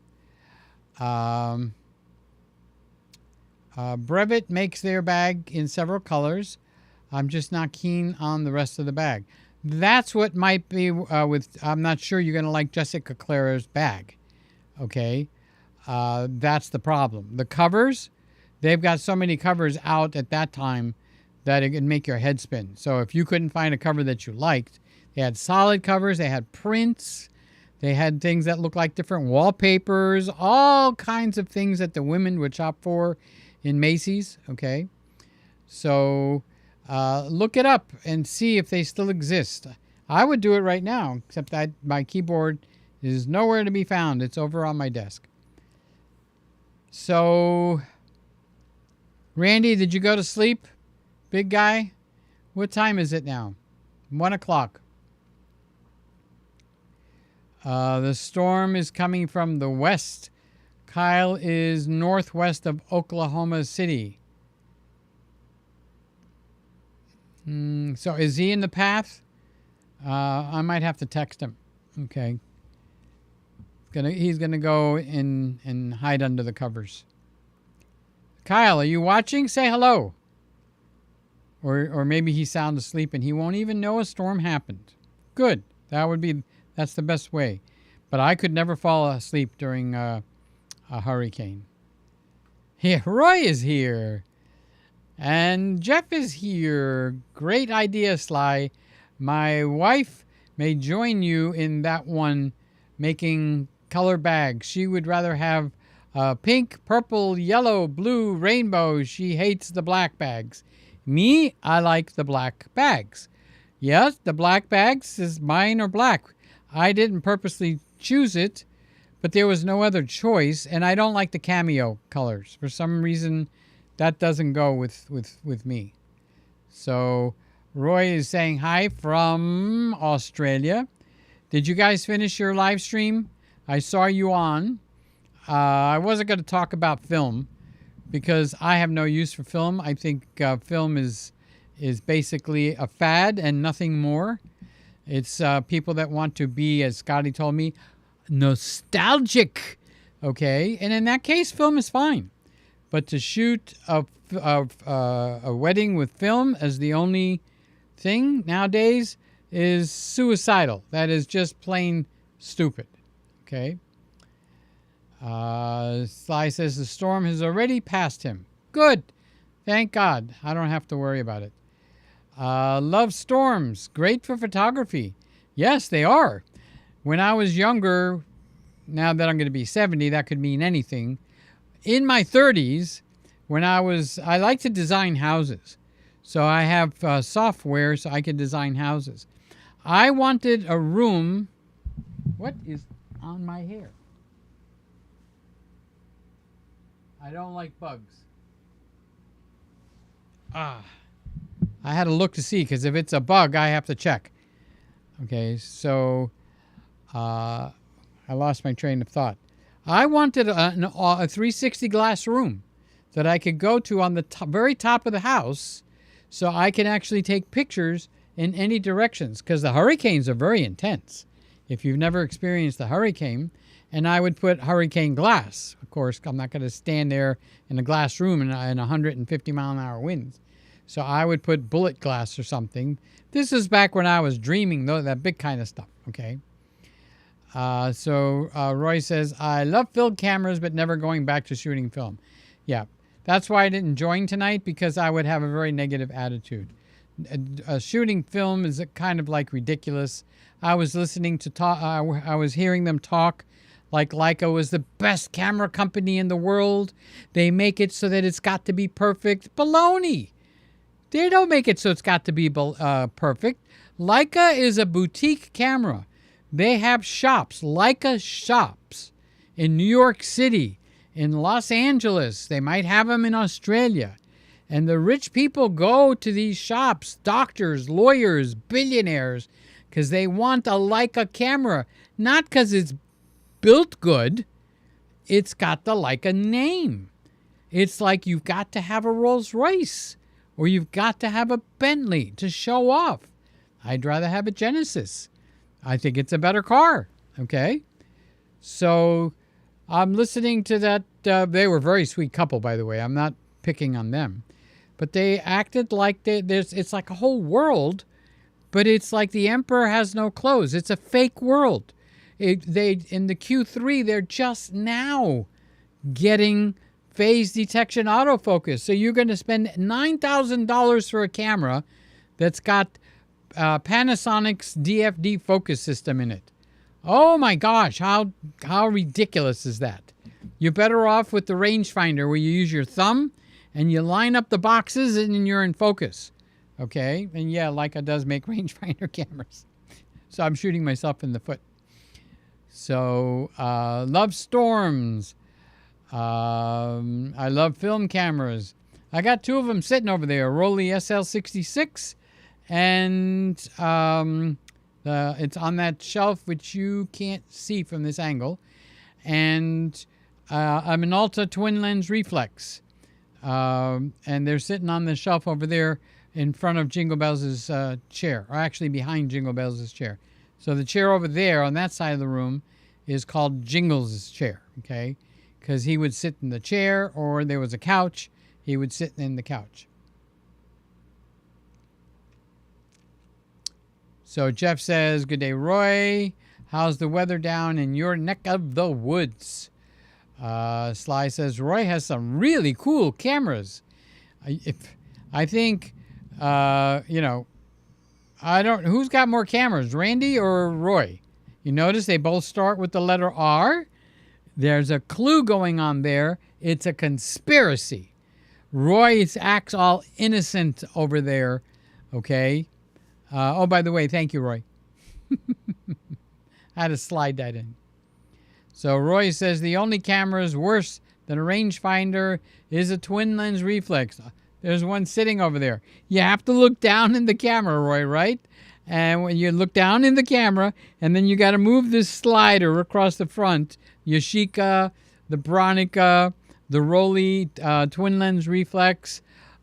Brevet makes their bag in several colors. I'm just not keen on the rest of the bag. That's what might be I'm not sure you're going to like Jessica Clara's bag. Okay. That's the problem. The covers, they've got so many covers out at that time that it can make your head spin. So if you couldn't find a cover that you liked, they had solid covers, they had prints, they had things that looked like different wallpapers, all kinds of things that the women would shop for in Macy's. Okay. So look it up and see if they still exist. I would do it right now, except that my keyboard is nowhere to be found. It's over on my desk. So, Randy, did you go to sleep? Big guy? What time is it now? 1 o'clock. The storm is coming from the west. Kyle is northwest of Oklahoma City. So is he in the path? I might have to text him. Okay. He's gonna go and hide under the covers. Kyle, are you watching? Say hello. Or maybe he's sound asleep and he won't even know a storm happened. Good. That's the best way. But I could never fall asleep during a hurricane. Yeah, Roy is here. And Jeff is here. Great idea, Sly. My wife may join you in that one, making color bags. She would rather have pink, purple, yellow, blue, rainbow. She hates the black bags. Me, I like the black bags. Yes, the black bags is mine or black. I didn't purposely choose it, but there was no other choice, and I don't like the cameo colors. For some reason, that doesn't go with me. So Roy is saying hi from Australia. Did you guys finish your live stream? I saw you on. I wasn't going to talk about film because I have no use for film. I think film is basically a fad and nothing more. It's people that want to be, as Scotty told me, nostalgic. Okay, and in that case, film is fine. But to shoot a wedding with film as the only thing nowadays is suicidal. That is just plain stupid. Okay. Sly says the storm has already passed him. Good. Thank God. I don't have to worry about it. Love storms. Great for photography. Yes, they are. When I was younger, now that I'm going to be 70, that could mean anything. In my 30s, I like to design houses. So I have software so I can design houses. I wanted a room. What is on my hair? I don't like bugs. I had to look to see, because if it's a bug, I have to check. Okay, so I lost my train of thought. I wanted a 360 glass room that I could go to on the very top of the house so I can actually take pictures in any directions, because the hurricanes are very intense. If you've never experienced a hurricane, and I would put hurricane glass. Of course, I'm not going to stand there in a glass room in 150 mile an hour winds. So I would put bullet glass or something. This is back when I was dreaming, though, that big kind of stuff, okay? So Roy says, I love film cameras, but never going back to shooting film. Yeah, that's why I didn't join tonight, because I would have a very negative attitude. Shooting film is kind of like ridiculous. I was listening to I was hearing them talk like Leica was the best camera company in the world. They make it so that it's got to be perfect. Baloney. They don't make it so it's got to be perfect. Leica is a boutique camera. They have shops, Leica shops, in New York City, in Los Angeles. They might have them in Australia. And the rich people go to these shops, doctors, lawyers, billionaires, because they want a Leica camera. Not because it's built good. It's got the Leica name. It's like you've got to have a Rolls Royce or you've got to have a Bentley to show off. I'd rather have a Genesis. I think it's a better car. Okay? So I'm listening to that. They were a very sweet couple, by the way. I'm not picking on them. But they acted like it's like a whole world, but it's like the emperor has no clothes. It's a fake world. In the Q3, they're just now getting phase detection autofocus. So you're going to spend $9,000 for a camera that's got Panasonic's DFD focus system in it. Oh my gosh, how ridiculous is that? You're better off with the rangefinder where you use your thumb and you line up the boxes and you're in focus. Okay? And yeah, Leica does make rangefinder cameras. So I'm shooting myself in the foot. So, love storms. I love film cameras. I got 2 of them sitting over there, a Rollei SL66 and it's on that shelf which you can't see from this angle, and a Minolta twin lens reflex, and they're sitting on the shelf over there in front of Jingle Bells' chair, or actually behind Jingle Bells' chair. So the chair over there on that side of the room is called Jingles' chair, okay? Because he would sit in the chair, or there was a couch, he would sit in the couch. So Jeff says, good day, Roy. How's the weather down in your neck of the woods? Sly says, Roy has some really cool cameras. I think, who's got more cameras, Randy or Roy? You notice they both start with the letter R. There's a clue going on there. It's a conspiracy. Roy acts all innocent over there, okay? By the way, thank you, Roy. I had to slide that in. So Roy says the only camera is worse than a rangefinder is a twin lens reflex. There's one sitting over there. You have to look down in the camera, Roy, right? And when you look down in the camera, and then you got to move this slider across the front. Yashica, the Bronica, the Rollei twin lens reflex.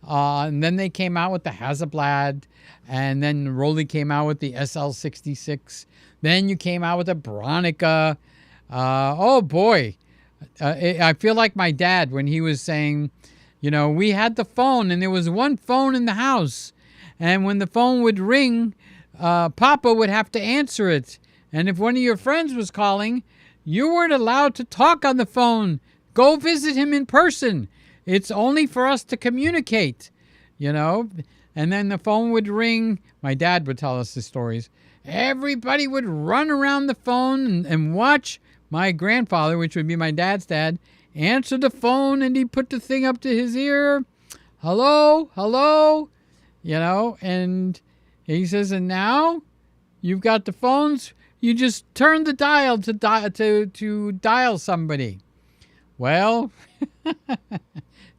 And then they came out with the Hasselblad. And then Rollei came out with the SL66. Then you came out with the Bronica. Oh, boy. I feel like my dad when he was saying, we had the phone and there was one phone in the house. And when the phone would ring, Papa would have to answer it. And if one of your friends was calling, you weren't allowed to talk on the phone. Go visit him in person. It's only for us to communicate, And then the phone would ring. My dad would tell us the stories. Everybody would run around the phone and watch my grandfather, which would be my dad's dad, answer the phone, and he'd put the thing up to his ear. Hello, hello, and he says, and now you've got the phones. You just turn the dial to dial somebody. Well,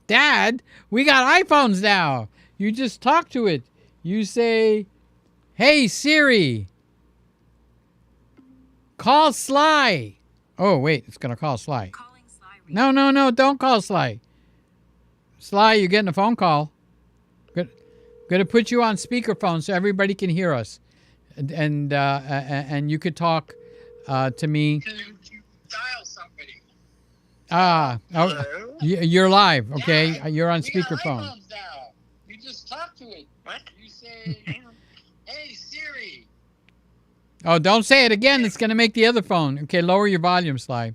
Dad, we got iPhones now. You just talk to it. You say, hey, Siri, call Sly. Oh, wait, it's going to call Sly. Calling Sly. No, don't call Sly. Sly, you're getting a phone call. Going to put you on speakerphone so everybody can hear us. And you could talk to me. Can you dial somebody? You're live, okay? Yeah, you're on speakerphone. You just talk to it. What? You say, hey, Siri. Oh, don't say it again. It's going to make the other phone. Okay, lower your volume, Sly.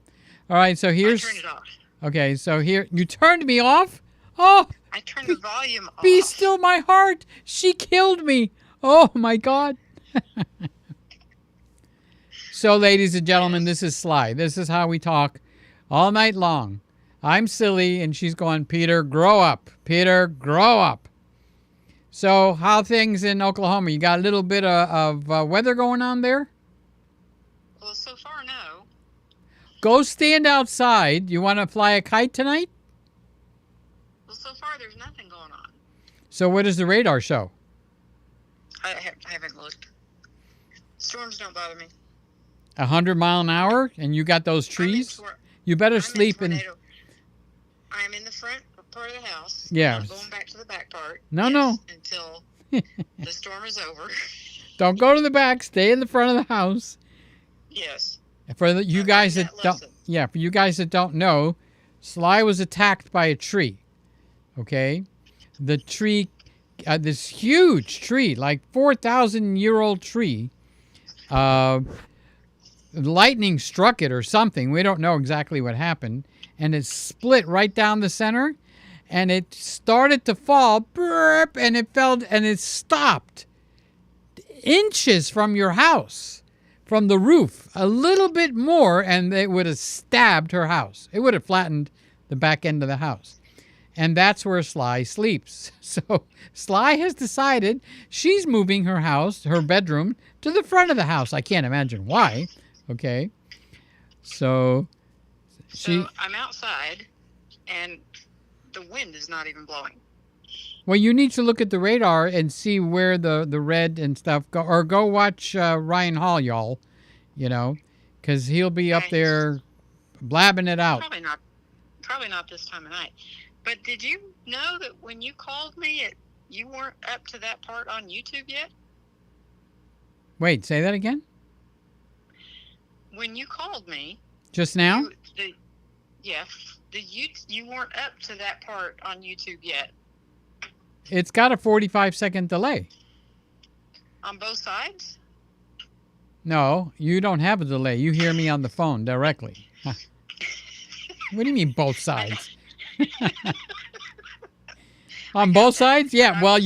All right, so here's... I turned it off. Okay, so here... You turned me off? Oh! I turned the volume off. Be still my heart. She killed me. Oh, my God. So, ladies and gentlemen, this is Sly. This is how we talk all night long. I'm silly, and she's going, Peter, grow up. Peter, grow up. So, how things in Oklahoma? You got a little bit of weather going on there? Well, so far, no. Go stand outside. You want to fly a kite tonight? Well, so far, there's nothing going on. So, what does the radar show? I haven't looked. Storms don't bother me. 100 mile an hour, and you got those trees? You better sleep in. I'm in the front part of the house. Yeah. I'm going back to the back part. No. Until the storm is over. Don't go to the back. Stay in the front of the house. Yes. For you guys that don't, lesson. yeah, for you guys that don't know, Sly was attacked by a tree. Okay, the tree, this huge tree, like 4,000-year-old tree. Lightning struck it or something. We don't know exactly what happened, and it split right down the center, and it started to fall, burp, and it fell, and it stopped inches from your house, from the roof, a little bit more, and it would have stabbed her house. It would have flattened the back end of the house. And that's where Sly sleeps. So Sly has decided she's moving her house, her bedroom, to the front of the house. I can't imagine why. Okay. So I'm outside, and the wind is not even blowing. Well, you need to look at the radar and see where the red and stuff go, or go watch Ryan Hall, y'all, because he'll be up there blabbing it out. Probably not this time of night. But did you know that when you called me, you weren't up to that part on YouTube yet? Wait, say that again? When you called me just now? You weren't up to that part on YouTube yet. It's got a 45-second delay. On both sides? No, you don't have a delay. You hear me on the phone directly. Huh. What do you mean both sides? On both sides? Yeah, well,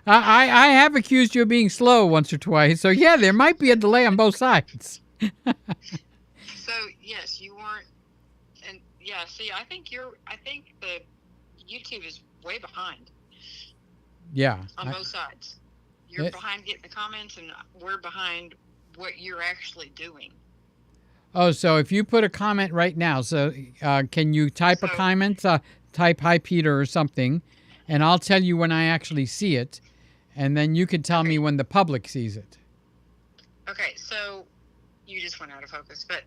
I have accused you of being slow once or twice. So, yeah, there might be a delay on both sides. So, yes, you weren't. And, yeah, see, I think the YouTube is way behind. Yeah. On both sides. You're behind getting the comments, and we're behind what you're actually doing. Oh, so if you put a comment right now, so can you type a comment? Type "Hi Peter" or something, and I'll tell you when I actually see it, and then you can tell me when the public sees it. Okay, so you just went out of focus, but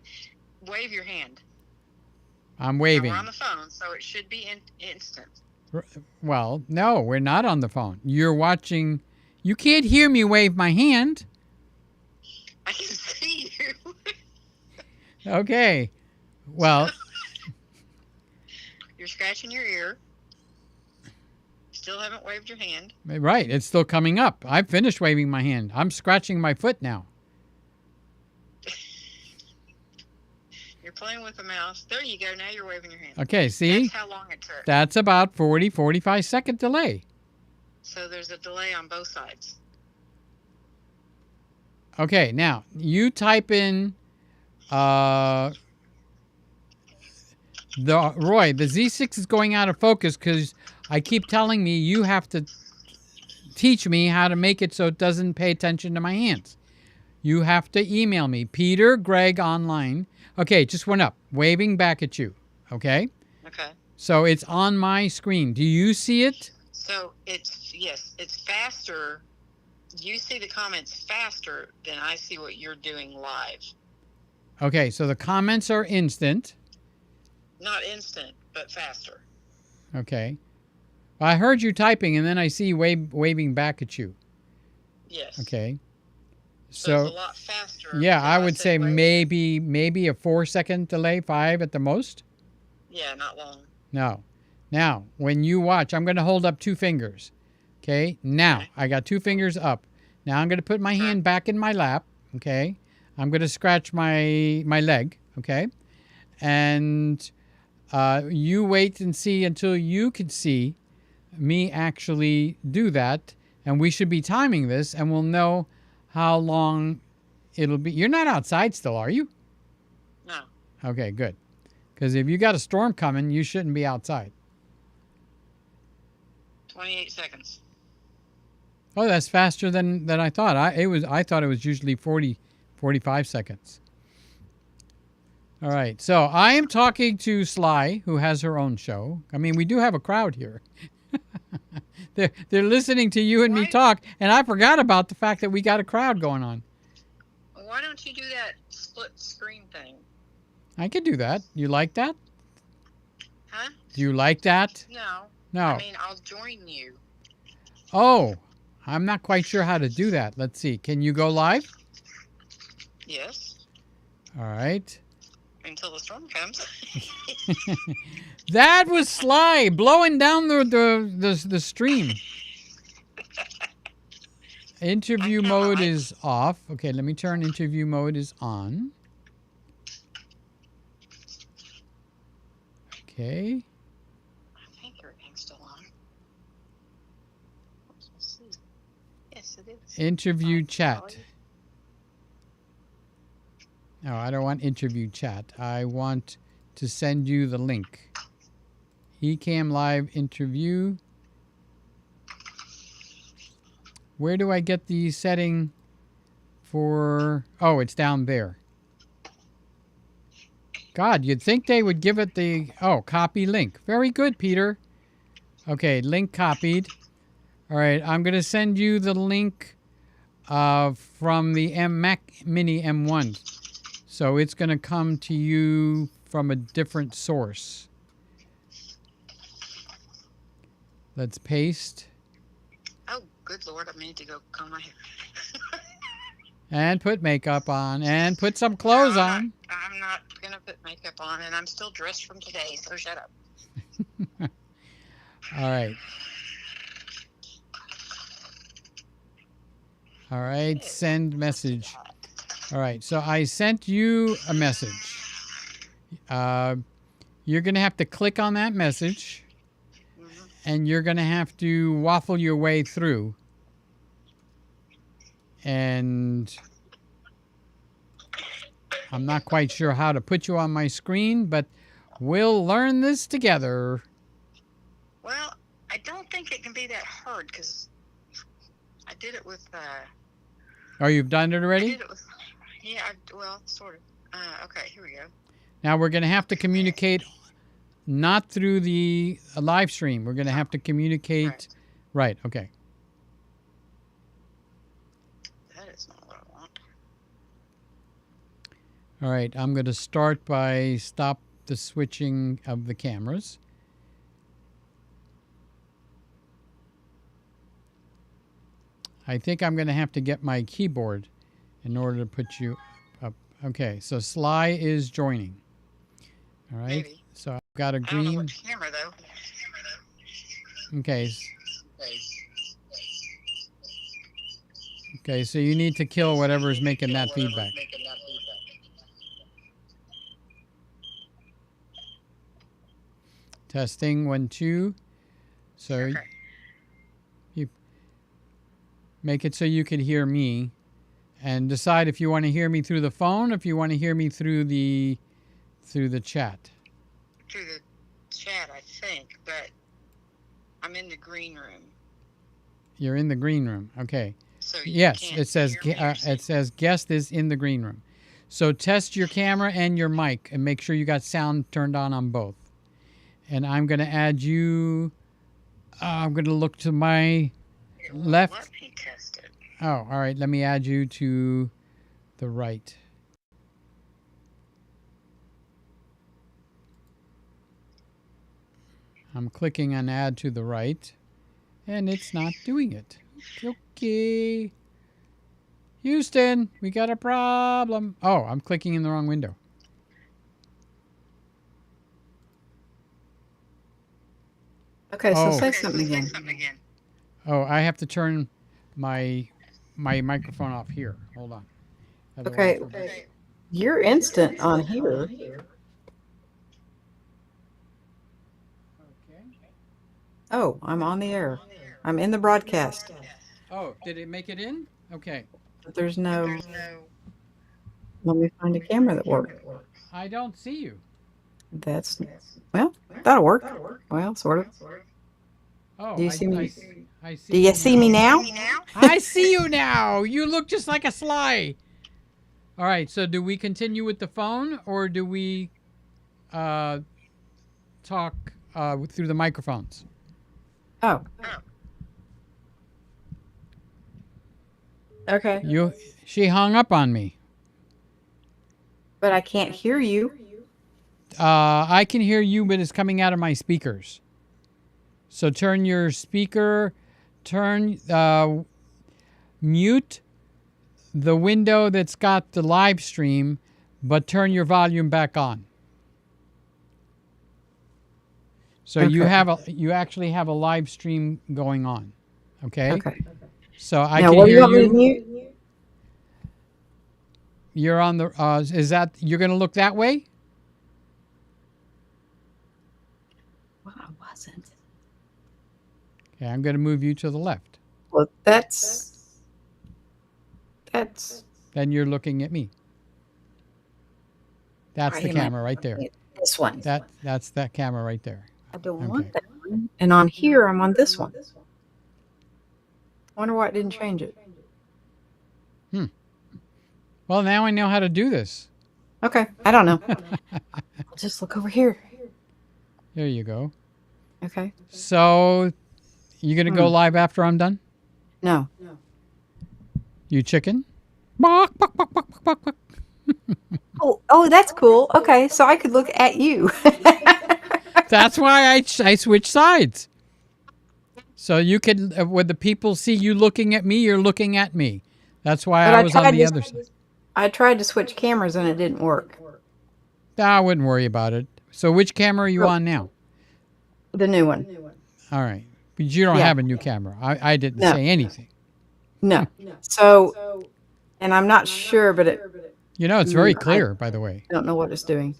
wave your hand. I'm waving. Now, we're on the phone, so it should be instant. Well, no, we're not on the phone. You're watching. You can't hear me wave my hand. I can see you. Okay. Well. You're scratching your ear. Still haven't waved your hand. Right. It's still coming up. I've finished waving my hand. I'm scratching my foot now. You're playing with the mouse. There you go. Now you're waving your hand. Okay, see? That's how long it took. That's about 45-second delay. So there's a delay on both sides. Okay, now you type in Roy, the Z6 is going out of focus because I keep telling me you have to teach me how to make it so it doesn't pay attention to my hands. You have to email me, Peter Greg Online. Okay, just went up, waving back at you. Okay? Okay. So it's on my screen. Do you see it? So it's faster. You see the comments faster than I see what you're doing live. Okay, so the comments are instant. Not instant, but faster. Okay. I heard you typing, and then I see waving back at you. Yes. Okay. So it's a lot faster. Yeah, I would say maybe a 4-second delay, 5 at the most. Yeah, not long. No. Now, when you watch, I'm going to hold up 2 fingers. Okay? Now, I got 2 fingers up. Now I'm going to put my hand back in my lap. Okay? I'm going to scratch my leg. Okay? And you wait and see until you can see me actually do that. And we should be timing this, and we'll know how long it'll be. You're not outside still, are you? No. Okay, good. Because if you got a storm coming, you shouldn't be outside. 28 seconds. Oh, that's faster than I thought. I thought it was usually 45 seconds. All right. So I am talking to Sly, who has her own show. I mean, we do have a crowd here. They're listening to you and me talk, and I forgot about the fact that we got a crowd going on. Why don't you do that split screen thing? I could do that. You like that? Huh? Do you like that? No. No. I mean, I'll join you. Oh, I'm not quite sure how to do that. Let's see. Can you go live? Yes. All right. Until the storm comes. That was Sly blowing down the stream. Interview mode is off. Okay, let me turn interview mode is on. Okay. I think everything's still on. Let's see. Yes, it is. Interview chat. No, I don't want interview chat. I want to send you the link. Ecamm Live interview. Where do I get the setting for... Oh, it's down there. God, you'd think they would give it the... Oh, copy link. Very good, Peter. Okay, link copied. All right, I'm going to send you the link from the Mac Mini M1. So it's going to come to you from a different source. Let's paste. Oh, good Lord, I need to go comb my hair. And put makeup on. And put some clothes on. I'm not going to put makeup on, and I'm still dressed from today, so shut up. All right. All right, send message. All right, so I sent you a message. You're going to have to click on that message, and you're going to have to waffle your way through. And I'm not quite sure how to put you on my screen, but we'll learn this together. Well, I don't think it can be that hard, because I did it with... Oh, you've done it already? I did it with... Yeah, well, sort of. Okay, here we go. Now we're going to have to communicate not through the live stream. We're going to have to communicate. Right, okay. That is not what I want. All right, I'm going to start by stop the switching of the cameras. I think I'm going to have to get my keyboard in order to put you up. Okay, so Sly is joining. All right, Maybe. So I've got a I don't know green. which camera, though. Okay. Okay, so you need to kill whatever's making that feedback. Testing 1, 2. So Okay. you make it so you can hear me, and decide if you want to hear me through the phone, or if you want to hear me through the chat. Through the chat, I think, but I'm in the green room. You're in the green room. Okay. So you Yes, can't it says hear me or see it says guest is in the green room. So test your camera and your mic and make sure you got sound turned on both. And I'm going to add you. I'm going to look to my left. Let me test it. Oh, all right. Let me add you to the right. I'm clicking on add to the right, and it's not doing it. Okay. Houston, we got a problem. Oh, I'm clicking in the wrong window. Okay, so Oh. say something again. Oh, I have to turn my microphone off here. Hold on. Okay, Otherwise- you're instant on here. Okay. Oh, I'm on the air. I'm in the broadcast. Oh, did it make it in? Okay. But there's no. There's no... Let me find a camera that works. I don't see you. That's well, that'll work. Well, sort of. Oh, Do you see me? I see Do you see me now? I see you now. You look just like a Sly. All right. So do we continue with the phone, or do we talk through the microphones? Oh. Okay. She hung up on me. But I can't hear you. I can hear you, but it's coming out of my speakers. So turn your speaker, mute the window that's got the live stream, but turn your volume back on. So you actually have a live stream going on. Okay? Okay. So I Now, can what do hear you want me to you. mute? You're on the is that you're going to look that way? Well, I wasn't. Okay, I'm going to move you to the left. Well, that's. Then you're looking at me. That's Why the am I camera right there. looking at this one? That's that camera right there. I don't Okay. want that one. And on here, I'm on this one. Wonder why it didn't change it. Well, now I know how to do this. Okay, I don't know. I'll just look over here. There you go. Okay. So, you going to go live after I'm done? No. You chicken? Bok, bok, bok, bok, bok, bok. Oh, that's cool. Okay, so I could look at you. That's why I switch sides. So you could, when the people see you looking at me, you're looking at me. That's why I was on the other side. I tried to switch cameras and it didn't work. I wouldn't worry about it. So which camera are you on now? The new one. All right. But you don't have a new camera. I didn't say anything. No. So, and I'm not sure, but It's very clear, by the way. I don't know what it's doing.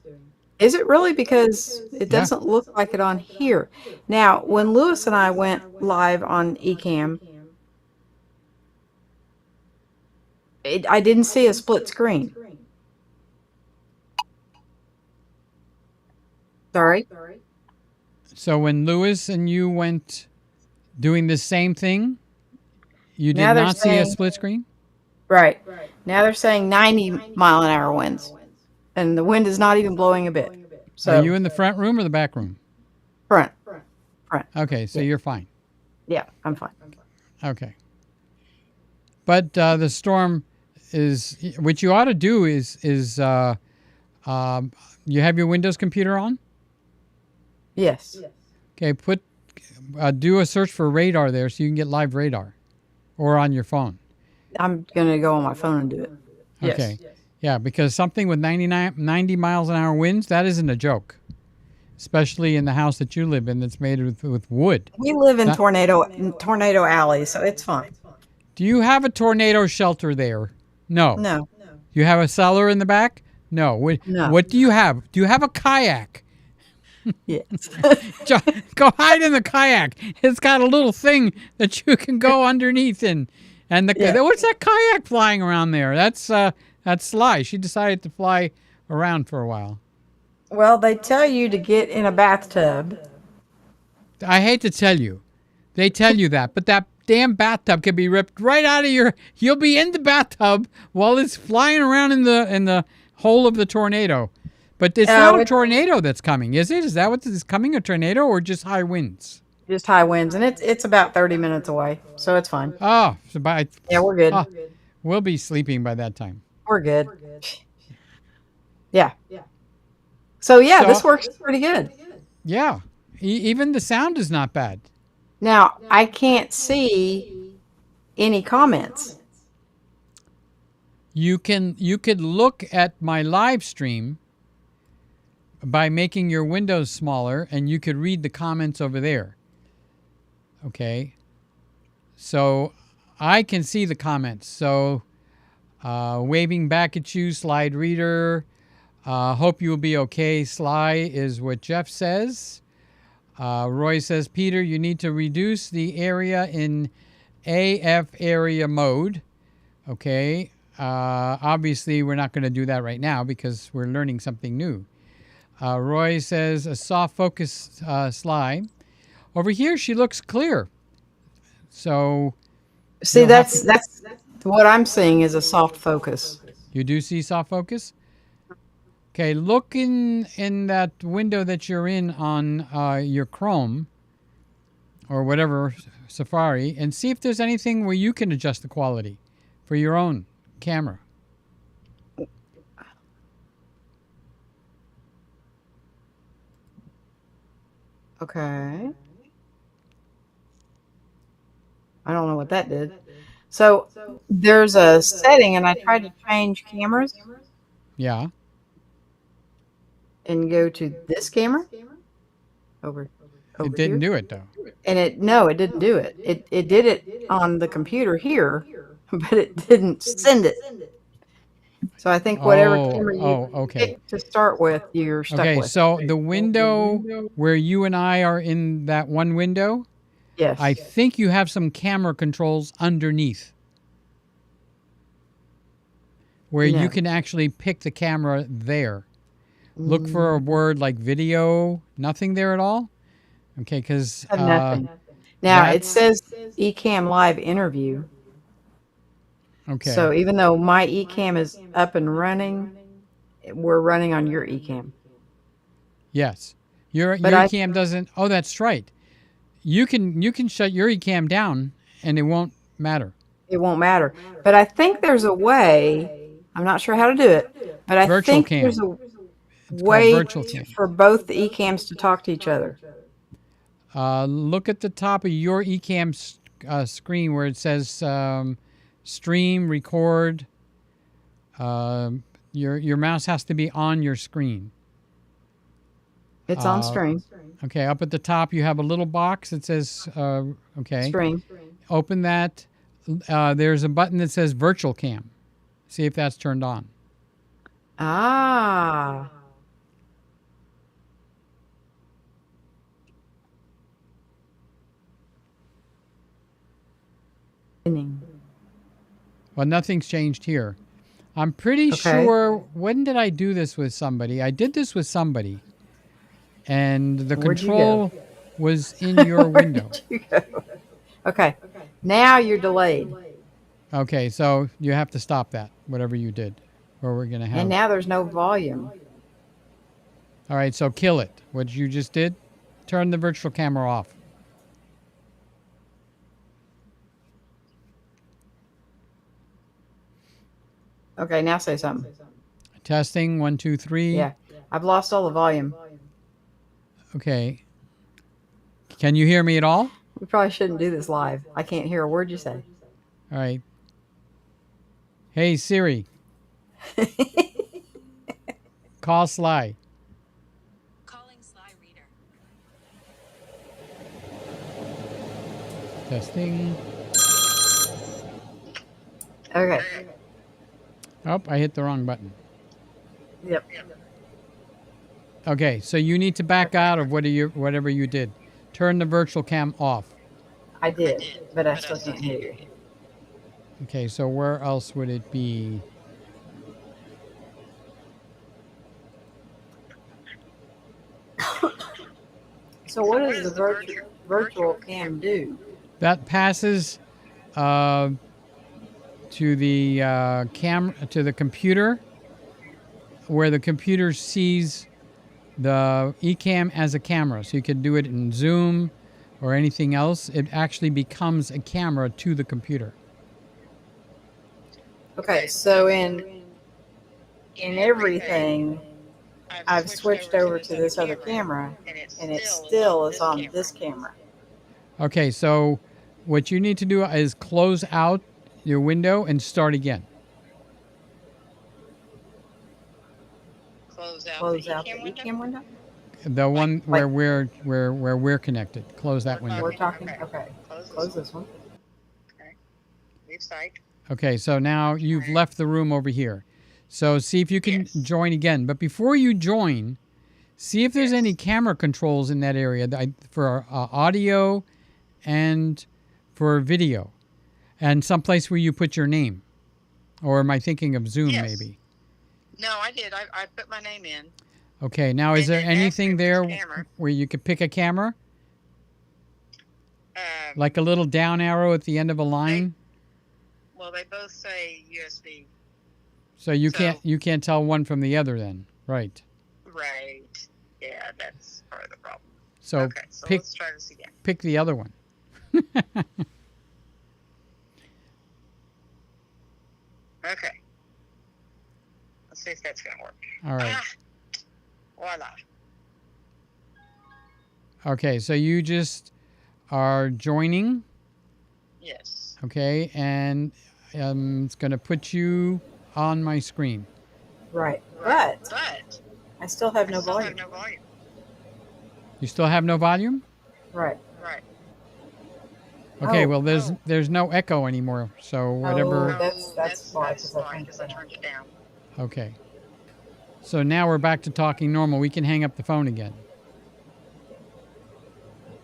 Is it really? Because it doesn't look like it on here. Now, when Lewis and I went live on Ecamm, I didn't see a split screen. Sorry? So when Lewis and you went doing the same thing, you did not see a split screen? Right. Now they're saying 90-mile-an-hour winds. And the wind is not even blowing a bit. So Are you in the front room or the back room? front. Okay, so you're fine. Yeah, I'm fine. Okay. But the storm is, what you ought to do is you have your Windows computer on? Yes. Okay, do a search for radar there so you can get live radar, or on your phone. I'm going to go on my phone and do it. Okay. Yes. Yeah, because something with 90 miles an hour winds, that isn't a joke. Especially in the house that you live in that's made with wood. We live in Tornado Alley, so it's fine. Do you have a tornado shelter there? No. No. You have a cellar in the back? No. No. What do you have? Do you have a kayak? Yes. Go hide in the kayak. It's got a little thing that you can go underneath in. And what's that kayak flying around there? That's Sly. She decided to fly around for a while. Well, they tell you to get in a bathtub. I hate to tell you. They tell you that, but that damn bathtub can be ripped right out of you'll be in the bathtub while it's flying around in the hole of the tornado. But it's not a tornado that's coming, is it? Is that what is coming, a tornado or just high winds? Just high winds, and it's about 30 minutes away, so it's fine. Oh, Yeah, we're good. We'll be sleeping by that time. We're good. Yeah. So this works pretty good. Yeah. Even the sound is not bad. Now, I can't see any comments. You could look at my live stream by making your windows smaller, and you could read the comments over there. Okay. So I can see the comments. So waving back at you, Slide Reader. Hope you will be okay. Sly is what Jeff says. Roy says, Peter, you need to reduce the area in AF area mode. Okay. Obviously, we're not going to do that right now because we're learning something new. Roy says, a soft focus Sly. Over here, she looks clear. So, see, that's what I'm seeing is a soft focus. You do see soft focus? Okay, look in that window that you're in on your Chrome or whatever, Safari, and see if there's anything where you can adjust the quality for your own camera. Okay. I don't know what that did. So there's a setting, and I tried to change cameras. Yeah. and go to this camera over It didn't here. do it though. And it didn't do it. It did it on the computer here, but it didn't send it. So I think whatever camera you Okay. picked to start with, you're stuck Okay, with. so the window where you and I are in that one window, Yes. I think you have some camera controls underneath where No. you can actually pick the camera there. Look for a word like video. Nothing there at all? Okay, because Nothing. Now it that's- says Ecamm Live interview. okay. So even though my Ecamm is up and running, we're running on your Ecamm. Yes. Your But I- Ecamm doesn't. Oh, that's right. You can shut your Ecamm down and it won't matter. It won't matter. But I think there's a way. I'm not sure how to do it, but I Virtual think cam. there's a It's way called virtual cam. for both the Ecams to talk to each other. Look at the top of your Ecamm screen where it says stream, record. Your mouse has to be on your screen. It's on stream. Okay, up at the top you have a little box that says, okay. Stream. Open that. There's a button that says virtual cam. See if that's turned on. Ah. Well, nothing's changed here. I'm pretty sure, when did I do this with somebody? I did this with somebody. And the Where'd you control was in your window. You go. Okay. Now you're delayed. Okay, so you have to stop that, whatever you did. Or we're going to have... And now there's no volume. All right, so kill it. What you just did, turn the virtual camera off. Okay, now say something. Testing, 1, 2, 3. Yeah. I've lost all the volume. Okay. Can you hear me at all? We probably shouldn't do this live. I can't hear a word you say. All right. Hey, Siri. Call Sly. Calling Sly Reader. Testing. Okay. Oh, I hit the wrong button. Yep. Okay, so you need to back out of whatever you did. Turn the virtual cam off. I did, but I still can't hear you. Okay, so where else would it be? So what does the virtual cam do? That passes to the camera, to the computer, where the computer sees the Ecamm as a camera. So you can do it in Zoom or anything else. It actually becomes a camera to the computer. Okay, so in everything, I've switched over to this other camera, and it still is on this camera. Okay, so what you need to do is close out your window and start again. Close out the Ecamm Ecamm window. The one where we're connected. Close that window. We're talking. Okay, close this one. Okay. Leave site. Okay, so now you've left the room over here. So see if you can join again. But before you join, see if there's any camera controls in that area for audio and for video. And someplace where you put your name. Or am I thinking of Zoom maybe? No, I did. I put my name in. Okay, now is And there then next anything is there camera. where you could pick a camera? Like a little down arrow at the end of a line? Well, they both say USB. So you can't tell one from the other then, right? Right. Yeah, that's part of the problem. So Okay, so let's try this again. pick the other one. Okay. Let's see if that's going to work. All right. Voila. Okay, so you just are joining, Yes. okay, and it's going to put you on my screen. Right, but But I still have no I still volume. have no volume. You still have no volume? Right. Right. Okay, Oh. well, there's no echo anymore. So whatever. Oh, that's why, because I turned because I it down. turned it down. Okay. So now we're back to talking normal. We can hang up the phone again.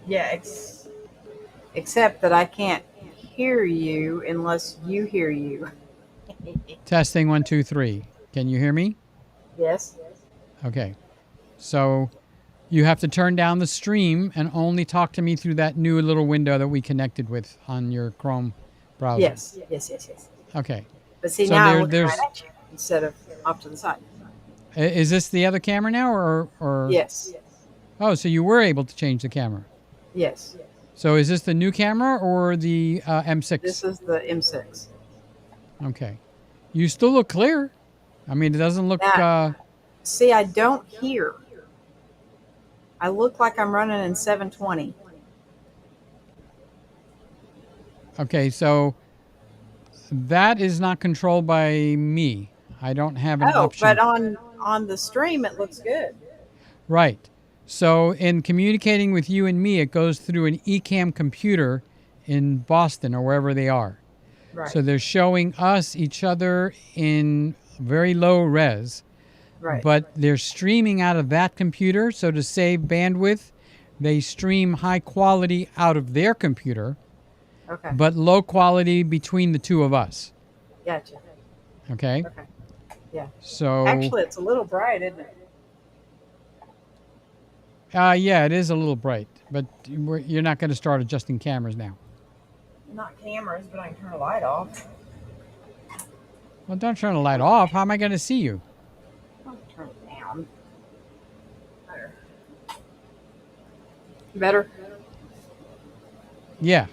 Yeah, except that I can't hear you unless you hear you. Testing 1, 2, 3. Can you hear me? Yes. Okay. So you have to turn down the stream and only talk to me through that new little window that we connected with on your Chrome browser. Yes. Okay. But see, So now there- I'm looking there's- right at you instead of off to the side. Is this the other camera now, or? Yes. Oh, so you were able to change the camera. Yes. So is this the new camera or the M6? This is the M6. Okay. You still look clear. I mean, it doesn't look. See, I don't hear. I look like I'm running in 720. Okay, so that is not controlled by me. I don't have an option. But on the stream it looks good. Right. So in communicating with you and me, it goes through an Ecamm computer in Boston or wherever they are. Right. So they're showing us each other in very low res. Right. But they're streaming out of that computer. So to save bandwidth, they stream high quality out of their computer, Okay. but low quality between the two of us. Gotcha. Okay? Okay. Yeah. So Actually, it's a little bright, isn't it? yeah, it is a little bright, but you're not going to start adjusting cameras now. Not cameras, but I can turn the light off. Well, don't turn the light off. How am I going to see you? I'll turn it down. Better? Yeah,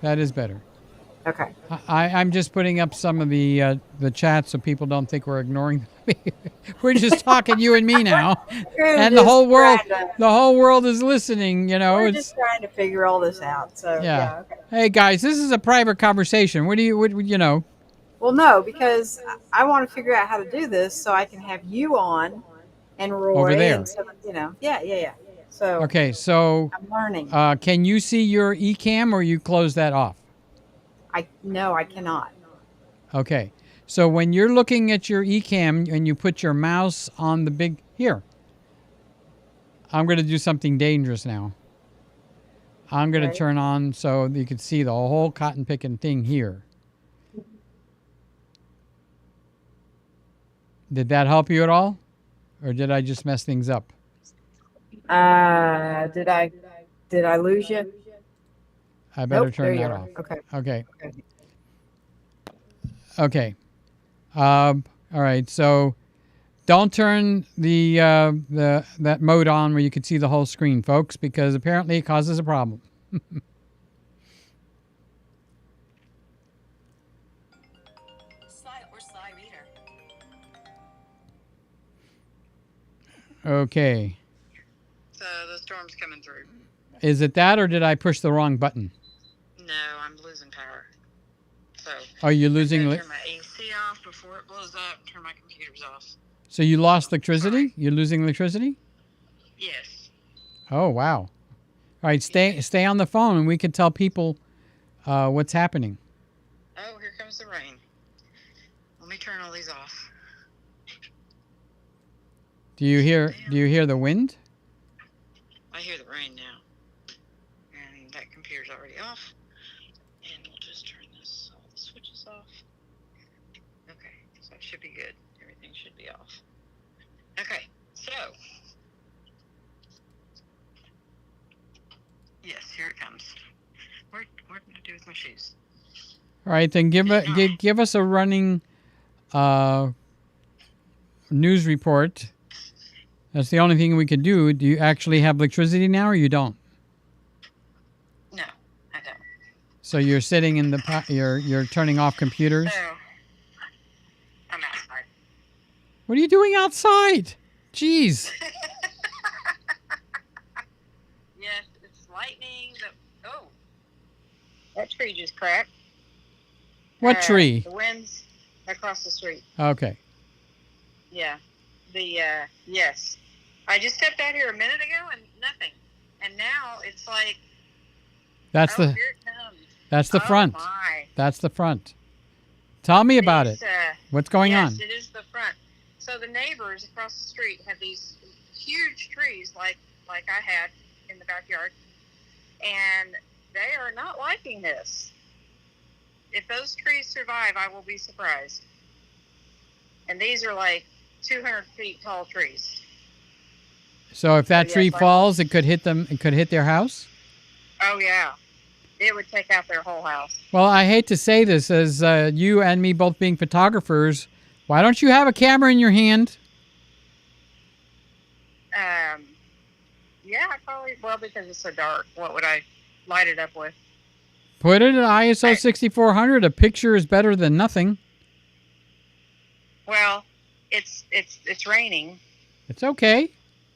that is better. Okay. I'm just putting up some of the chat so people don't think we're ignoring them. We're just talking you and me now, and the whole world is listening. You know, we're just trying to figure all this out. So yeah. Okay. Hey guys, this is a private conversation. What you know? Well, no, because I want to figure out how to do this so I can have you on and Roy Over there. and some, yeah. So Okay, so I'm learning. can you see your Ecamm or you close that off? No, I cannot. Okay. So when you're looking at your Ecamm and you put your mouse on the big... Here. I'm going to do something dangerous now. I'm going to turn on so you can see the whole cotton picking thing here. Did that help you at all? Or did I just mess things up? Did I lose you? I better Nope, turn there you that are. off. Okay. Okay. All right. So don't turn that mode on where you can see the whole screen, folks, because apparently it causes a problem. Sly reader. Okay. So the storm's coming through. Is it that or did I push the wrong button? No, I'm losing power. So Are you losing... turn my AC off before it blows up. Turn my computers off. So you lost electricity? You're losing electricity? Yes. Oh, wow. All right, stay on the phone and we can tell people what's happening. Oh, here comes the rain. Let me turn all these off. Do you hear the wind? I hear the rain now. And that computer's already off. And we'll just turn all the switches off. Okay, so it should be good. Everything should be off. Okay, so. Yes, here it comes. What did I do with my shoes? All right, then give us a running news report. That's the only thing we could do. Do you actually have electricity now or you don't? No, I don't. So you're sitting in you're turning off computers? So, I'm outside. What are you doing outside? Jeez. Yes, it's lightning. Oh, that tree just cracked. What tree? The wind's across the street. Okay. Yeah. Yes. I just stepped out here a minute ago and nothing. And now it's like, That's oh, the here it comes. that's the Oh, front. my. That's the front. Tell me about These, it. What's going on? Yes, it is the front. So the neighbors across the street have these huge trees like I had in the backyard. And they are not liking this. If those trees survive, I will be surprised. And these are like 200 feet tall trees. So if that yes, tree falls, it could hit them. It could hit their house. Oh, yeah. It would take out their whole house. Well, I hate to say this, as you and me both being photographers, why don't you have a camera in your hand? Yeah, I probably, well, because it's so dark. What would I light it up with? Put it at ISO 6400. A picture is better than nothing. Well, it's raining. It's okay.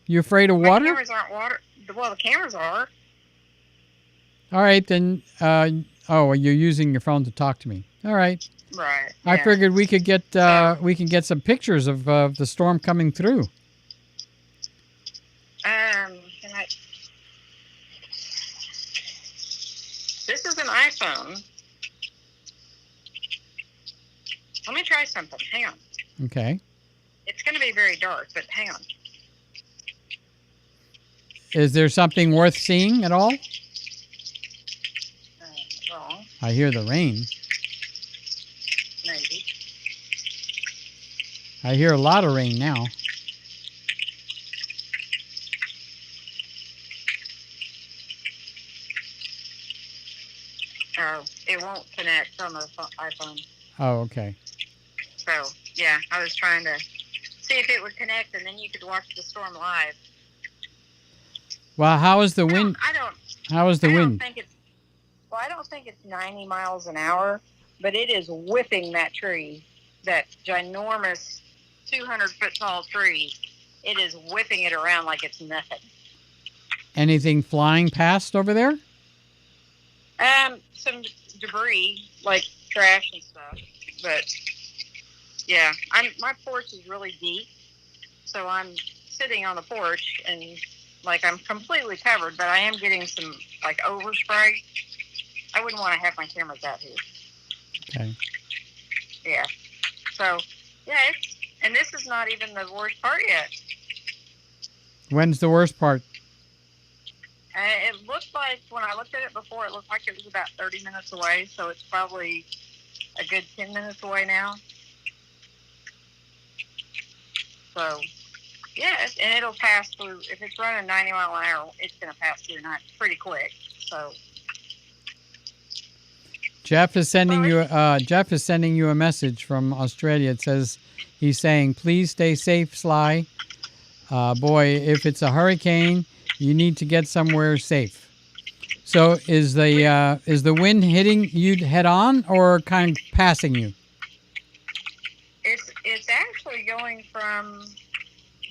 You afraid of My water? cameras aren't water. Well, the cameras are. All right, then. Oh, you're using your phone to talk to me. All right. Right. I yeah. figured we could get we can get some pictures of the storm coming through. Can I? This is an iPhone. Let me try something. Hang on. Okay. It's going to be very dark, but hang on. Is there something worth seeing at all? Wrong. I hear the rain. Maybe. I hear a lot of rain now. Oh, it won't connect on the iPhone. Oh, okay. So, yeah, I was trying to see if it would connect, and then you could watch the storm live. Well, how is the wind? How is the wind? I don't think it's 90 miles an hour, but it is whipping that tree, that ginormous 200-foot tall tree. It is whipping it around like it's nothing. Anything flying past over there? Some debris, like trash and stuff. But yeah, my porch is really deep, so I'm sitting on the porch and like I'm completely covered, but I am getting some like overspray. I wouldn't want to have my cameras out here. Okay. Yeah. So yeah, and this is not even the worst part yet. When's the worst part? It looked like, when I looked at it before, it looked like it was about 30 minutes away, so it's probably a good 10 minutes away now. So, yeah, and it'll pass through. If it's running 90 mile an hour, it's going to pass through pretty quick. So, Jeff is sending you. Jeff is sending you a message from Australia. It says he's saying, "Please stay safe, Sly. Boy, if it's a hurricane, you need to get somewhere safe." So is the wind hitting you head on or kind of passing you? It's actually going from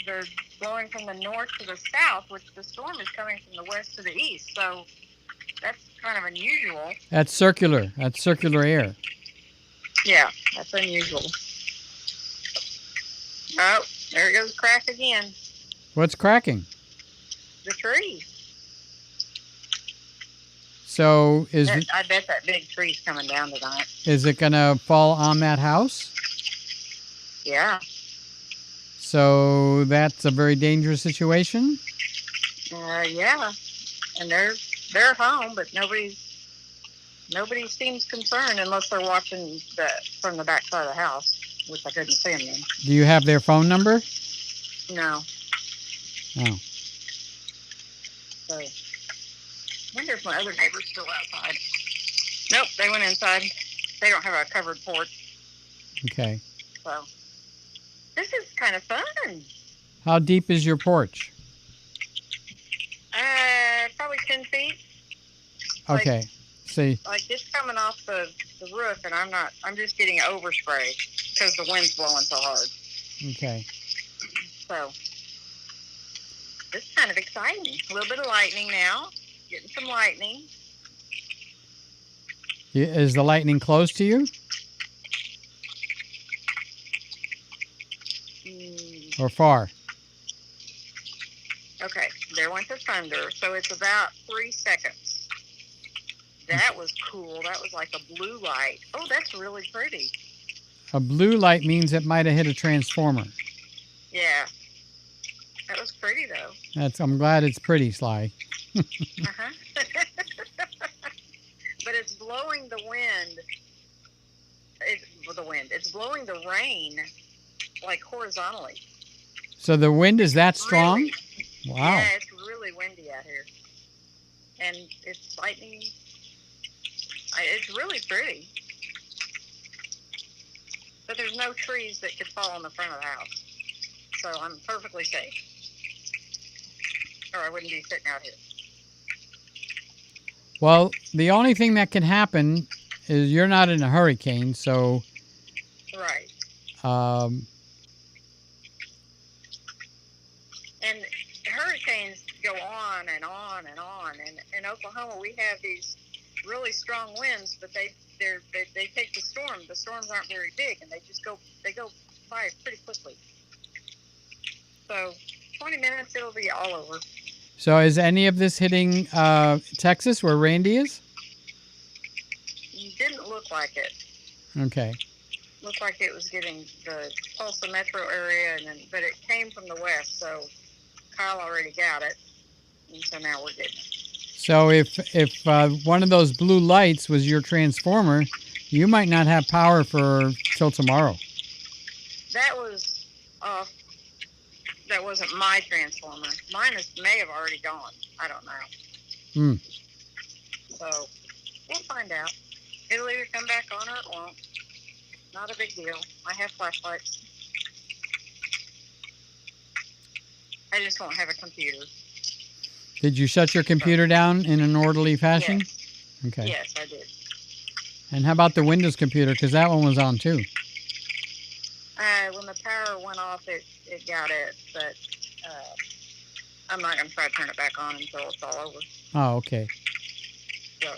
the north to the south, which the storm is coming from the west to the east. So that's kind of unusual. That's circular. That's circular air. Yeah, that's unusual. Oh, there it goes, crack again. What's cracking? The tree. So I bet that big tree's coming down tonight. Is it gonna fall on that house? Yeah. So that's a very dangerous situation. Yeah, and they're home, but nobody seems concerned unless they're watching from the back side of the house, which I couldn't see them in. Do you have their phone number? No. Oh. So, I wonder if my other neighbor's still outside. Nope, they went inside. They don't have a covered porch. Okay. So, this is kind of fun. How deep is your porch? Probably 10 feet. Okay. See. Like it's coming off the roof, and I'm just getting overspray because the wind's blowing so hard. Okay. So, it's kind of exciting. A little bit of lightning now. Getting some lightning. Is the lightning close to you? or far? Okay, there went the thunder. So it's about 3 seconds. That was cool. That was like a blue light. Oh, that's really pretty. A blue light means it might have hit a transformer. Yeah. That was pretty, though. I'm glad it's pretty, Sly. Uh-huh. But it's blowing the wind. It's blowing the rain, like, horizontally. So the wind is that strong? Really, Wow. yeah, it's really windy out here. And it's lightning. It's really pretty. But there's no trees that could fall on the front of the house. So I'm perfectly safe. Or I wouldn't be sitting out here. Well, the only thing that can happen is you're not in a hurricane, so... Right. And hurricanes go on and on and on. And in Oklahoma, we have these really strong winds, but they take the storm. The storms aren't very big, and they go by pretty quickly. So 20 minutes, it'll be all over. So is any of this hitting Texas, where Randy is? It didn't look like it. Okay. Looked like it was getting the Tulsa metro area, but it came from the west, so Kyle already got it, and so now we're getting it. So if one of those blue lights was your transformer, you might not have power till tomorrow. That was off. That wasn't my transformer. Mine may have already gone. I don't know. So we'll find out. It'll either come back on or it won't. Not a big deal. I have flashlights. I just won't have a computer. Did you shut your computer down in an orderly fashion? Yes. Okay. Yes, I did. And how about the Windows computer? Because that one was on too. When the power went off, it got it, but I'm not going to try to turn it back on until it's all over. Oh, okay. So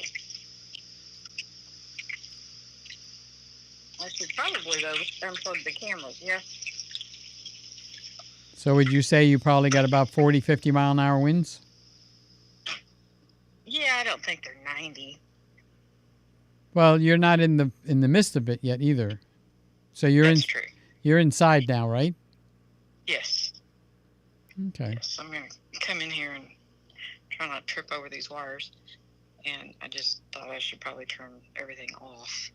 I should probably, though, unplug the cameras, yeah. So would you say you probably got about 40, 50 mile an hour winds? Yeah, I don't think they're 90. Well, you're not in the midst of it yet either. So That's true. You're inside now, right? Yes. Okay. Yes, I'm going to come in here and try not to trip over these wires. And I just thought I should probably turn everything off.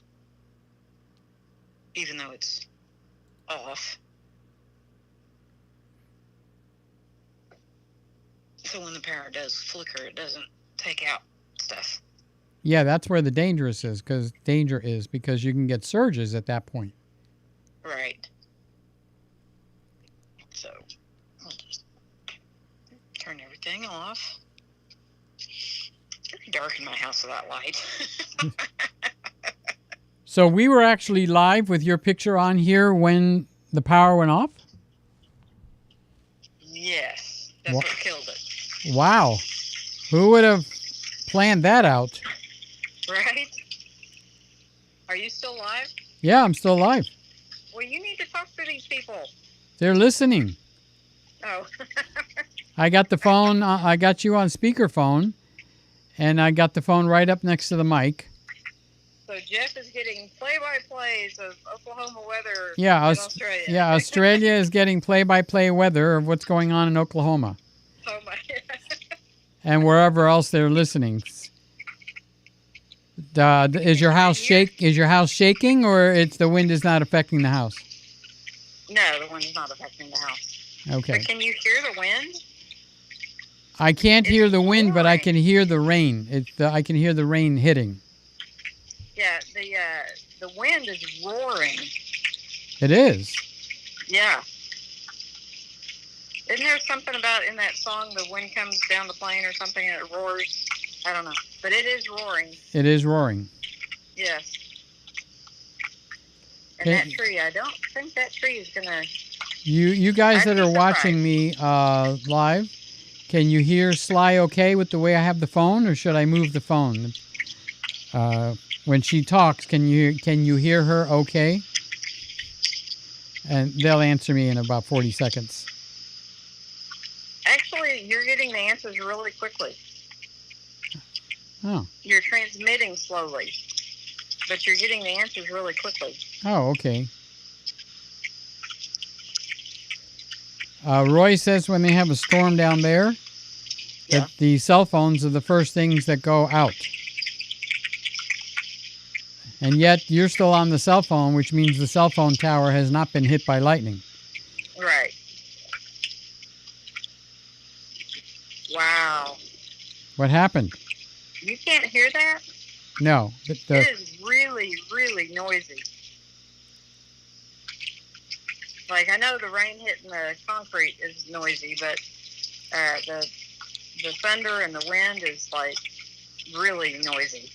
Even though it's off. So when the power does flicker, it doesn't take out stuff. Yeah, that's where the danger is, because you can get surges at that point. Right. So I'll just turn everything off. It's very dark in my house without light. So we were actually live with your picture on here when the power went off? Yes, that's what killed it. Wow. Who would have planned that out? Right? Are you still live? Yeah, I'm still live. Well, you need to talk to these people. They're listening. Oh. I got the phone. I got you on speakerphone, and I got the phone right up next to the mic. So Jeff is getting play-by-plays of Oklahoma weather Yeah, in Australia. Yeah, Australia is getting play-by-play weather of what's going on in Oklahoma. Oh my! And wherever else they're listening. Is your house shaking, or the wind is not affecting the house? No, the wind is not affecting the house. Okay. But can you hear the wind? I can't hear the wind, but I can hear the rain. I can hear the rain hitting. Yeah, the wind is roaring. It is. Yeah. Isn't there something about in that song, the wind comes down the plain or something and it roars? I don't know. But it is roaring. It is roaring. Yes. And that tree, I don't think that tree is going to... You guys that are watching me live, can you hear Sly okay with the way I have the phone, or should I move the phone? When she talks, can you hear her okay? and they'll answer me in about 40 seconds. Actually, you're getting the answers really quickly. Oh. You're transmitting slowly, but you're getting the answers really quickly. Oh, okay. Roy says when they have a storm down there, Yeah. that the cell phones are the first things that go out. And yet you're still on the cell phone, which means the cell phone tower has not been hit by lightning. Right. Wow. What happened? You can't hear that? No. It is really, really noisy. Like, I know the rain hitting the concrete is noisy, but the thunder and the wind is, like, really noisy.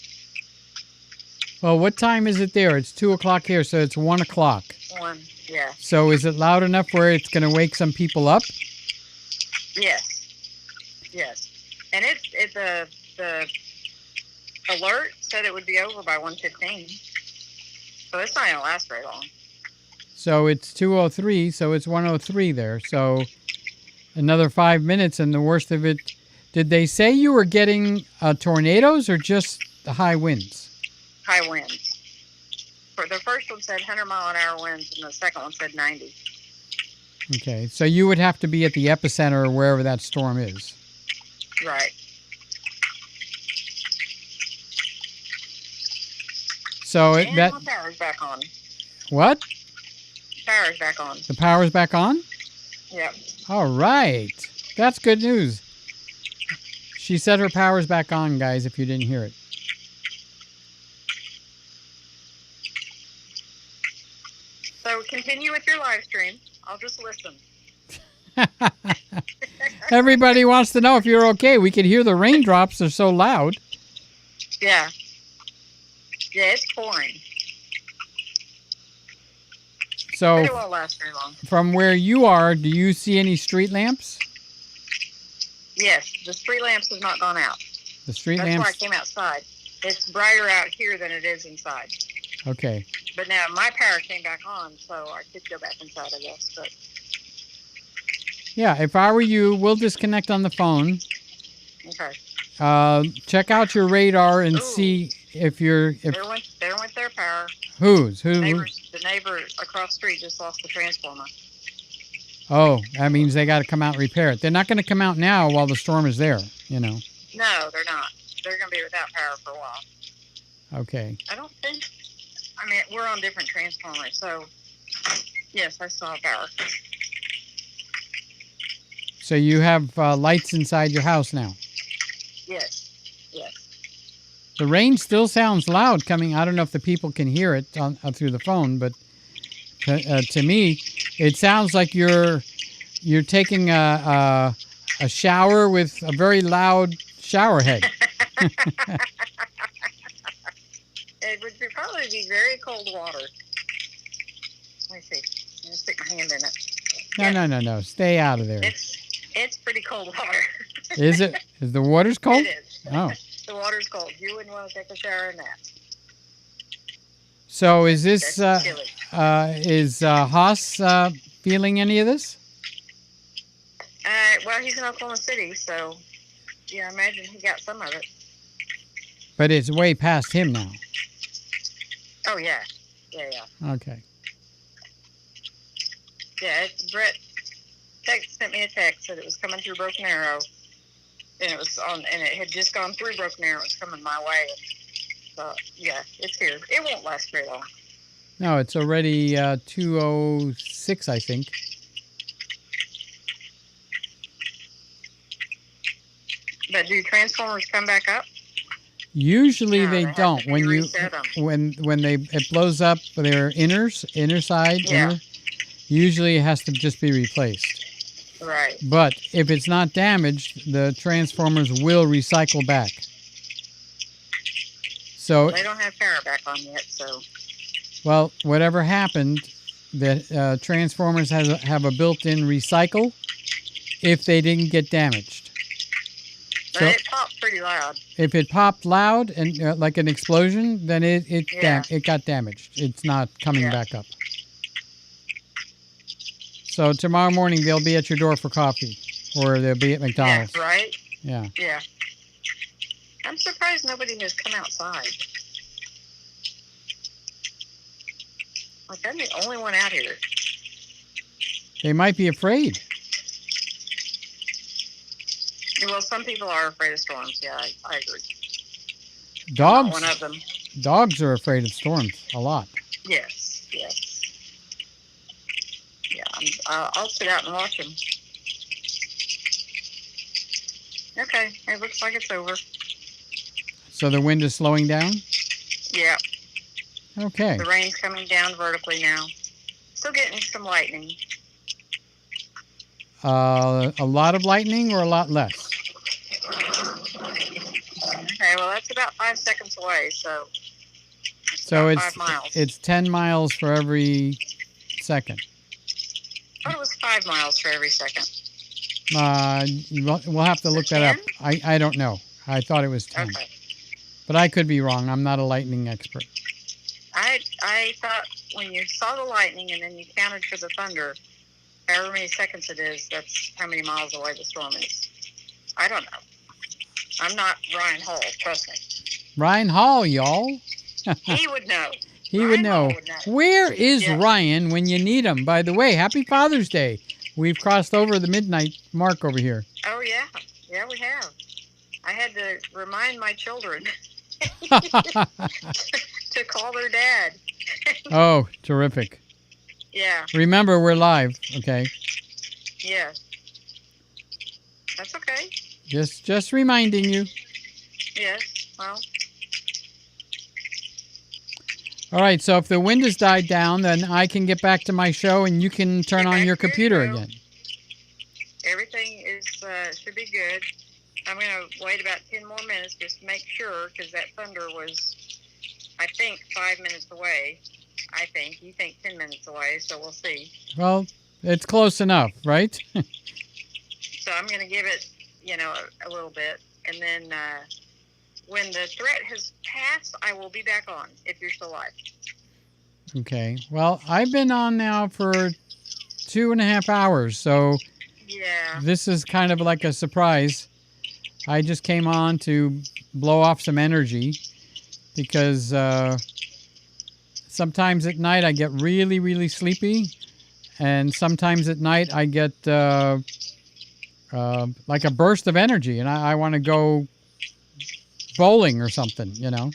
Well, what time is it there? It's 2 o'clock here, so it's 1 o'clock. Yeah. So is it loud enough where it's going to wake some people up? Yes. Yes. And the alert said it would be over by 1:15. So it's not going to last very long. So it's 2:03, so it's 1:03 there. So another 5 minutes, and the worst of it. Did they say you were getting tornadoes or just the high winds? High winds. The first one said 100-mile-an-hour winds, and the second one said 90. Okay, so you would have to be at the epicenter or wherever that storm is. Right. So And that my power's back on. what? Power's back on. The power's back on? Yep. All right. That's good news. She said her power's back on, guys, if you didn't hear it. So continue with your live stream. I'll just listen. Everybody wants to know if you're okay. We can hear the raindrops. They're so loud. Yeah. Yeah, it's pouring. So It won't last very long. from where you are, do you see any street lamps? Yes, the street lamps have not gone out. The street That's why I lamps? came outside. It's brighter out here than it is inside. Okay. But now my power came back on, so I could go back inside, I guess. But Yeah, if I were you, we'll disconnect on the phone. okay. Check out your radar and Ooh. see if you're... There went their power. Whose? The neighbor across the street just lost the transformer. Oh, that means they got to come out and repair it. They're not going to come out now while the storm is there, you know. No, they're not. They're going to be without power for a while. Okay. I don't think. I mean, we're on different transformers, so yes, I saw power. So you have lights inside your house now. Yes, yes. The rain still sounds loud coming. I don't know if the people can hear it through the phone, but to me, it sounds like you're taking a shower with a very loud shower head. It would probably be very cold water. Let me see. I'm gonna stick my hand in it. No. Stay out of there. It's pretty cold water. Is it? Is the water's cold? It is. Oh. The water's cold. You wouldn't want to take a shower in that. So is this That's chilly. is Haas feeling any of this? Well, he's in Oklahoma City, so yeah, I imagine he got some of it. But it's way past him now. Oh yeah, yeah. Okay. Yeah, Brett sent me a text that it was coming through Broken Arrow, and it was on, and it had just gone through Broken Arrow. It was coming my way. So yeah, it's here. It won't last very long. No, it's already 2:06, I think. But do transformers come back up? Usually No, they they have don't. to be When you reset 'em. when it blows up their inner side, Yeah. usually it has to just be replaced. Right. But if it's not damaged, the transformers will recycle back. So, They don't have power back on yet, so well, whatever happened, the transformers have a built-in recycle if they didn't get damaged. but So it popped pretty loud. if it popped loud and like an explosion, then it Yeah. got damaged. It's not coming Yeah. back up. So tomorrow morning they'll be at your door for coffee, or they'll be at McDonald's. Yeah, right? Yeah. Yeah. I'm surprised nobody has come outside. Like, I'm the only one out here. They might be afraid. Well, some people are afraid of storms. Yeah, I agree. Dogs. Not one of them. Dogs are afraid of storms a lot. Yes. Yeah, I'll sit out and watch them. Okay, it looks like it's over. So the wind is slowing down? Yeah, Okay. the rain's coming down vertically now. Still getting some lightning. A lot of lightning or a lot less? Okay, well, that's about 5 seconds away, so So about 5 miles. it's 10 miles for every second. I thought it was 5 miles for every second. We'll have to look that up. 10? I don't know. I thought it was 10. Okay. But I could be wrong. I'm not a lightning expert. I thought when you saw the lightning and then you counted for the thunder, however many seconds it is, that's how many miles away the storm is. I don't know. I'm not Ryan Hall, trust me. Ryan Hall, y'all. He would know. He Ryan would know. Hall would know. Where is Yeah. Ryan when you need him? By the way, happy Father's Day. We've crossed over the midnight mark over here. Oh, yeah. Yeah, we have. I had to remind my children to call their dad. Oh, terrific. Yeah, Remember, we're live. Okay. yeah. That's okay. Just reminding you. Yes, well, All right, so if the wind has died down, then I can get back to my show and you can turn Get on back your to your computer show. again. everything is should be good. I'm going to wait about 10 more minutes just to make sure, because that thunder was, I think, 5 minutes away. I think. You think 10 minutes away, so we'll see. Well, it's close enough, right? So I'm going to give it, a little bit. And then when the threat has passed, I will be back on, if you're still live. Okay. Well, I've been on now for 2.5 hours, so Yeah. this is kind of like a surprise. I just came on to blow off some energy because sometimes at night I get really, really sleepy, and sometimes at night I get like a burst of energy, and I want to go bowling or something, All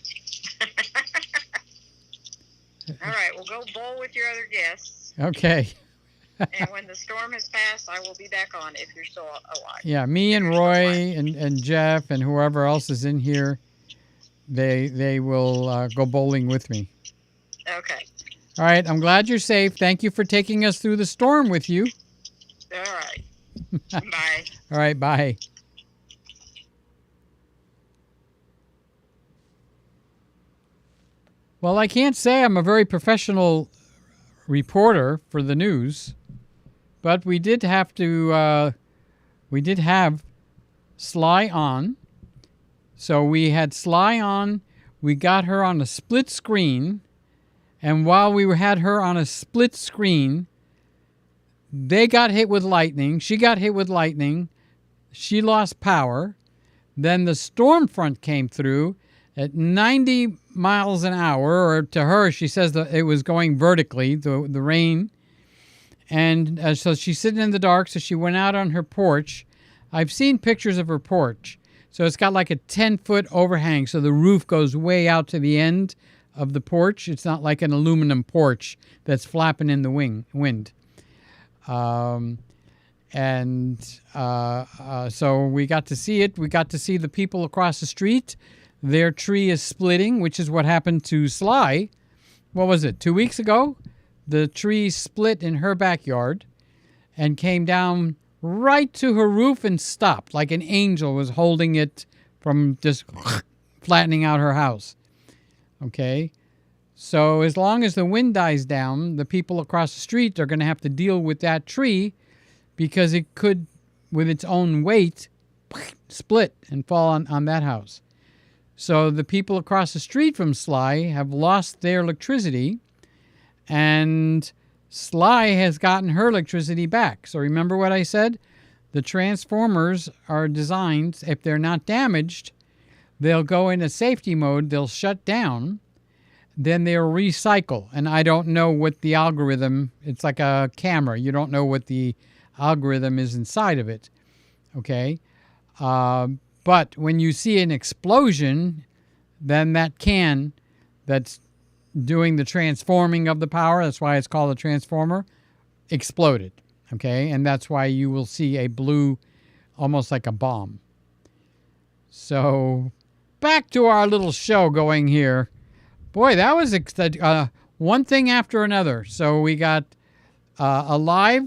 right, we'll go bowl with your other guests. Okay. And when the storm has passed, I will be back on if you're still alive. Yeah, me and Roy and Jeff and whoever else is in here, they will go bowling with me. Okay. All right, I'm glad you're safe. Thank you for taking us through the storm with you. All right. Bye. All right, bye. Well, I can't say I'm a very professional reporter for the news, but we did have Sly on. So we had Sly on. We got her on a split screen, and while we had her on a split screen, they got hit with lightning. She got hit with lightning. She lost power. Then the storm front came through at 90 miles an hour, or to her, she says that it was going vertically, the rain. And so she's sitting in the dark, so she went out on her porch. I've seen pictures of her porch. So it's got like a 10-foot overhang, so the roof goes way out to the end of the porch. It's not like an aluminum porch that's flapping in the wind. So we got to see it. We got to see the people across the street. Their tree is splitting, which is what happened to Sly. What was it, 2 weeks ago? The tree split in her backyard and came down right to her roof and stopped, like an angel was holding it from just flattening out her house. Okay? So as long as the wind dies down, the people across the street are going to have to deal with that tree because it could, with its own weight, split and fall on that house. So the people across the street from Sly have lost their electricity, and Sly has gotten her electricity back. So remember what I said? The transformers are designed, if they're not damaged, they'll go into safety mode, they'll shut down, then they'll recycle. And I don't know what the algorithm, it's like a camera. You don't know what the algorithm is inside of it. Okay? But when you see an explosion, then that can, that's doing the transforming of the power, that's why it's called a transformer, exploded. Okay? And that's why you will see a blue, almost like a bomb. So, back to our little show going here. Boy, that was one thing after another. So we got a live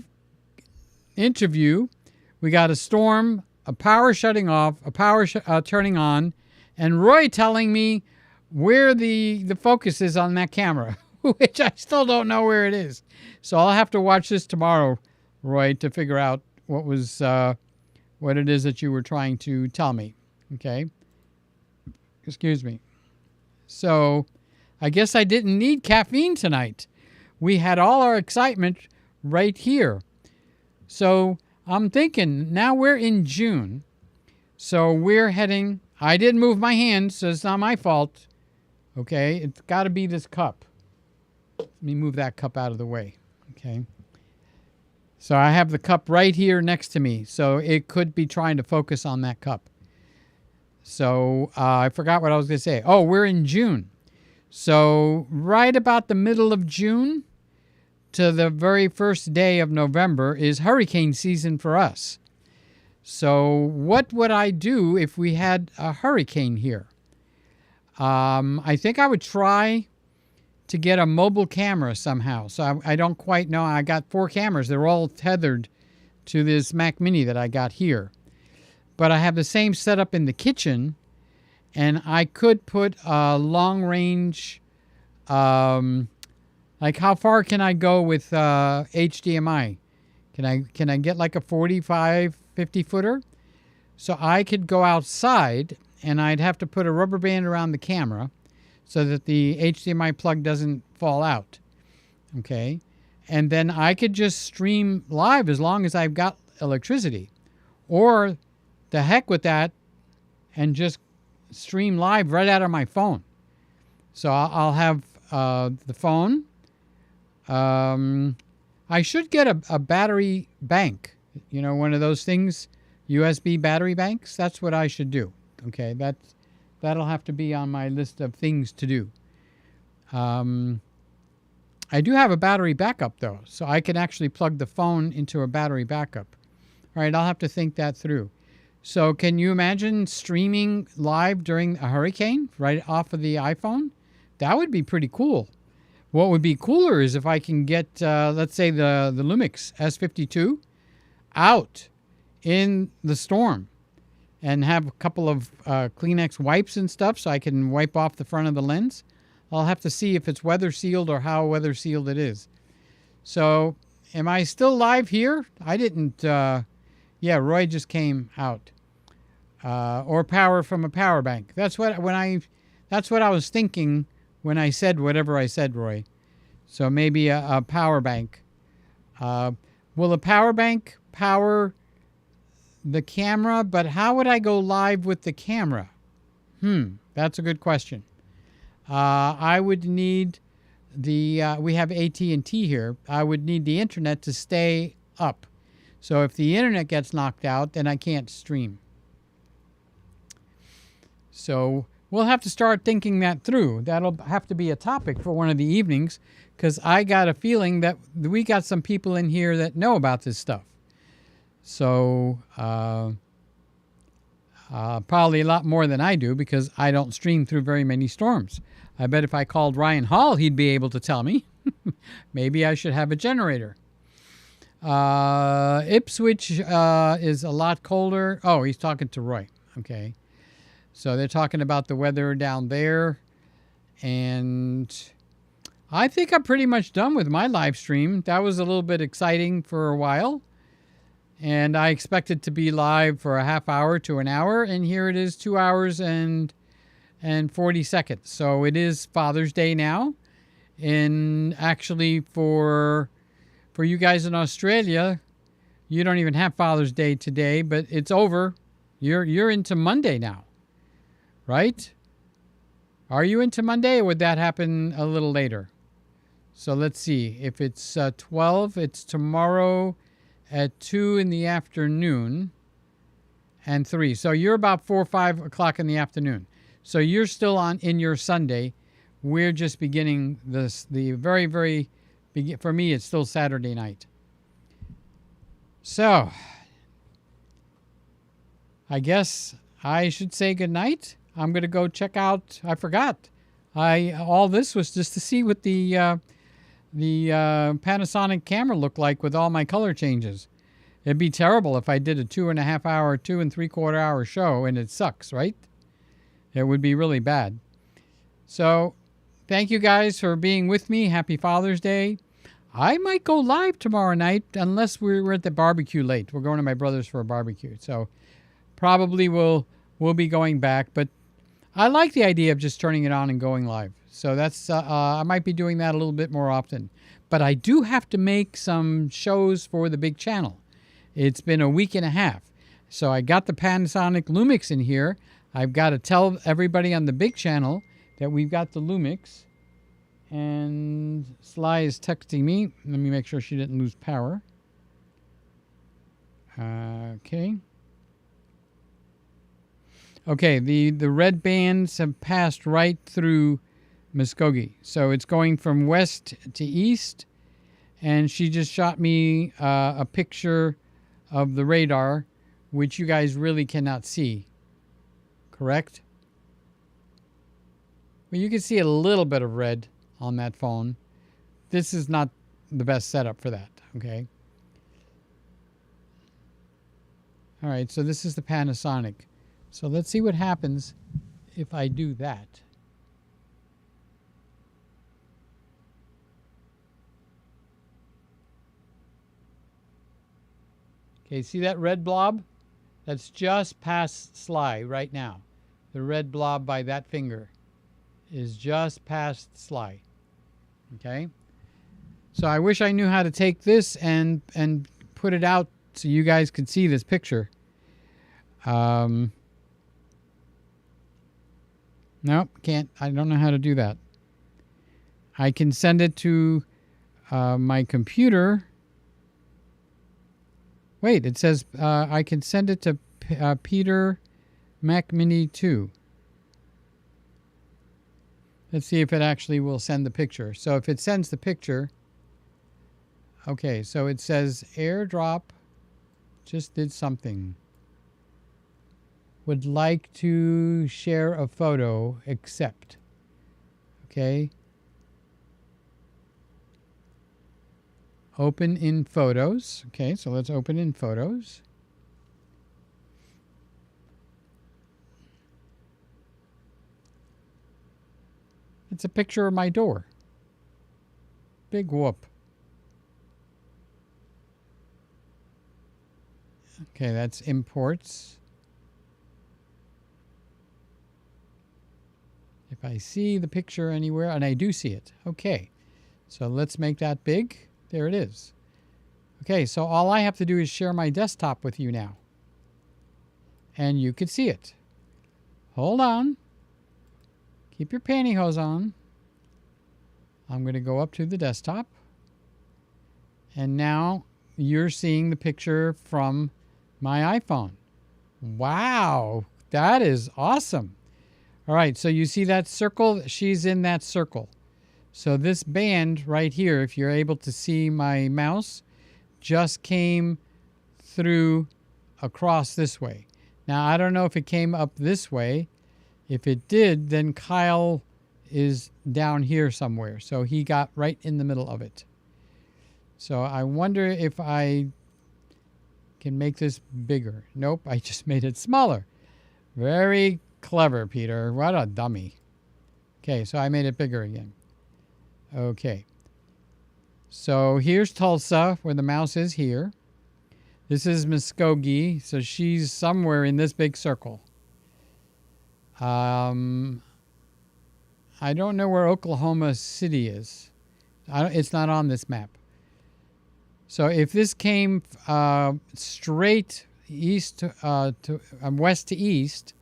interview, we got a storm, a power shutting off, a power turning on, and Roy telling me where the focus is on that camera, which I still don't know where it is. So I'll have to watch this tomorrow, Roy, to figure out what it is that you were trying to tell me. Okay? Excuse me. So I guess I didn't need caffeine tonight. We had all our excitement right here. So I'm thinking, now we're in June. So we're heading, I didn't move my hand, so it's not my fault. Okay, it's got to be this cup. Let me move that cup out of the way. Okay. So I have the cup right here next to me. So it could be trying to focus on that cup. So I forgot what I was going to say. Oh, we're in June. So right about the middle of June to the very first day of November is hurricane season for us. So what would I do if we had a hurricane here? I think I would try to get a mobile camera somehow. So I don't quite know. I got 4 cameras. They're all tethered to this Mac Mini that I got here. But I have the same setup in the kitchen, and I could put a long range, like how far can I go with HDMI? Can I get like a 45, 50 footer? So I could go outside, and I'd have to put a rubber band around the camera so that the HDMI plug doesn't fall out. Okay? And then I could just stream live as long as I've got electricity. Or the heck with that and just stream live right out of my phone. So I'll have the phone. I should get a battery bank. You know, one of those things, USB battery banks. That's what I should do. Okay, that'll have to be on my list of things to do. I do have a battery backup, though, so I can actually plug the phone into a battery backup. All right, I'll have to think that through. So can you imagine streaming live during a hurricane right off of the iPhone? That would be pretty cool. What would be cooler is if I can get, let's say, the Lumix S52 out in the storm and have a couple of Kleenex wipes and stuff so I can wipe off the front of the lens. I'll have to see if it's weather sealed or how weather sealed it is. So am I still live here? I didn't, yeah, Roy just came out. Or power from a power bank. That's what I was thinking when I said whatever I said, Roy. So maybe a power bank. Will a power bank power the camera? But how would I go live with the camera? That's a good question. I would need we have AT&T here. I would need the internet to stay up. So if the internet gets knocked out, then I can't stream. So we'll have to start thinking that through. That'll have to be a topic for one of the evenings, because I got a feeling that we got some people in here that know about this stuff. So probably a lot more than I do, because I don't stream through very many storms. I bet if I called Ryan Hall, he'd be able to tell me. Maybe I should have a generator. Ipswich is a lot colder. Oh, he's talking to Roy. Okay. So they're talking about the weather down there. And I think I'm pretty much done with my live stream. That was a little bit exciting for a while. And I expected to be live for a half hour to an hour. And here it is, 2 hours and 40 seconds. So it is Father's Day now. And actually for For you guys in Australia, you don't even have Father's Day today, but it's over. You're into Monday now, right? Are you into Monday, or would that happen a little later? So let's see. If it's 12, it's tomorrow at 2 in the afternoon and 3. So you're about 4 or 5 o'clock in the afternoon. So you're still in your Sunday. We're just beginning the very, very, for me, it's still Saturday night. So I guess I should say goodnight. I'm going to go check out, I forgot. All this was just to see what the Panasonic camera looked like with all my color changes. It'd be terrible if I did a 2.5 hour, 2 3/4 hour show and it sucks, right? It would be really bad. So thank you guys for being with me. Happy Father's Day. I might go live tomorrow night unless we're at the barbecue late. We're going to my brother's for a barbecue. So probably we'll be going back. But I like the idea of just turning it on and going live. So that's I might be doing that a little bit more often. But I do have to make some shows for the big channel. It's been a week and a half. So I got the Panasonic Lumix in here. I've got to tell everybody on the big channel that we've got the Lumix. And Sly is texting me. Let me make sure she didn't lose power. Okay. Okay, the red bands have passed right through Muskogee. So it's going from west to east. And she just shot me a picture of the radar, which you guys really cannot see. Correct? Well, you can see a little bit of red on that phone. This is not the best setup for that, okay? All right, so this is the Panasonic. So let's see what happens if I do that. Okay, see that red blob? That's just past Sly right now. The red blob by that finger is just past Sly. Okay? So I wish I knew how to take this and put it out so you guys could see this picture. Nope, can't. I don't know how to do that. I can send it to my computer. Wait, it says I can send it to Peter Mac Mini 2. Let's see if it actually will send the picture. So if it sends the picture, okay, so it says AirDrop just did something. Would like to share a photo, accept. Okay. Open in Photos. Okay, so let's open in Photos. It's a picture of my door. Big whoop. Okay, that's imports. If I see the picture anywhere, and I do see it. Okay, so let's make that big. There it is. Okay, so all I have to do is share my desktop with you now. And you can see it. Hold on. Keep your pantyhose on. I'm going to go up to the desktop. And now you're seeing the picture from my iPhone. Wow, that is awesome. All right, so you see that circle? She's in that circle. So this band right here, if you're able to see my mouse, just came through across this way. Now, I don't know if it came up this way. If it did, then Kyle is down here somewhere. So he got right in the middle of it. So I wonder if I can make this bigger. Nope, I just made it smaller. Very clever, Peter. What a dummy. Okay, so I made it bigger again. Okay. So here's Tulsa, where the mouse is here. This is Muskogee, so she's somewhere in this big circle. I don't know where Oklahoma City is. It's not on this map. So if this came straight east to west to east,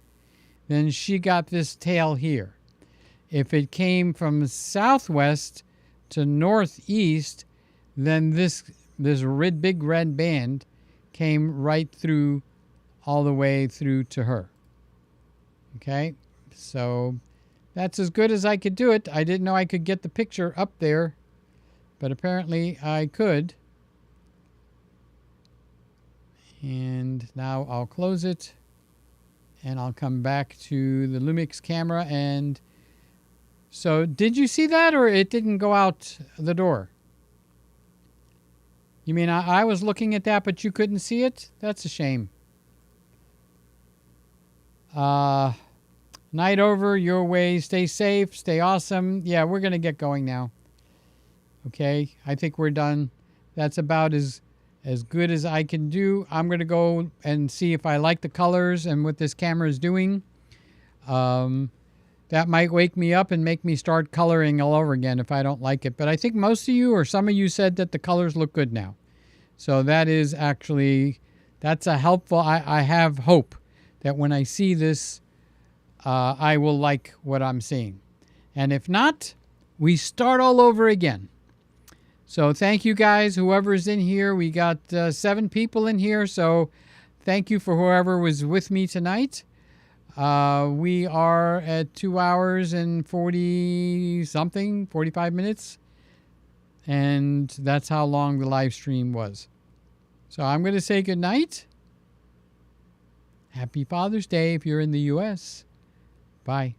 then she got this tail here. If it came from southwest to northeast, then this big red band came right through, all the way through to her. Okay, so that's as good as I could do it. I didn't know I could get the picture up there, but apparently I could. And now I'll close it, and I'll come back to the Lumix camera. And so did you see that, or it didn't go out the door? You mean I was looking at that, but you couldn't see it? That's a shame. Night over, your way. Stay safe, stay awesome. Yeah, we're going to get going now. Okay, I think we're done. That's about as good as I can do. I'm going to go and see if I like the colors and what this camera is doing. That might wake me up and make me start coloring all over again if I don't like it. But I think most of you, or some of you, said that the colors look good now. So that is actually, that's a helpful, I have hope that when I see this, I will like what I'm seeing. And if not, we start all over again. So thank you guys, whoever's in here. We got 7 people in here, so thank you for whoever was with me tonight. We are at 2 hours and 45 minutes. And that's how long the live stream was. So I'm going to say good night. Happy Father's Day if you're in the U.S. Bye.